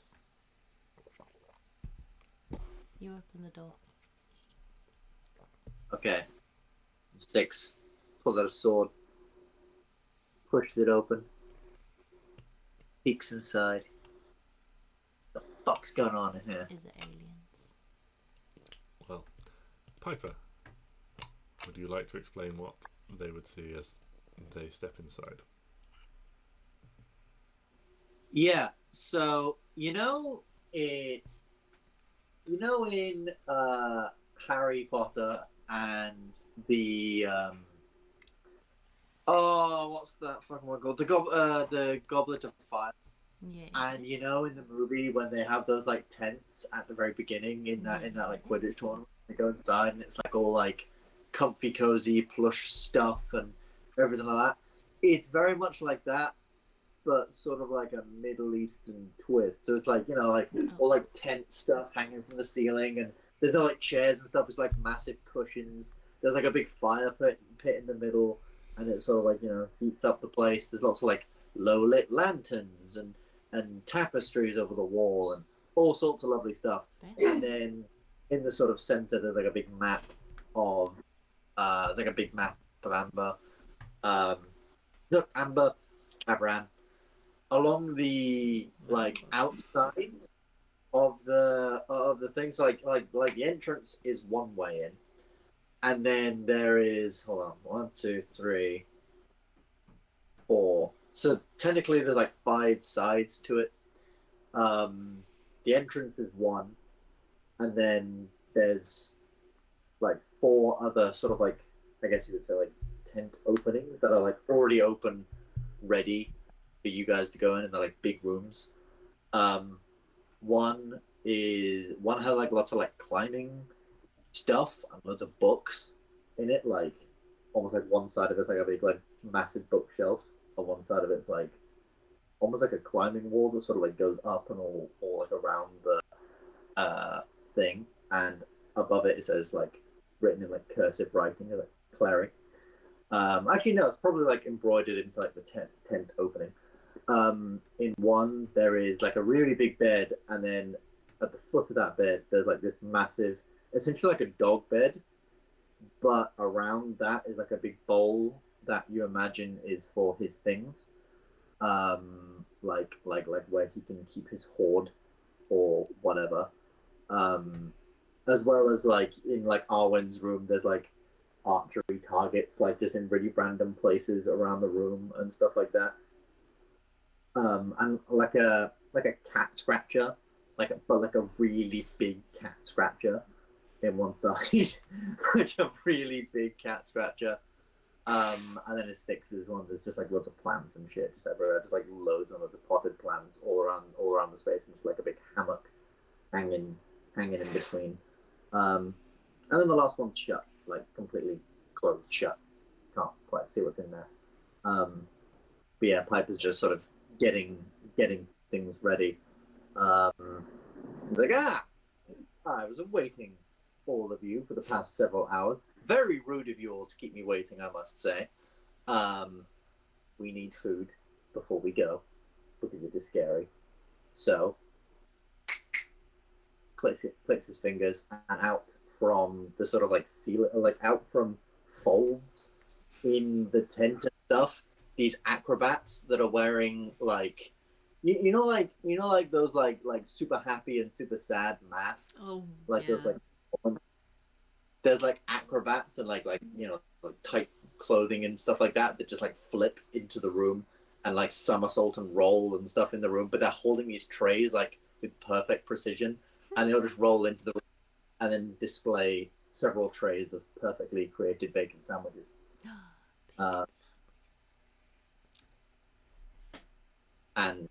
You open the door. Okay. Stix pulls out a sword, pushes it open, peeks inside. What the fuck's going on in here? Is it aliens? Well, Piper, would you like to explain what they would see as they step inside? Yeah. So in Harry Potter and the what's that fucking one called? The Goblet of Fire. Yeah. And in the movie when they have those like tents at the very beginning in that like Quidditch tournament, they go inside and it's like all like comfy, cozy, plush stuff and everything like that. It's very much like that, but sort of like a Middle Eastern twist. So it's like like all like tent stuff hanging from the ceiling, and there's no like chairs and stuff. It's like massive cushions. There's like a big fire pit in the middle, and it sort of like heats up the place. There's lots of like low lit lanterns and tapestries over the wall and all sorts of lovely stuff. And then in the sort of center, there's like a big map of Amber. Amber, Kavran. Along the like outsides of the things, like the entrance is one way in, and then there is 1, 2, 3, 4. So technically, there's like 5 sides to it. The entrance is one, and then there's like 4 other sort of like, I guess you would say, like tent openings that are like already open, ready for you guys to go in, and they're like big rooms. One has like lots of like climbing stuff and loads of books in it, like almost like one side of it's like a big like massive bookshelf, and one side of it's like almost like a climbing wall that sort of like goes up and all like around the thing, and above it says like written in like cursive writing, like Klari. Actually no, it's probably like embroidered into like the tent opening. In one there is like a really big bed, and then at the foot of that bed there's like this massive, essentially like a dog bed, but around that is like a big bowl that you imagine is for his things, like where he can keep his hoard or whatever. As well as like in like Arwen's room, there's like archery targets like just in really random places around the room and stuff like that. And like a cat scratcher, but like a really big cat scratcher in one side, like a really big cat scratcher. And then his Stix's one, there's just like loads of plants and shit just everywhere, just like loads and loads of potted plants all around the space, and just like a big hammock hanging in between. And then the last one's shut, like completely closed shut. Can't quite see what's in there. But yeah, Piper's just sort of getting things ready. He's like, I was awaiting all of you for the past several hours. Very rude of you all to keep me waiting, I must say. We need food before we go, because it is scary. So, clicks his fingers, and out from the sort of like ceiling, like out from folds in the tent and stuff, these acrobats that are wearing like, you know like those like super happy and super sad masks, those like ones. There's like acrobats and like like tight clothing and stuff like that just like flip into the room and like somersault and roll and stuff in the room, but they're holding these trays like with perfect precision, and they'll just roll into the room and then display several trays of perfectly created bacon sandwiches. And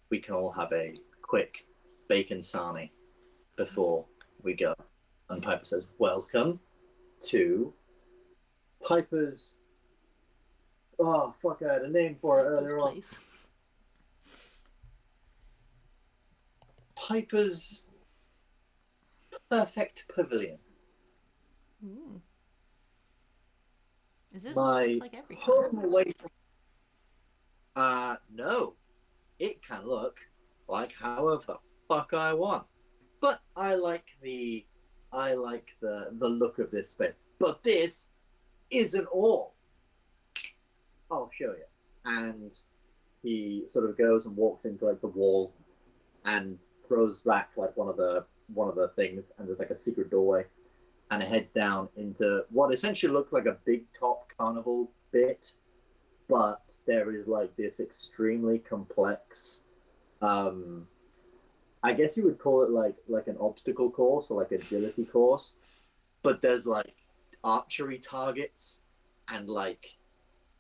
we can all have a quick bacon sarnie before we go. And Piper says, "Welcome to Piper's." Oh fuck! I had a name for it earlier on. Place. Piper's Perfect Pavilion. Ooh. Is this My what it looks like every time? home away from. No. It can look like however the fuck I want, but I like the look of this space. But this isn't all. I'll show you. And he sort of goes and walks into like the wall and throws back like one of the things, and there's like a secret doorway, and it heads down into what essentially looks like a big top carnival bit, but there is like this extremely complex, I guess you would call it like an obstacle course or like agility course, but there's like archery targets and like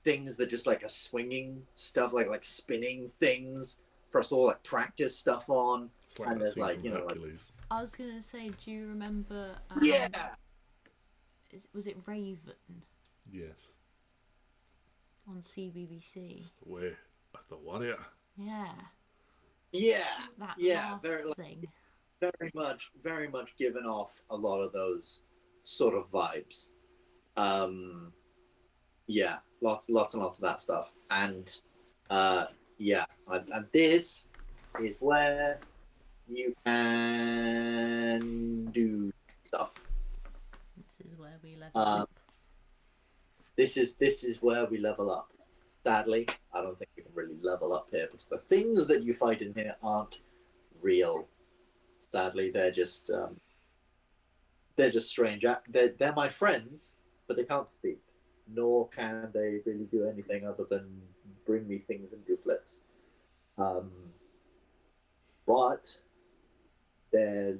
things that just like are swinging stuff, like spinning things for us to all like practice stuff on. It's like And that there's scene like, from you know, like, Hercules. I was gonna say, do you remember? yeah, Was it Raven Yes. on CBBC? It's the way of the warrior. Yeah, yeah, that yeah, last very, like, thing. very much given off a lot of those sort of vibes. Yeah, lots and lots of that stuff, and yeah, and this is where you can do stuff. This is where we level up. This is where we level up. Sadly, I don't think we can really level up here because the things that you fight in here aren't real. Sadly, they're just strange. They're my friends, but they can't speak, nor can they really do anything other than bring me things and do flips. But they're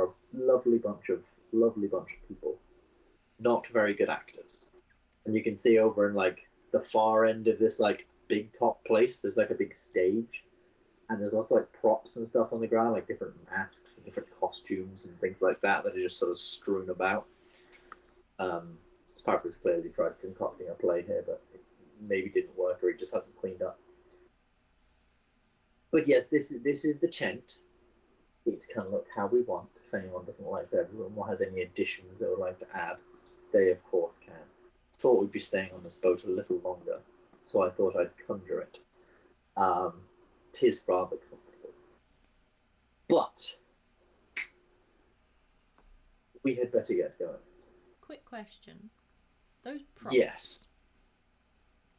a lovely bunch of people, not very good actors. And you can see over in like the far end of this like big top place, there's like a big stage, and there's also like props and stuff on the ground, like different masks and different costumes and things like that are just sort of strewn about. Piper's clearly tried concocting a play here, but it maybe didn't work, or he just hasn't cleaned up. But yes, this is the tent. It can look how we want. If anyone doesn't like their room or has any additions they would like to add, they of course can. Thought we'd be staying on this boat a little longer, so I thought I'd conjure it. Tis rather comfortable. But we had better get going. Quick question: those props. Yes.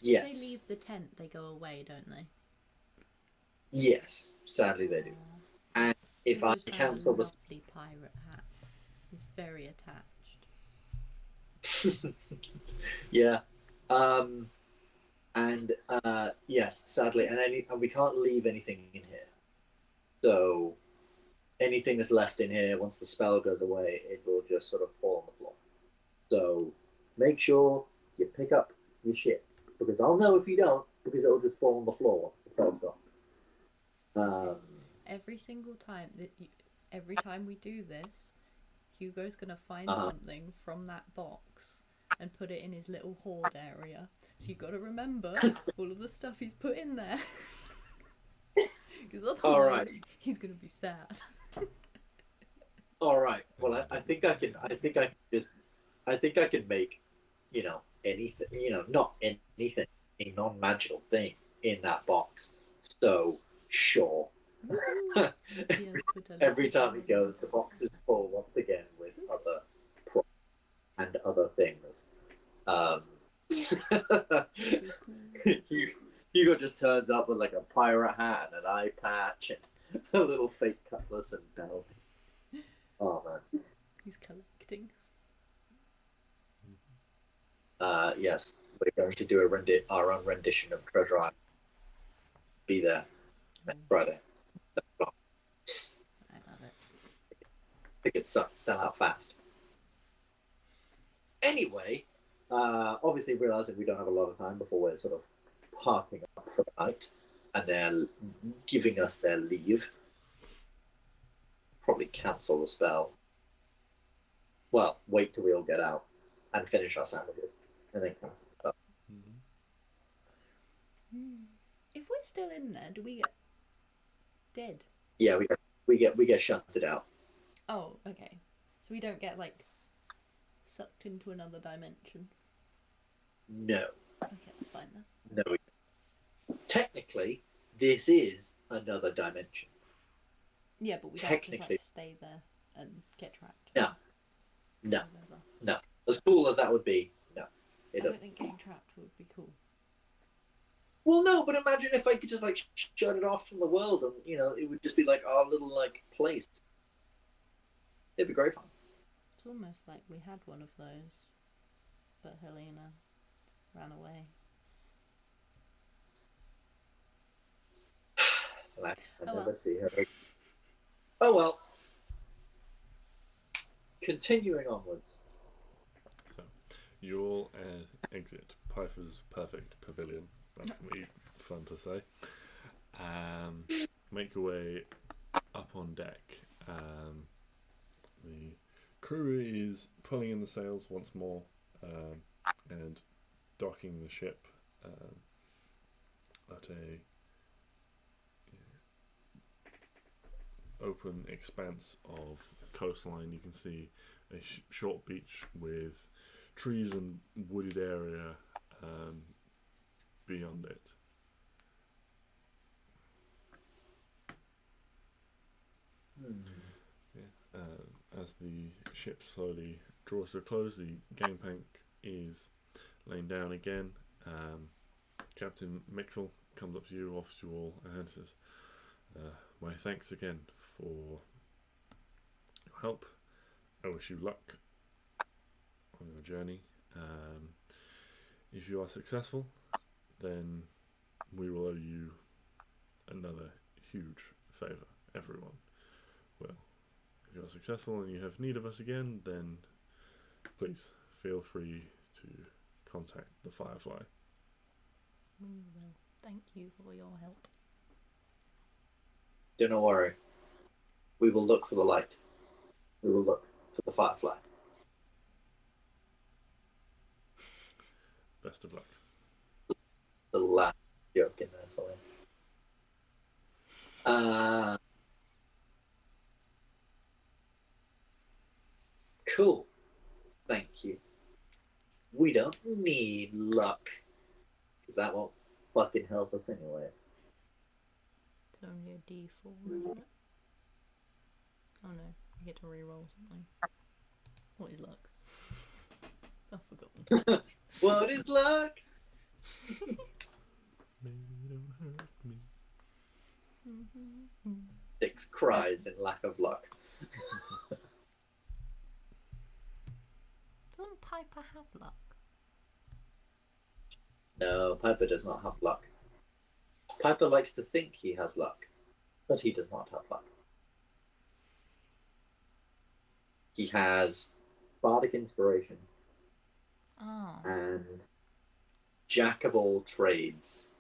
If Yes. they leave the tent, they go away, don't they? Yes. Sadly, they do. And if I Hugo's got a cancel the lovely pirate hat. He's very attached. yeah. Yes, sadly, and we can't leave anything in here. So anything that's left in here, once the spell goes away, it will just sort of fall on the floor. So make sure you pick up your shit, because I'll know if you don't, because it'll just fall on the floor once the spell's gone. Every single time every time we do this, Hugo's gonna find something from that box and put it in his little hoard area. So you've got to remember all of the stuff he's put in there, because otherwise he's gonna be sad. All right. Well, I think I can make, anything, not anything, a non-magical thing in that box. So sure. Every time he goes, the box is full once again with other props and other things. Hugo just turns up with like a pirate hat and an eye patch and a little fake cutlass and belt. Oh man. He's collecting. Yes, we're going to do our own rendition of Treasure Island. Be there next Friday. I love it. tickets sell out fast. Anyway, obviously realizing we don't have a lot of time before we're sort of parking up for the night, and they're giving us their leave. Probably cancel the spell. Well, wait till we all get out and finish our sandwiches, and then cancel the spell. If we're still in there, do we get dead? Yeah, we get shunted out. Oh, okay. So we don't get like sucked into another dimension. No. Okay, that's fine then. No. Technically, this is another dimension. Yeah, but we don't just like stay there and get trapped. No. No. No. As cool as that would be, no. I don't think getting trapped would be cool. Well, no, but imagine if I could just like shut it off from the world, and it would just be like our little like place. It'd be great fun. It's almost like we had one of those, but Helena ran away. I never see her. Oh well. Continuing onwards. So, you all exit Piper's perfect pavilion. That's going to be fun to say. Make your way up on deck. The crew is pulling in the sails once more and docking the ship at a open expanse of coastline. You can see a short beach with trees and wooded area beyond it. Yeah. As the ship slowly draws to a close, the gangplank is laying down again. Captain Mixel comes up to you, offers you all a hand, says, "My thanks again for your help. I wish you luck on your journey. If you are successful, then we will owe you another huge favour. Everyone will. If you are successful and you have need of us again, then please feel free to contact the Firefly." We will. Thank you for your help. Do not worry. We will look for the light. We will look for the Firefly. Best of luck. The last joke in there for you. Cool. Thank you. We don't need luck, because that won't fucking help us anyways. It's only a D4, isn't it? Oh no, you get to reroll something. What is luck? I've forgotten. What is luck? Maybe don't hurt me. Stix cries in lack of luck. Doesn't Piper have luck? No, Piper does not have luck. Piper likes to think he has luck, but he does not have luck. He has bardic inspiration and jack of all trades,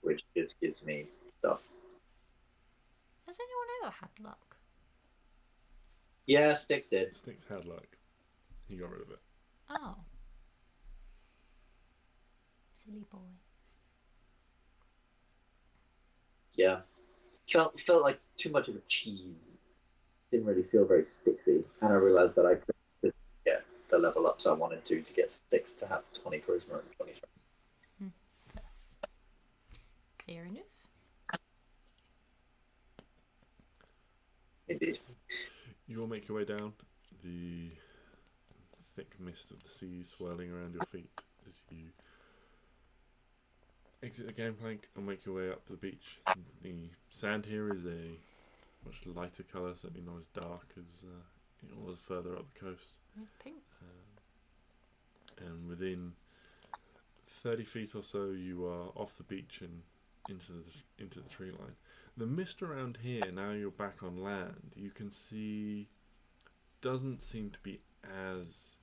which just gives me stuff. Has anyone ever had luck? Yeah, Stix did. Stix had luck. He got rid of it. Oh. Silly boy. Yeah. Felt like too much of a cheese. Didn't really feel very Stixy. And I realised that I could get the level ups I wanted to get Stix to have 20 charisma and 20 strength. Fair enough. Indeed. You all make your way down. The thick mist of the sea swirling around your feet as you exit the gangplank and make your way up to the beach. The sand here is a much lighter colour, certainly not as dark as it was further up the coast. It's pink. And within 30 feet or so, you are off the beach and into the tree line. The mist around here, now you're back on land, you can see doesn't seem to be as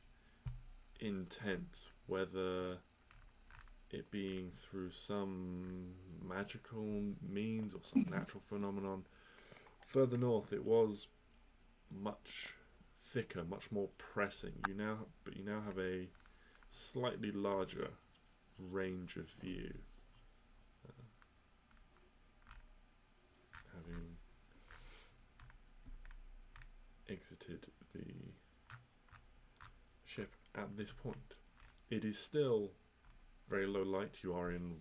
intense, whether it being through some magical means or some natural phenomenon. Further north, it was much thicker, much more pressing. You now have a slightly larger range of view, having exited the ship at this point. It is still very low light. You are in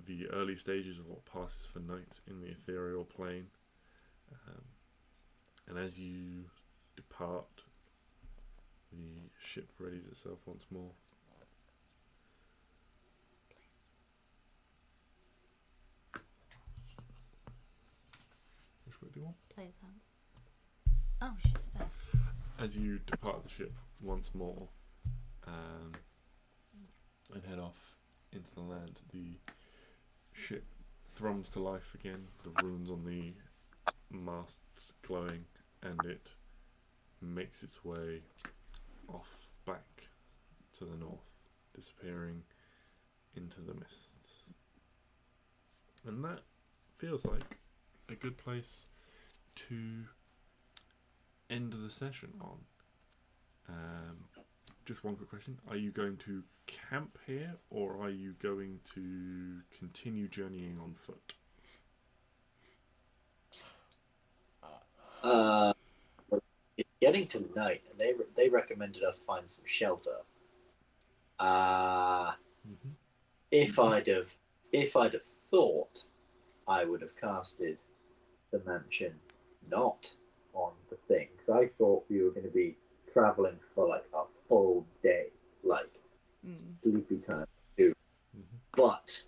the early stages of what passes for night in the ethereal plane, and as you depart, the ship readies itself once more. Which way do you want? Players hand. Oh, shit's there. As you depart the ship once more, and head off into the land, the ship thrums to life again, the runes on the masts glowing, and it makes its way off back to the north, disappearing into the mists. And that feels like a good place to end the session on. Just one quick question. Are you going to camp here, or are you going to continue journeying on foot? It's getting to night, and they recommended us find some shelter. If I'd have thought, I would have casted the mansion not on the thing, because I thought we were going to be traveling for like a full day, like sleepy time too. But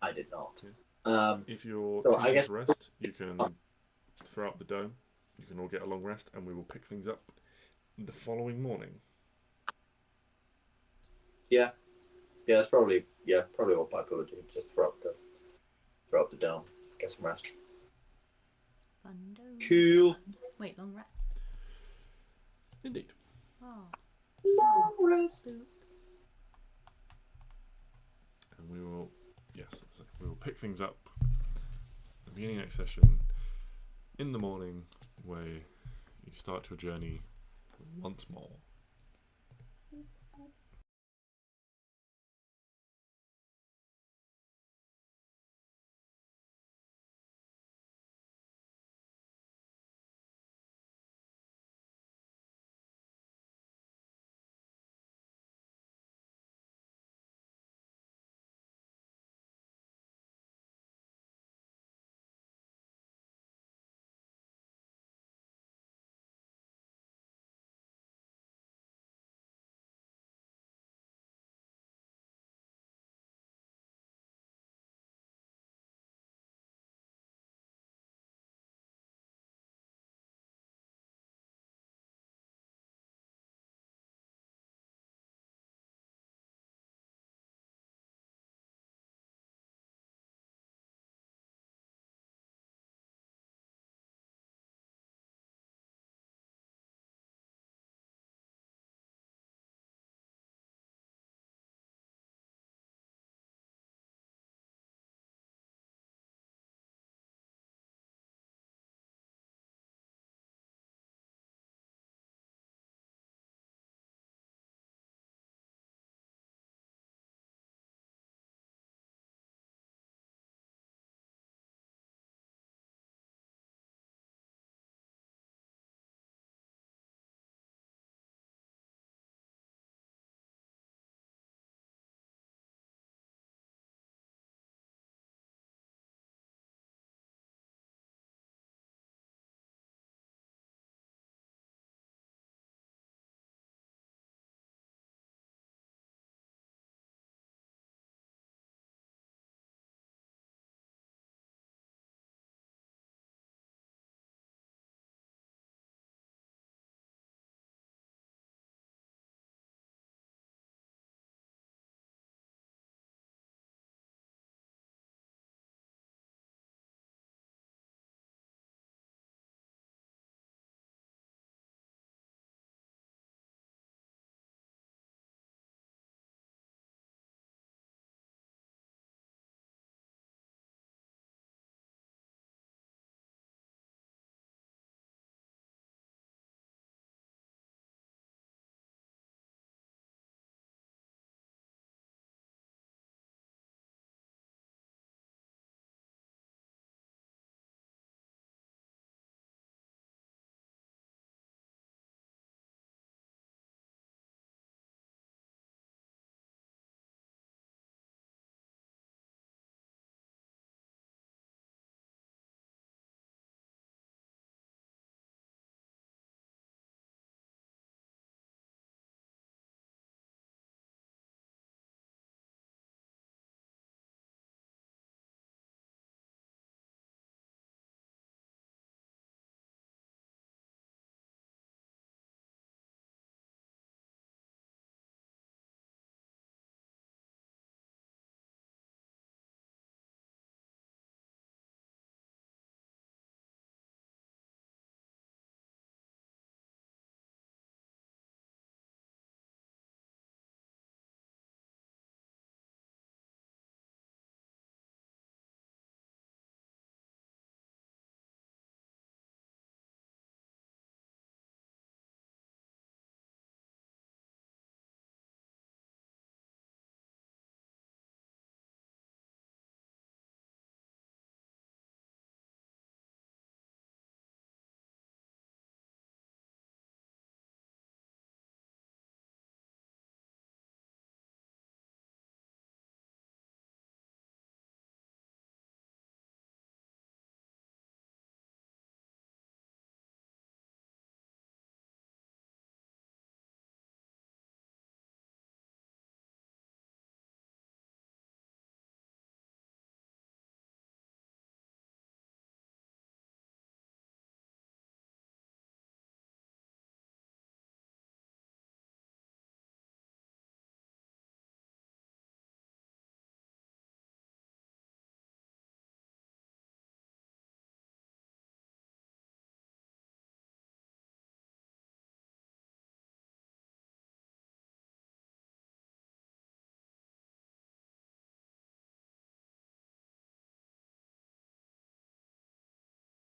I did not. If you're So choosing to rest, you can throw up the dome. You can all get a long rest, and we will pick things up the following morning. Yeah, that's probably what Piper would do. Just throw up the dome, get some rest. Cool. Wait, long rest. Indeed. Oh. Long rest. Boop. And we will pick things up at the beginning of next session in the morning, where you start your journey once more.